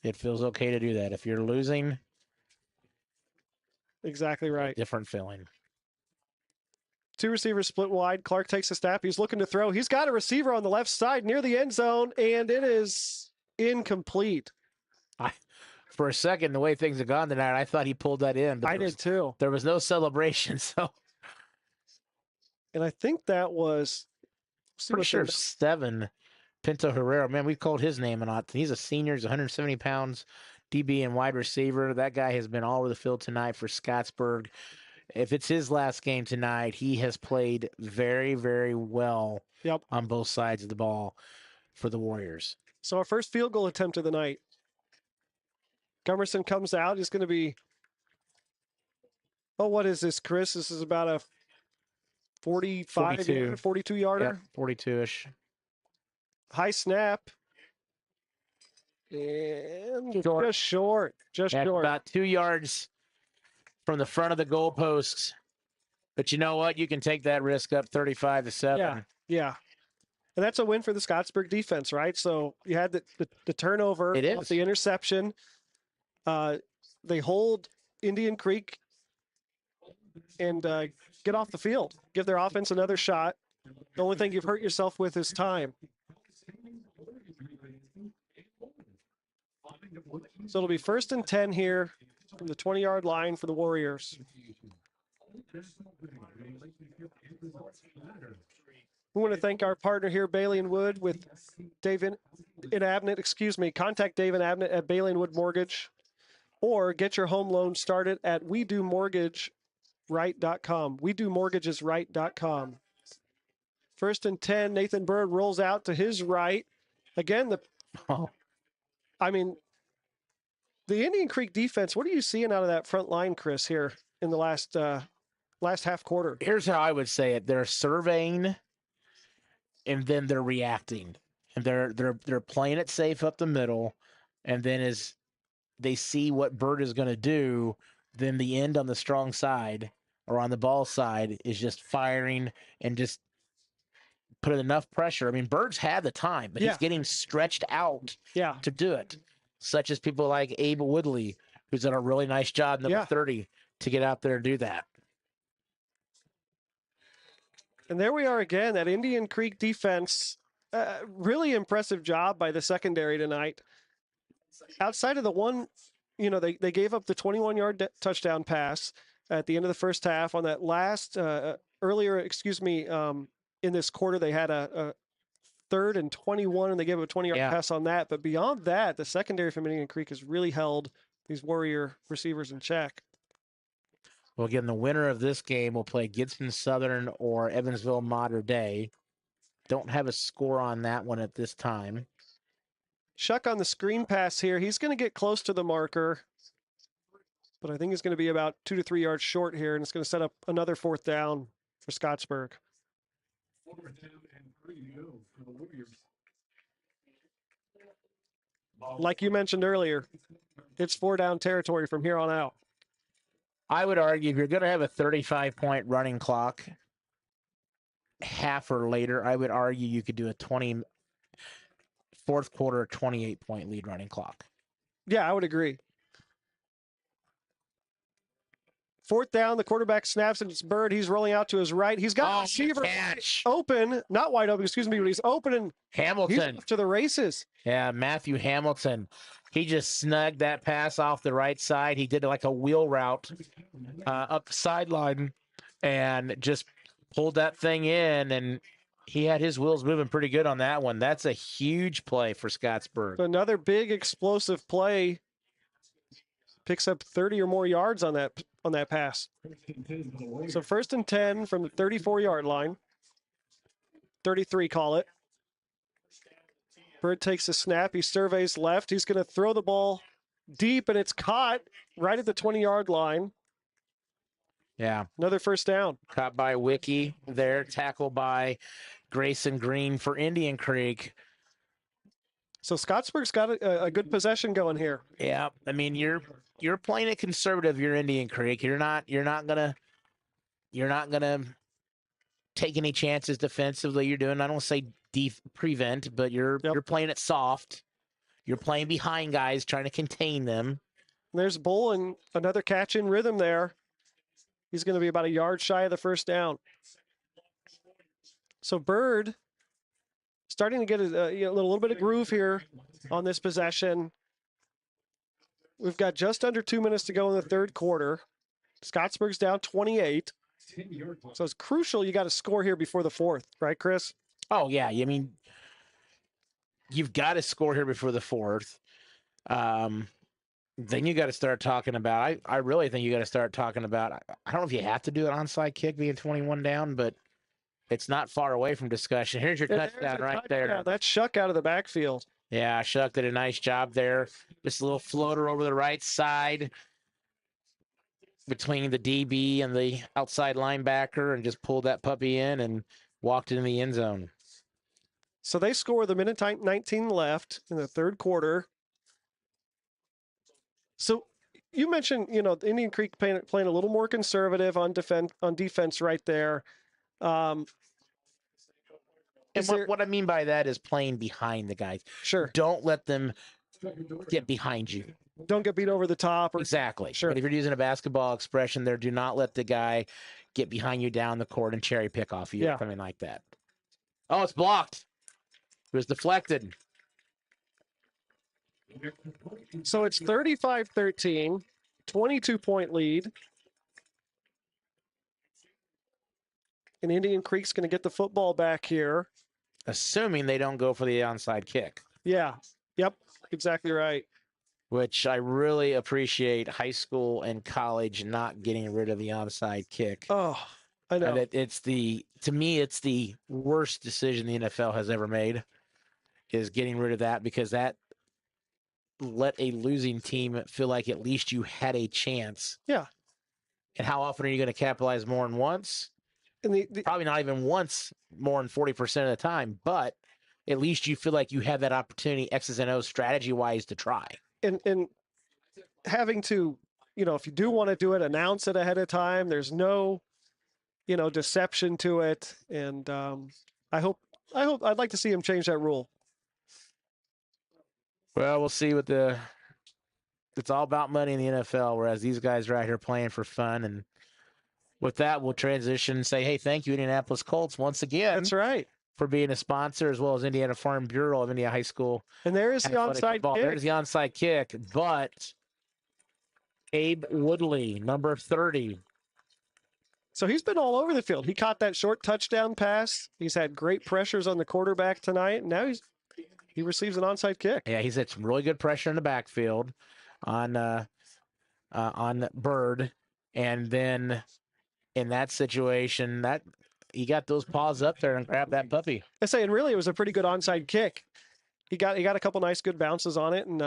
it feels okay to do that. If you're losing, exactly right. Different feeling. 2 receivers split wide. Clark takes a snap. He's looking to throw. He's got a receiver on the left side near the end zone, and it is incomplete. For a second, the way things have gone tonight, I thought he pulled that in. But I did too. There was no celebration, so. And I think that was. Pretty sure Steven Pinto Herrera. Man, we've called his name a lot. He's a senior. He's 170 pounds, DB and wide receiver. That guy has been all over the field tonight for Scottsburg. If it's his last game tonight, he has played very, very well on both sides of the ball for the Warriors. So our first field goal attempt of the night. Gummerson comes out. He's going to be, oh, what is this, Chris? This is about a 42 yarder. Yep, 42-ish. High snap. And Short. just short. Just That's short. about 2 yards from the front of the goalpost. But you know what? You can take that risk up 35-7. Yeah. And that's a win for the Scottsburg defense, right? So you had the turnover, It off is. the interception. They hold Indian Creek and get off the field. Give their offense another shot. The only thing you've hurt yourself with is time. So it'll be 1st and 10 here from the 20-yard line for the Warriors. We want to thank our partner here, Bailey and Wood, with Dave in Abnett. Contact Dave and Abnett at Bailey and Wood Mortgage, or get your home loan started at WeDoMortgageRight.com. WeDoMortgagesRight.com. 1st and 10. Nathan Bird rolls out to his right. Again, the Indian Creek defense. What are you seeing out of that front line, Chris, here in the last half quarter? Here's how I would say it: they're surveying, and then they're reacting, and they're playing it safe up the middle, and then as they see what Bird is going to do, then the end on the strong side or on the ball side is just firing and just putting enough pressure. I mean, Bird's had the time, but he's getting stretched out to do it, such as people like Abe Woodley, who's done a really nice job, number 30, to get out there and do that. And there we are again, that Indian Creek defense. Really impressive job by the secondary tonight. Outside of the one, they gave up the 21-yard touchdown pass at the end of the first half on that last, in this quarter, they had a 3rd and 21, and they gave a 20-yard pass on that. But beyond that, the secondary from Indian Creek has really held these Warrior receivers in check. Well, again, the winner of this game will play Gibson Southern or Evansville Mater Dei. Don't have a score on that one at this time. Shuck on the screen pass here. He's going to get close to the marker, but I think he's going to be about 2 to 3 yards short here, and it's going to set up another 4th down for Scottsburg. 4th down and 3 to go for the Warriors. Like you mentioned earlier, it's 4-down territory from here on out. I would argue if you're going to have a 35-point running clock, half or later, I would argue you could do a 4th quarter 28-point lead running clock. Yeah, I would agree. 4th down, the quarterback snaps, and it's Bird. He's rolling out to his right. He's got a receiver open, not wide open, but he's open, and Hamilton he's off to the races. Yeah, Matthew Hamilton. He just snugged that pass off the right side. He did like a wheel route up the sideline and just pulled that thing in, and he had his wheels moving pretty good on that one. That's a huge play for Scottsburg. So another big explosive play. Picks up 30 or more yards on that pass. So 1st and 10 from the 34-yard line. 33, call it. Bird takes a snap. He surveys left. He's going to throw the ball deep, and it's caught right at the 20-yard line. Yeah. Another 1st down. Caught by Wiki there. Tackled by Grayson Green for Indian Creek. So Scottsburg's got a good possession going here. Yeah. I mean, you're playing it conservative. You're Indian Creek. You're not gonna take any chances defensively. You're doing, I don't say prevent, but you're playing it soft. You're playing behind guys, trying to contain them. There's Bull, and another catch in rhythm there. He's going to be about a yard shy of the 1st down. So Bird starting to get a little bit of groove here on this possession. We've got just under 2 minutes to go in the 3rd quarter. Scottsburg's down 28. So it's crucial you got to score here before the 4th, right, Chris? Oh, yeah. I mean, you've got to score here before the 4th. Then you got to start talking about, I really think you got to start talking about, I don't know if you have to do an onside kick being 21 down, but it's not far away from discussion. Here's your touchdown right there. That's Shuck out of the backfield. Yeah, Shuck did a nice job there. Just a little floater over the right side between the DB and the outside linebacker and just pulled that puppy in and walked into the end zone. So they score the minute 19 left in the third quarter. So you mentioned, Indian Creek playing a little more conservative on defense right there. And what I mean by that is playing behind the guys. Sure. Don't let them get behind you. Don't get beat over the top. Exactly. Sure. But if you're using a basketball expression there, do not let the guy get behind you down the court and cherry pick off you or something like that. Oh, it's blocked. It was deflected. So it's 35-13, 22-point lead. And Indian Creek's going to get the football back here. Assuming they don't go for the onside kick. Yeah. Yep. Exactly right. Which I really appreciate high school and college not getting rid of the onside kick. Oh, I know. And to me, it's the worst decision the NFL has ever made, is getting rid of that, because that let a losing team feel like at least you had a chance. Yeah. And how often are you going to capitalize more than once? And probably not even once more than 40% of the time, but at least you feel like you have that opportunity, X's and O's strategy-wise, to try. And having to, if you do want to do it, announce it ahead of time. There's no, deception to it. And I'd like to see him change that rule. Well, we'll see what it's all about money in the NFL, whereas these guys are out here playing for fun. And with that, we'll transition and say, hey, thank you, Indianapolis Colts, once again. That's right. For being a sponsor, as well as Indiana Farm Bureau of Indiana High School. And there's the onside kick. There's the onside kick, but Abe Woodley, number 30. So he's been all over the field. He caught that short touchdown pass. He's had great pressures on the quarterback tonight. And now he receives an onside kick. Yeah, he's had some really good pressure in the backfield on Bird. And then in that situation, he got those paws up there and grabbed that puppy. I say, and really, it was a pretty good onside kick. He got a couple nice, good bounces on it, and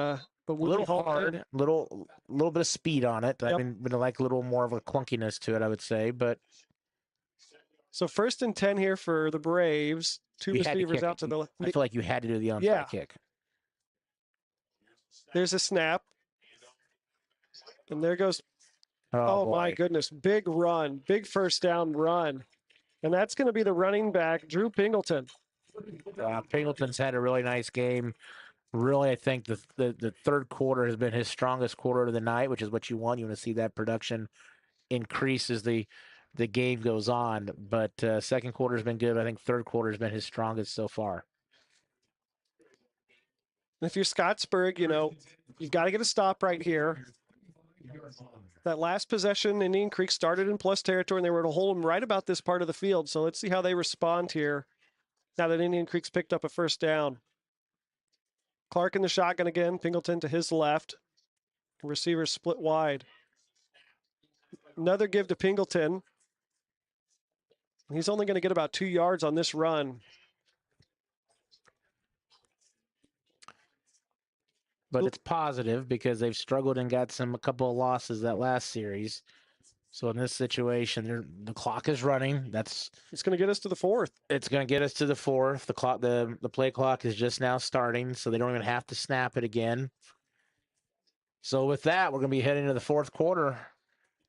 but a little hard, little bit of speed on it. Yep. I mean, like a little more of a clunkiness to it, I would say. But so 1st and 10 here for the Braves. Two receivers out to the left. I feel like you had to do the onside kick. There's a snap, and there goes. Oh my goodness! Big run, big first down run. And that's going to be the running back, Drew Pingleton. Pingleton's had a really nice game. Really, I think the third quarter has been his strongest quarter of the night, which is what you want. You want to see that production increase as the game goes on. But second quarter has been good. I think third quarter has been his strongest so far. If you're Scottsburg, you've got to get a stop right here. That last possession, Indian Creek started in plus territory, and they were to hold them right about this part of the field. So let's see how they respond here now that Indian Creek's picked up a first down. Clark in the shotgun again, Pingleton to his left. Receivers split wide. Another give to Pingleton. He's only going to get about 2 yards on this run. But it's positive because they've struggled and got a couple of losses that last series. So in this situation, the clock is running. It's going to get us to the fourth. It's going to get us to the fourth. The play clock is just now starting, so they don't even have to snap it again. So with that, we're going to be heading to the fourth quarter.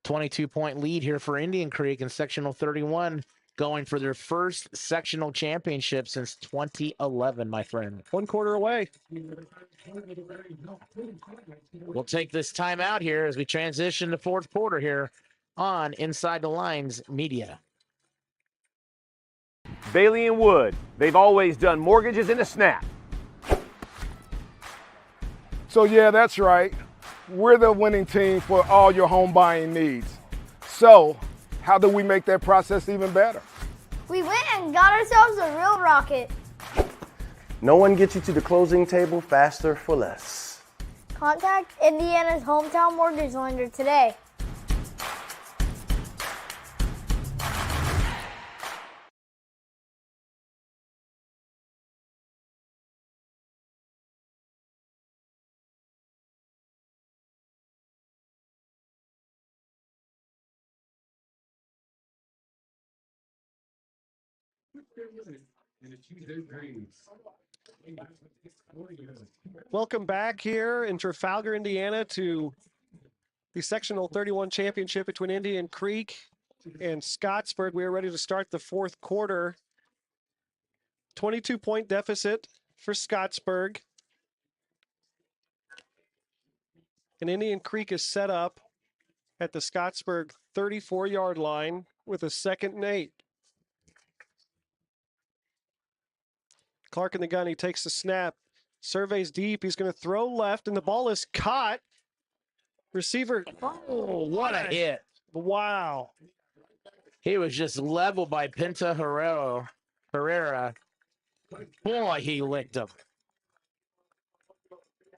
22-point lead here for Indian Creek in Sectional 31, going for their first sectional championship since 2011, my friend. 1 quarter away. We'll take this time out here as we transition to fourth quarter here on Inside the Lines Media. Bailey and Wood, they've always done mortgages in a snap. So yeah, that's right. We're the winning team for all your home buying needs. So how do we make that process even better? We went and got ourselves a real rocket. No one gets you to the closing table faster for less. Contact Indiana's hometown mortgage lender today. Welcome back here in Trafalgar, Indiana, to the Sectional 31 Championship between Indian Creek and Scottsburg. We are ready to start the fourth quarter. 22-point deficit for Scottsburg. And Indian Creek is set up at the Scottsburg 34-yard line with a 2nd and 8. Clark in the gun, he takes the snap, surveys deep, he's going to throw left, and the ball is caught. Receiver, Oh, what a hit. wow. He was just leveled by Pinta Herrera. Boy, he licked him.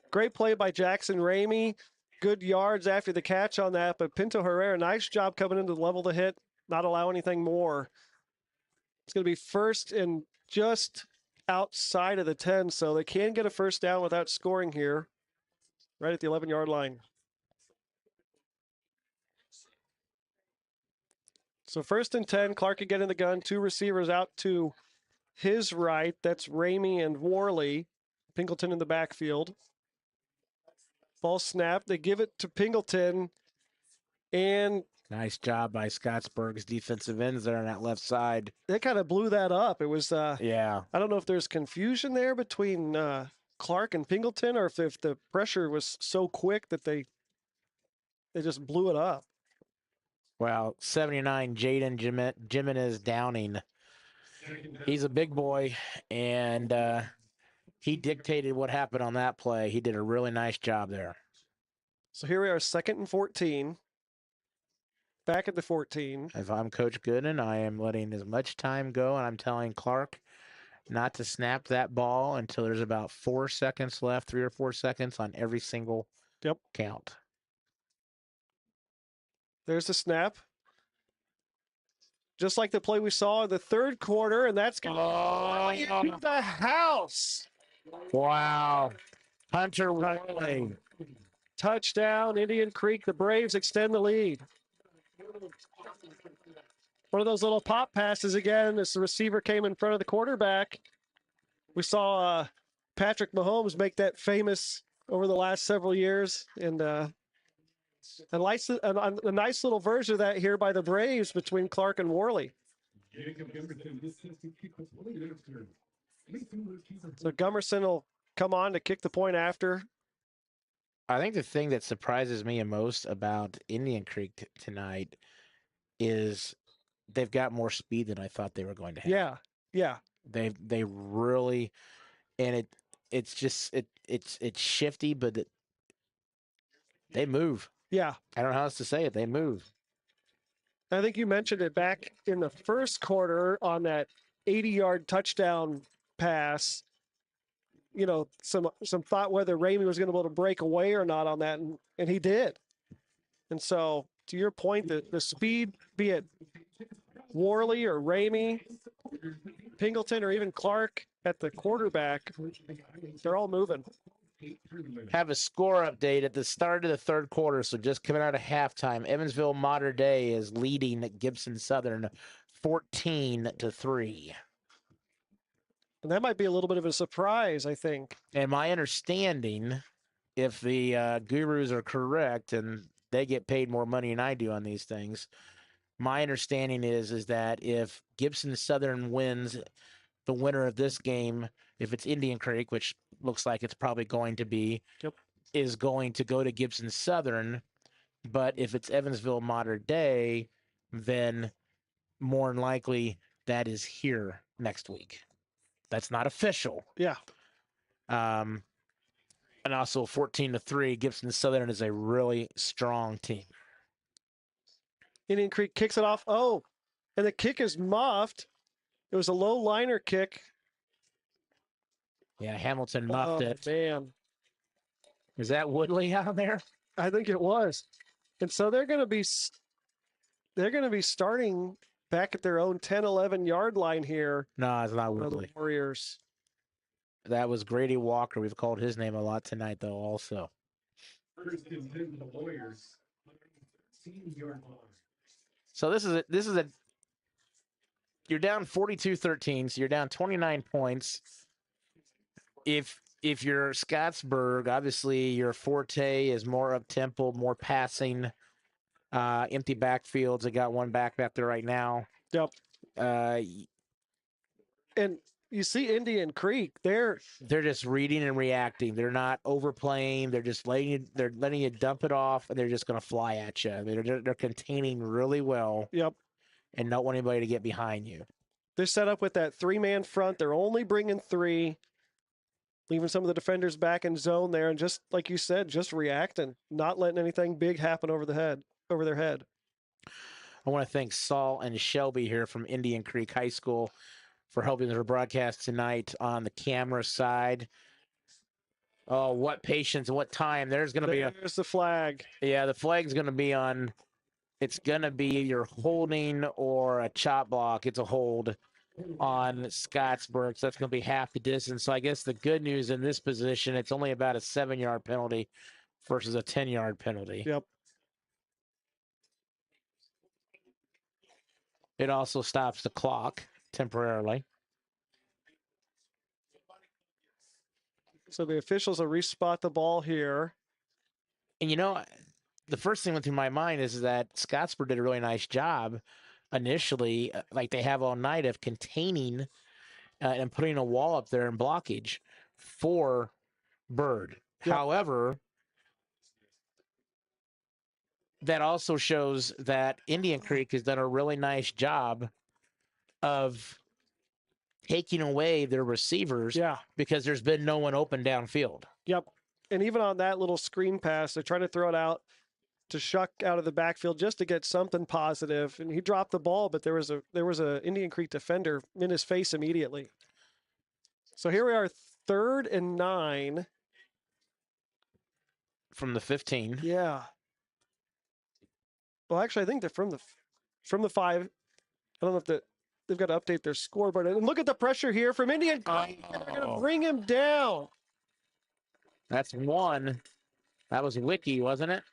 Great play by Jackson Ramey. Good yards after the catch on that, but Pinto Herrera, nice job coming in to level the hit, not allow anything more. It's going to be first and just outside of the 10, so they can get a first down without scoring here, right at the 11-yard line. So 1st and 10, Clark again in the gun, 2 receivers out to his right. That's Ramey and Worley. Pingleton in the backfield. Ball snap. They give it to Pingleton. And nice job by Scottsburg's defensive ends there on that left side. They kind of blew that up. It was, yeah. I don't know if there's confusion there between Clark and Pingleton, or if the pressure was so quick that they just blew it up. Well, 79, Jaden Jimenez Downing. He's a big boy, and he dictated what happened on that play. He did a really nice job there. So here we are, 2nd and 14. Back at the 14. If I'm Coach Gooden, I am letting as much time go, and I'm telling Clark not to snap that ball until there's about 4 seconds left, 3 or 4 seconds on every single count. There's the snap. Just like the play we saw in the 3rd quarter, and that's going to the house. Wow. Hunter Worley. Touchdown, Indian Creek. The Braves extend the lead. One of those little pop passes again as the receiver came in front of the quarterback. We saw Patrick Mahomes make that famous over the last several years, and a nice little version of that here by the Braves between Clark and Worley. So Gummerson will come on to kick the point after. I think the thing that surprises me most about Indian Creek tonight is they've got more speed than I thought they were going to have. Yeah. They really, and it's shifty, but they move. Yeah. I don't know how else to say it. They move. I think you mentioned it back in the 1st quarter on that 80-yard touchdown pass. You know, some thought whether Ramey was going to be able to break away or not on that, and he did. And so, to your point, the speed, be it Worley or Ramey, Pingleton, or even Clark at the quarterback, they're all moving. Have a score update at the start of the 3rd quarter, so just coming out of halftime. Evansville Mater Dei is leading Gibson Southern 14-3. And that might be a little bit of a surprise, I think. And my understanding, if the gurus are correct and they get paid more money than I do on these things, my understanding is that if Gibson Southern wins, the winner of this game, if it's Indian Creek, which looks like it's probably going to be, is going to go to Gibson Southern. But if it's Evansville Mater Dei, then more than likely that is here next week. That's not official. Yeah. And also 14-3, Gibson Southern is a really strong team. Indian Creek kicks it off. Oh, and the kick is muffed. It was a low liner kick. Yeah, Hamilton muffed it. Man. Is that Woodley out there? I think it was. And so they're going to be starting back at their own 10, 11-yard line here. No, it's not Woodley. The Warriors. That was Grady Walker. We've called his name a lot tonight, though, also. So this is a you're down 42-13, so you're down 29 points. If you're Scottsburg, obviously your forte is more up-tempo, more passing, empty backfields. I got one back there right now. Yep. Uh, And you see Indian Creek, they're just reading and reacting. They're not overplaying. They're just letting you dump it off, and they're just going to fly at you. They're containing really well. Yep. And don't want anybody to get behind you. They're set up with that three-man front. They're only bringing three, leaving some of the defenders back in zone there, and just like you said, just reacting, not letting anything big happen over their head. I want to thank Saul and Shelby here from Indian Creek High School for helping their broadcast tonight on the camera side. Oh, what patience, what time. There's the flag. Yeah, the flag's going to be on. It's going to be either holding or a chop block. It's a hold on Scottsburg. So that's going to be half the distance. So I guess the good news in this position, it's only about a 7-yard penalty versus a 10-yard penalty. Yep. It also stops the clock temporarily. So the officials will respot the ball here. And the first thing that went through my mind is that Scottsburg did a really nice job initially, like they have all night, of containing and putting a wall up there in blockage for Bird. Yep. However, that also shows that Indian Creek has done a really nice job of taking away their receivers because there's been no one open downfield. Yep. And even on that little screen pass, they're trying to throw it out to Shuck out of the backfield just to get something positive. And he dropped the ball, but there was a Indian Creek defender in his face immediately. So here we are, 3rd and 9. From the 15. Yeah. Well, actually, I think they're from the 5. I don't know if they've got to update their scoreboard. And look at the pressure here from Indian Creek. They're going to bring him down. That's one. That was Wiki, wasn't it?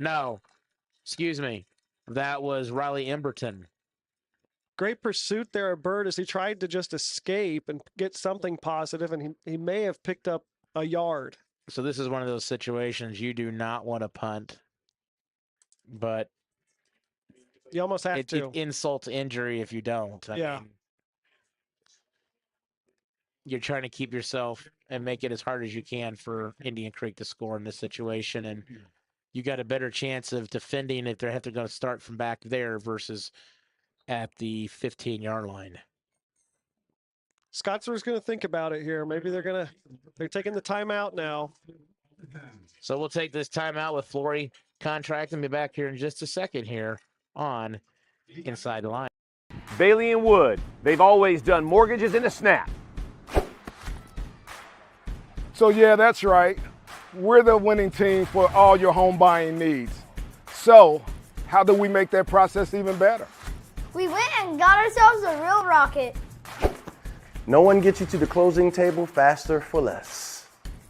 No. Excuse me. That was Riley Emberton. Great pursuit there of Bird as he tried to just escape and get something positive, and he may have picked up a yard. So this is one of those situations you do not want to punt, but you almost have to. It insults injury if you don't. I mean, you're trying to keep yourself and make it as hard as you can for Indian Creek to score in this situation, and you got a better chance of defending if they have to go start from back there versus at the 15-yard line. Scottsburg's going to think about it here. Maybe they're taking the timeout now. So we'll take this timeout with Flory contracting me back here in just a second here on Inside the Line. Bailey and Wood, they've always done mortgages in a snap. So yeah, that's right. We're the winning team for all your home buying needs. So how do we make that process even better? We went and got ourselves a real rocket. No one gets you to the closing table faster for less.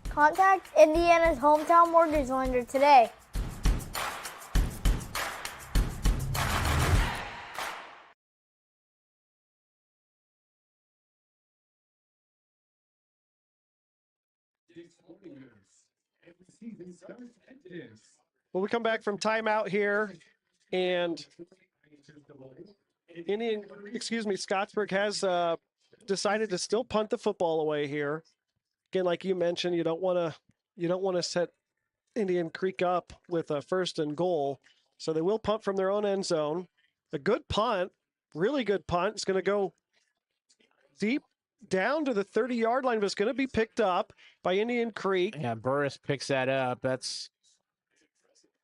Contact Indiana's hometown mortgage lender today. Well, we come back from timeout here, and Scottsburg has decided to still punt the football away here. Again, like you mentioned, you don't want to set Indian Creek up with a 1st and goal, so they will punt from their own end zone. A good punt, really good punt. It's going to go deep down to the 30-yard line, but it's going to be picked up by Indian Creek. Yeah, Burris picks that up. That's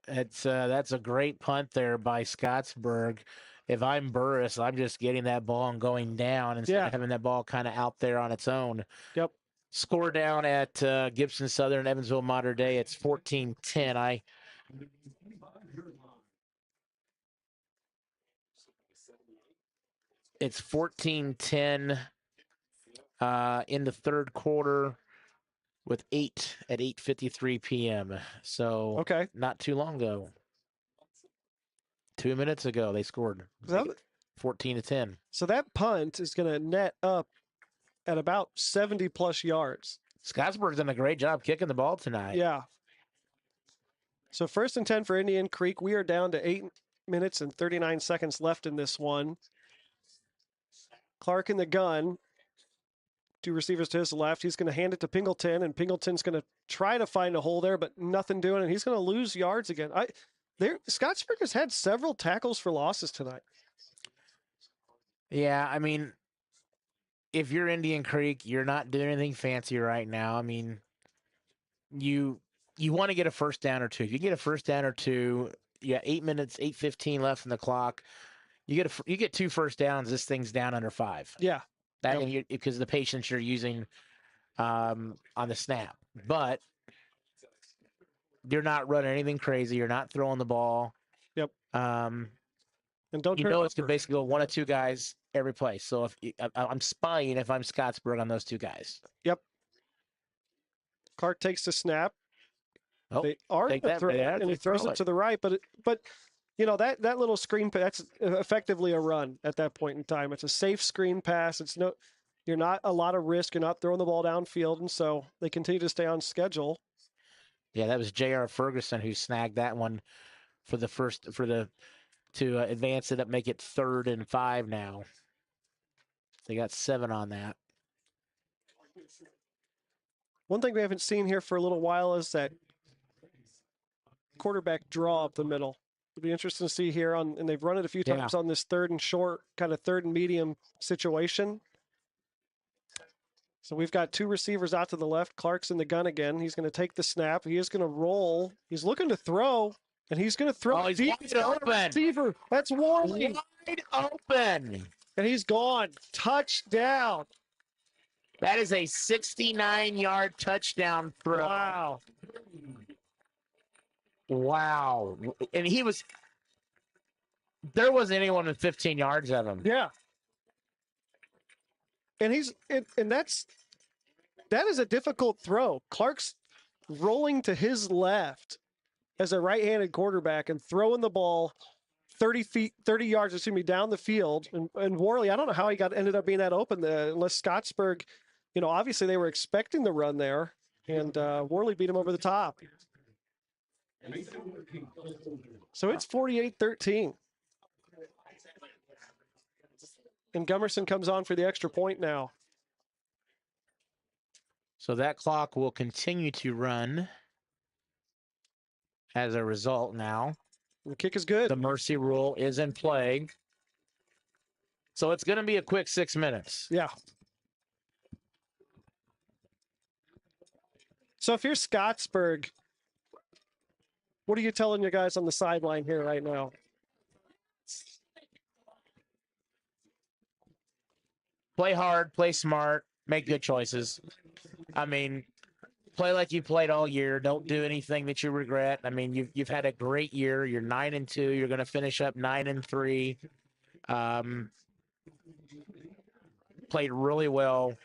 a great punt there by Scottsburg. If I'm Burris, I'm just getting that ball and going down instead of having that ball kind of out there on its own. Yep. Score down at Gibson Southern, Evansville, Mater Dei. It's 14-10. It's 14-10 in the 3rd quarter with 8:53 p.m. So not too long ago. 2 minutes ago, they scored. 14-10. So that punt is going to net up at about 70+ yards. Scottsburg's done a great job kicking the ball tonight. Yeah. So 1st and 10 for Indian Creek. We are down to 8 minutes and 39 seconds left in this one. Clark in the gun. 2 receivers to his left. He's going to hand it to Pingleton, and Pingleton's going to try to find a hole there, but nothing doing, and he's going to lose yards again. Scottsburg has had several tackles for losses tonight. Yeah, I mean, if you're Indian Creek, you're not doing anything fancy right now. I mean, you want to get a first down or two. If you get a first down or two, 8 minutes, 8:15 left in the clock. You get 2 first downs. This thing's down under 5. Yeah, because the patience you're using on the snap, but you're not running anything crazy. You're not throwing the ball. Yep. And don't it's basically go 1 or 2 guys every play. So if I'm spying, if I'm Scottsburg, on those 2 guys. Yep. Clark takes the snap. Oh, they are and he throws it to the right, but that little screen pass, that's effectively a run at that point in time. It's a safe screen pass. You're not a lot of risk. You're not throwing the ball downfield, and so they continue to stay on schedule. Yeah, that was J.R. Ferguson who snagged that one to advance it up, make it 3rd and 5 now. They got 7 on that. One thing we haven't seen here for a little while is that quarterback draw up the middle. It'll be interesting to see here and they've run it a few times on this 3rd and short, kind of 3rd and medium situation. So we've got 2 receivers out to the left. Clark's in the gun again. He's going to take the snap. He is going to roll. He's looking to throw, and he's going to throw. Oh, he's wide open. Receiver. That's Warley. Wide open. And he's gone. Touchdown. That is a 69-yard touchdown throw. Wow. And there wasn't anyone with 15 yards of him. Yeah. And that is a difficult throw. Clark's rolling to his left as a right-handed quarterback and throwing the ball 30 yards, down the field. And Warley, I don't know how he ended up being that open, unless Scottsburg, obviously they were expecting the run there, and Warley beat him over the top. So it's 48-13. And Gummerson comes on for the extra point now. So that clock will continue to run as a result now. The kick is good. The mercy rule is in play. So it's going to be a quick 6 minutes. Yeah. So if you're Scottsburg, what are you telling your guys on the sideline here right now? Play hard, play smart, make good choices. I mean, play like you played all year. Don't do anything that you regret. I mean, you've had a great year. You're 9-2. You're going to finish up 9-3. Played really well.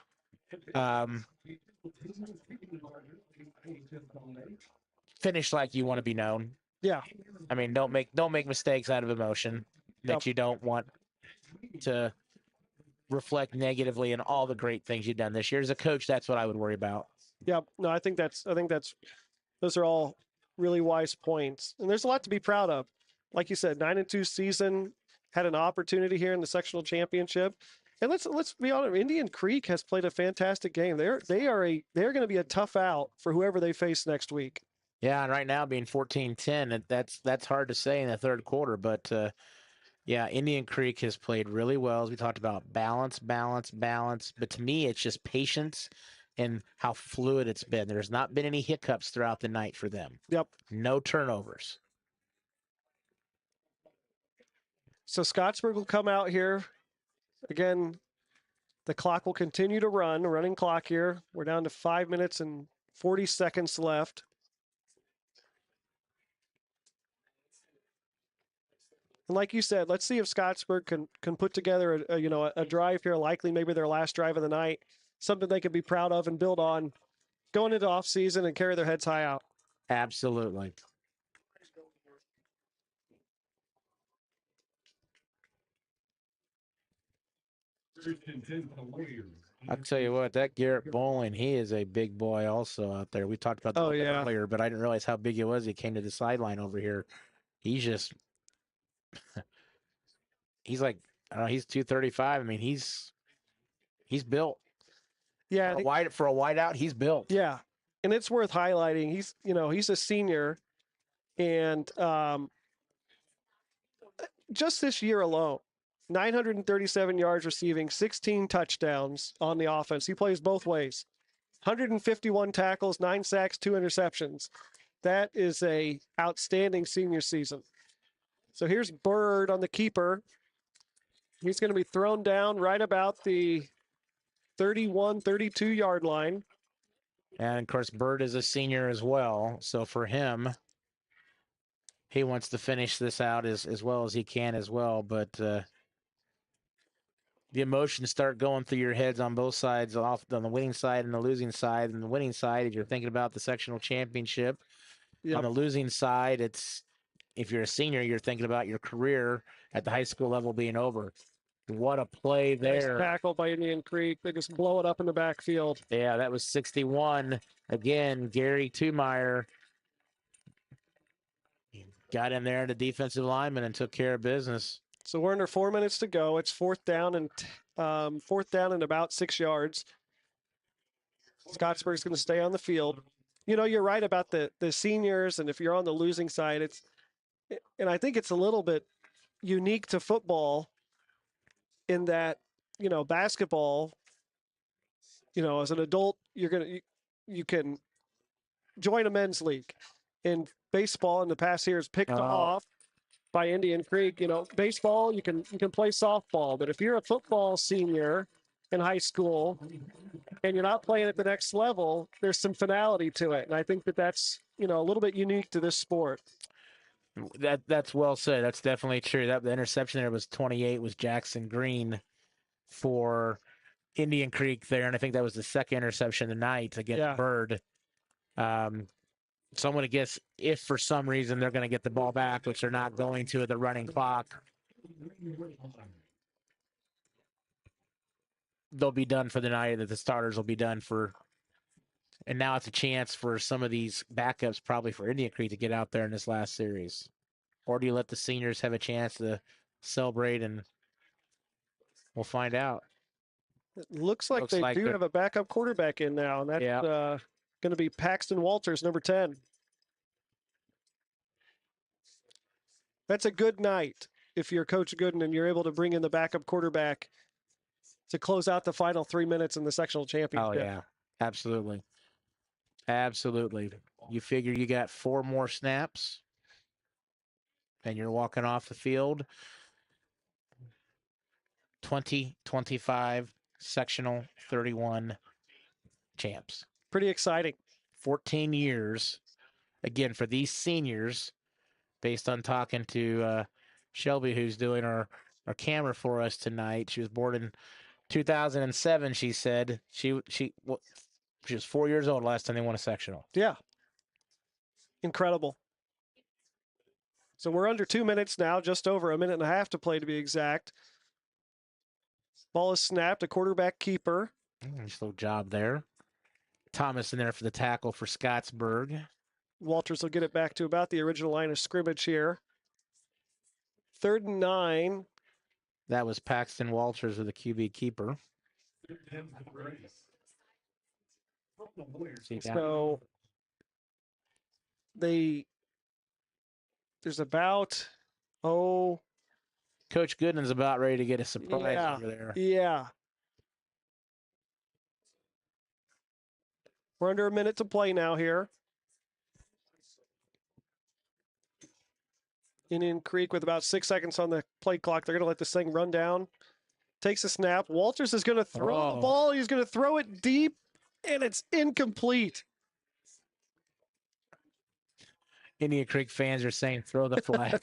Finish like you want to be known. Yeah. I mean, don't make mistakes out of emotion that you don't want to reflect negatively in all the great things you've done this year. As a coach, that's what I would worry about. Yeah, no, I think those are all really wise points. And there's a lot to be proud of. Like you said, 9-2 season, had an opportunity here in the sectional championship. And let's be honest, Indian Creek has played a fantastic game. They're going to be a tough out for whoever they face next week. Yeah, and right now being 14-10, that's hard to say in the 3rd quarter, but yeah, Indian Creek has played really well. As we talked about, balance. But to me, it's just patience and how fluid it's been. There's not been any hiccups throughout the night for them. Yep. No turnovers. So Scottsburg will come out here. Again, the clock will continue to run, a running clock here. We're down to 5 minutes and 40 seconds left. And like you said, let's see if Scottsburg can put together a drive here, likely maybe their last drive of the night, something they can be proud of and build on going into off season and carry their heads high out. Absolutely. I'll tell you what, that Garrett Bowling, he is a big boy also out there. We talked about that earlier, but I didn't realize how big it was. He came to the sideline over here. He's like, I don't know, he's 235. I mean, he's built. Yeah. For a wideout, he's built. Yeah. And it's worth highlighting. He's a senior, and just this year alone, 937 yards receiving, 16 touchdowns on the offense. He plays both ways. 151 tackles, 9 sacks, 2 interceptions. That is a outstanding senior season. So here's Bird on the keeper. He's going to be thrown down right about the 31, 32-yard line. And, of course, Bird is a senior as well. So for him, he wants to finish this out as well as he can as well. But the emotions start going through your heads on both sides, on the winning side and the losing side. And the winning side, if you're thinking about the sectional championship. Yep. On the losing side, if you're a senior, you're thinking about your career at the high school level being over. What a play there. Nice tackle by Indian Creek. They just blow it up in the backfield. Yeah, that was 61. Again, Gary Tumeyer got in there, the defensive lineman, and took care of business. So we're under 4 minutes to go. It's fourth down and about 6 yards. Scottsburg's going to stay on the field. You're right about the seniors, and if you're on the losing side, and I think it's a little bit unique to football in that, basketball, as an adult, you can join a men's league. In baseball, in the past years, picked off by Indian Creek. Baseball, you can play softball, but if you're a football senior in high school and you're not playing at the next level, there's some finality to it. And I think that's, a little bit unique to this sport. That's well said. That's definitely true. The interception there was 28, was Jackson Green for Indian Creek there. And I think that was the second interception of the night against Bird. So I'm going to guess if for some reason they're going to get the ball back, which they're not going to at the running clock, they'll be done for the night, that the starters will be done for. And now it's a chance for some of these backups, probably for Indian Creek, to get out there in this last series. Or do you let the seniors have a chance to celebrate, and we'll find out. It looks like they do have a backup quarterback in now, and that's going to be Paxton Walters, number 10. That's a good night if you're Coach Gooden and you're able to bring in the backup quarterback to close out the final 3 minutes in the sectional championship. Oh, yeah, absolutely. Absolutely. You figure you got 4 more snaps and you're walking off the field. 20-25 sectional 31 champs. Pretty exciting. 14 years. Again, for these seniors, based on talking to Shelby, who's doing our camera for us tonight. She was born in 2007, she said. She was 4 years old last time they won a sectional. Yeah. Incredible. So we're under 2 minutes now, just over a minute and a half to play to be exact. Ball is snapped, a quarterback keeper. Nice little job there. Thomas in there for the tackle for Scottsburg. Walters will get it back to about the original line of scrimmage here. 3rd and 9. That was Paxton Walters with the QB keeper. So there's about, Coach Gooden's about ready to get a surprise over there. Yeah. We're under a minute to play now here. Indian Creek with about 6 seconds on the play clock. They're going to let this thing run down. Takes a snap. Walters is going to throw the ball. He's going to throw it deep, and it's incomplete. Indian Creek fans are saying throw the flag.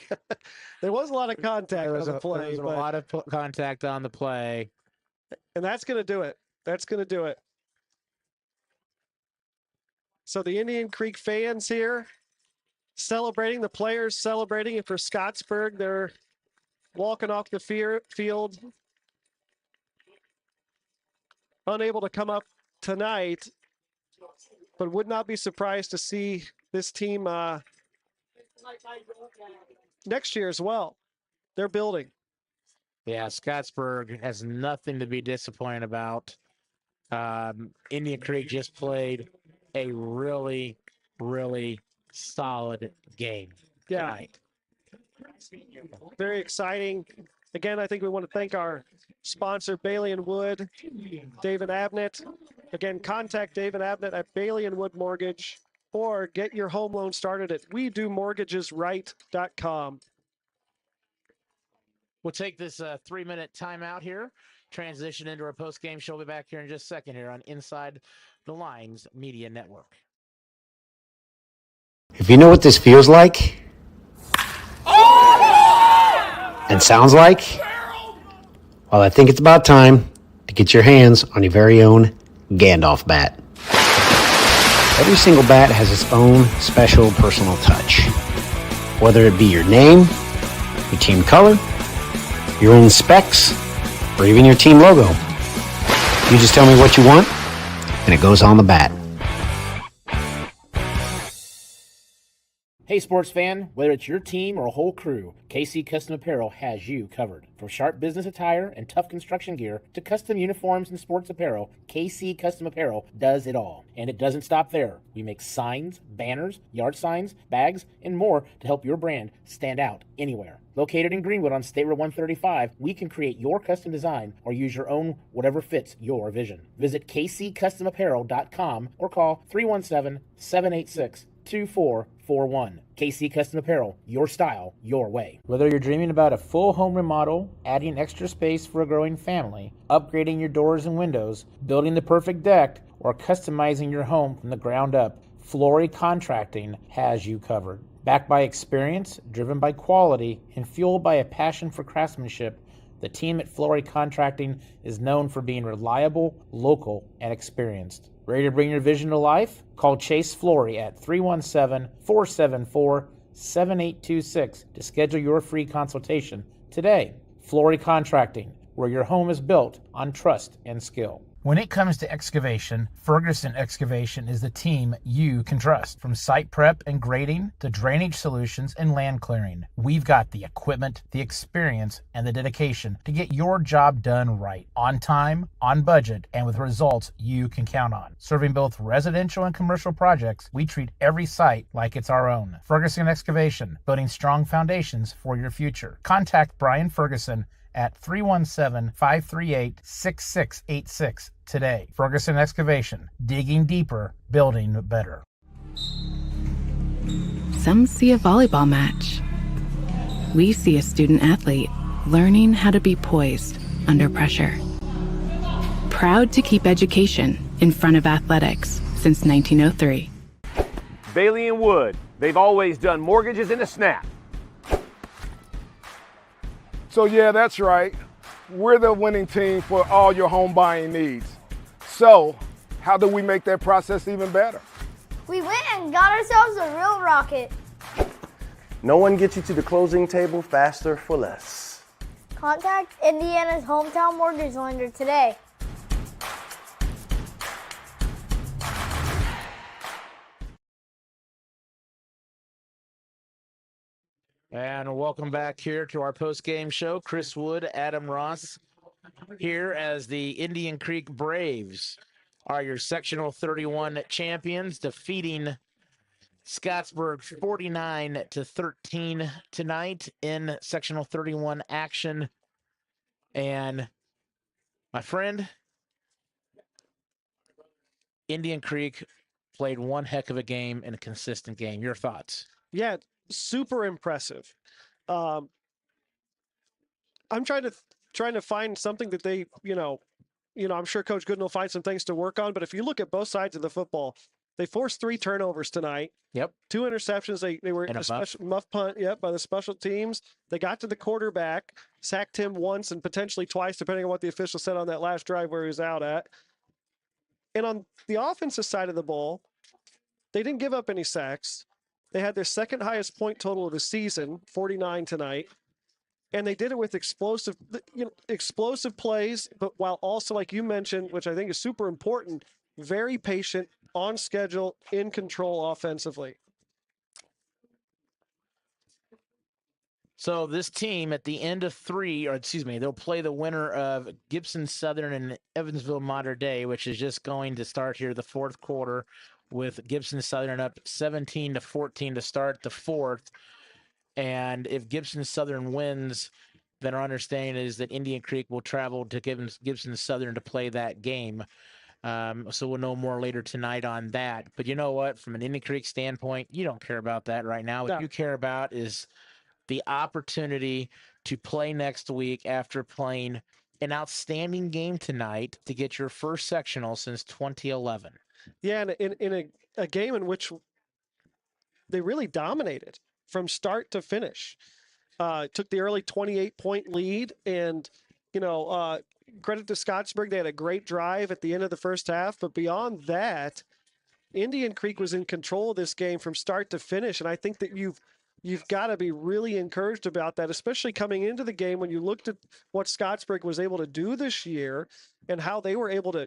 There was a lot of contact on the play. There was a lot of contact on the play. And that's going to do it. That's going to do it. So the Indian Creek fans here celebrating, the players celebrating it for Scottsburg. They're walking off the field. unable to come up tonight, but would not be surprised to see this team next year as well. They're building. Yeah, Scottsburg has nothing to be disappointed about. Indian Creek just played a really, really solid game tonight. Very exciting. Again, I think we want to thank our sponsor, Bailey & Wood, David Abnett. Again, contact David Abnett at Bailey & Wood Mortgage or get your home loan started at WeDoMortgagesRight.com. We'll take this 3-minute timeout here, transition into our post-game show. We'll be back here in just a second here on Inside the Lines Media Network. If you know what this feels like and sounds like, well, I think it's about time to get your hands on your very own Gandalf bat. Every single bat has its own special personal touch. Whether it be your name, your team color, your own specs, or even your team logo. You just tell me what you want, and it goes on the bat. Hey sports fan, whether it's your team or a whole crew, KC Custom Apparel has you covered. From sharp business attire and tough construction gear to custom uniforms and sports apparel, KC Custom Apparel does it all. And it doesn't stop there. We make signs, banners, yard signs, bags, and more to help your brand stand out anywhere. Located in Greenwood on State Road 135, we can create your custom design or use your own, whatever fits your vision. Visit kccustomapparel.com or call 317-786-2441. KC Custom Apparel, your style, your way. Whether you're dreaming about a full home remodel, adding extra space for a growing family, upgrading your doors and windows, building the perfect deck, or customizing your home from the ground up, Flory Contracting has you covered. Backed by experience, driven by quality, and fueled by a passion for craftsmanship, the team at Flory Contracting is known for being reliable, local, and experienced. Ready to bring your vision to life? Call Chase Flory at 317-474-7826 to schedule your free consultation today. Flory Contracting, where your home is built on trust and skill. When it comes to excavation, Ferguson Excavation is the team you can trust. From site prep and grading to drainage solutions and land clearing, we've got the equipment, the experience, and the dedication to get your job done right, on time, on budget, and with results you can count on. Serving both residential and commercial projects, we treat every site like it's our own. Ferguson Excavation, building strong foundations for your future. Contact Brian Ferguson at 317-538-6686 today. Ferguson Excavation, digging deeper, building better. Some see a volleyball match. We see a student athlete learning how to be poised under pressure. Proud to keep education in front of athletics since 1903. Bailey & Wood, they've always done mortgages in a snap. So yeah, that's right. We're the winning team for all your home buying needs. So how do we make that process even better? We went and got ourselves a real rocket. No one gets you to the closing table faster for less. Contact Indiana's hometown mortgage lender today. And welcome back here to our post-game show. Chris Wood, Adam Ross here as the Indian Creek Braves are your Sectional 31 champions, defeating Scottsburg 49-13 tonight in Sectional 31 action. And my friend, Indian Creek played one heck of a game and a consistent game. Your thoughts? Yeah, super impressive. I'm trying to find something that they, I'm sure Coach Gooden will find some things to work on. But if you look at both sides of the football, they forced 3 turnovers tonight. Yep. 2 interceptions. They were a special muff punt. Yep, by the special teams. They got to the quarterback, sacked him once and potentially twice, depending on what the official said on that last drive where he was out at. And on the offensive side of the ball, they didn't give up any sacks. They had their second highest point total of the season, 49 tonight. and they did it with explosive plays, but while also, like you mentioned, which I think is super important, very patient, on schedule, in control offensively. So this team at the end of they'll play the winner of Gibson Southern and Evansville Mater Dei, which is just going to start here the fourth quarter with Gibson Southern up 17-14 to start the fourth. And if Gibson Southern wins, then our understanding is that Indian Creek will travel to Gibson Southern to play that game. So we'll know more later tonight on that. But you know what? From an Indian Creek standpoint, you don't care about that right now. What you care about is the opportunity to play next week after playing an outstanding game tonight to get your first sectional since 2011. Yeah, and in a game in which they really dominated from start to finish. Took the early 28-point lead, and credit to Scottsburg, they had a great drive at the end of the first half. But beyond that, Indian Creek was in control of this game from start to finish, and I think that you've got to be really encouraged about that, especially coming into the game when you looked at what Scottsburg was able to do this year and how they were able to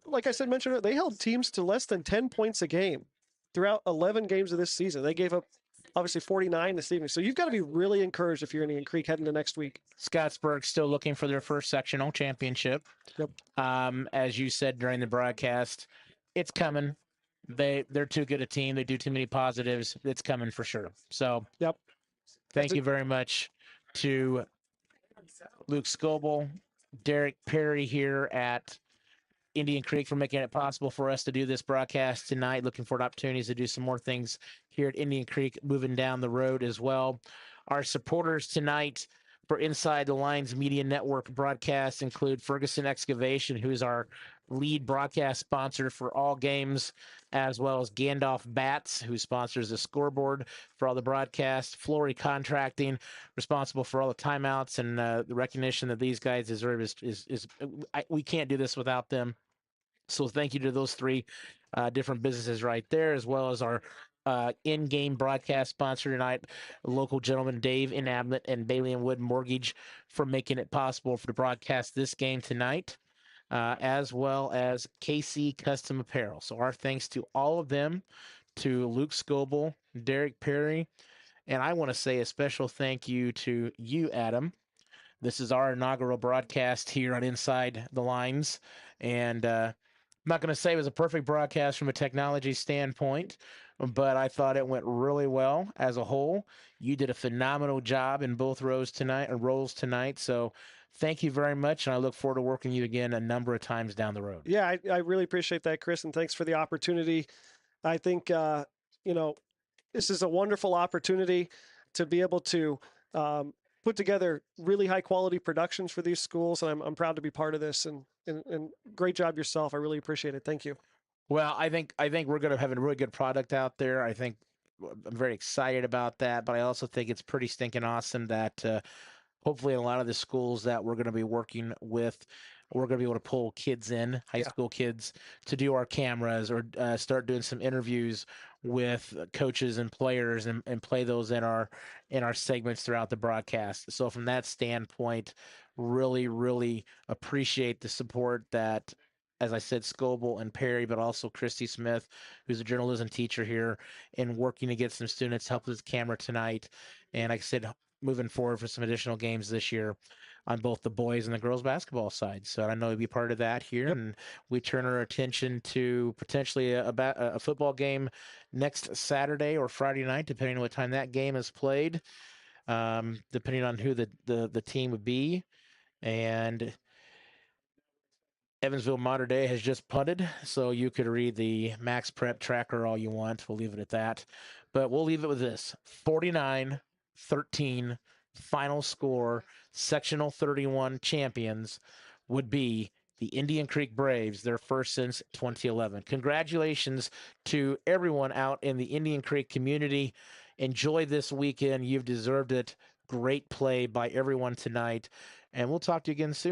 like I mentioned earlier, they held teams to less than 10 points a game throughout 11 games of this season. They gave up obviously 49 this evening. So you've got to be really encouraged if you're Indian Creek heading to next week. Scottsburg still looking for their first sectional championship. Yep. As you said during the broadcast, it's coming. They're too good a team. They do too many positives. It's coming for sure. So yep. Thank you very much to Luke Scoble, Derek Perry here at Indian Creek for making it possible for us to do this broadcast tonight. Looking forward to opportunities to do some more things here at Indian Creek moving down the road as well. Our supporters tonight for Inside the Lines Media Network broadcasts include Ferguson Excavation, who's our lead broadcast sponsor for all games, as well as Gandalf Bats, who sponsors the scoreboard for all the broadcasts. Flory Contracting, responsible for all the timeouts and the recognition that these guys deserve. We can't do this without them. So thank you to those three different businesses right there, as well as our in-game broadcast sponsor tonight, local gentleman Dave in Ablett and Bailey and Wood Mortgage, for making it possible to broadcast this game tonight, as well as KC Custom Apparel. So our thanks to all of them, to Luke Scoble, Derek Perry, and I want to say a special thank you to you, Adam. This is our inaugural broadcast here on Inside the Lines, and I'm not going to say it was a perfect broadcast from a technology standpoint, but I thought it went really well as a whole. You did a phenomenal job in both roles tonight. So thank you very much, and I look forward to working with you again a number of times down the road. Yeah, I really appreciate that, Chris, and thanks for the opportunity. I think, this is a wonderful opportunity to be able to put together really high-quality productions for these schools, and I'm proud to be part of this, and great job yourself. I really appreciate it. Thank you. Well, I think we're going to have a really good product out there. I think I'm very excited about that, but I also think it's pretty stinking awesome that hopefully a lot of the schools that we're going to be working with, we're going to be able to pull kids in, high school kids, to do our cameras or start doing some interviews with coaches and players and play those in our segments throughout the broadcast. So from that standpoint, really, really appreciate the support that, as I said, Scoble and Perry, but also Christy Smith, who's a journalism teacher here, in working to get some students help with the camera tonight. And like I said, moving forward for some additional games this year on both the boys and the girls basketball side. So I know we'll be part of that here. Yep. And we turn our attention to potentially a football game next Saturday or Friday night, depending on what time that game is played, depending on who the team would be. And Evansville Mater Dei has just punted, so you could read the Max Prep tracker all you want. We'll leave it at that. But we'll leave it with this. 49-13 final score. Sectional 31 champions would be the Indian Creek Braves, their first since 2011. Congratulations to everyone out in the Indian Creek community. Enjoy this weekend. You've deserved it. Great play by everyone tonight. And we'll talk to you again soon.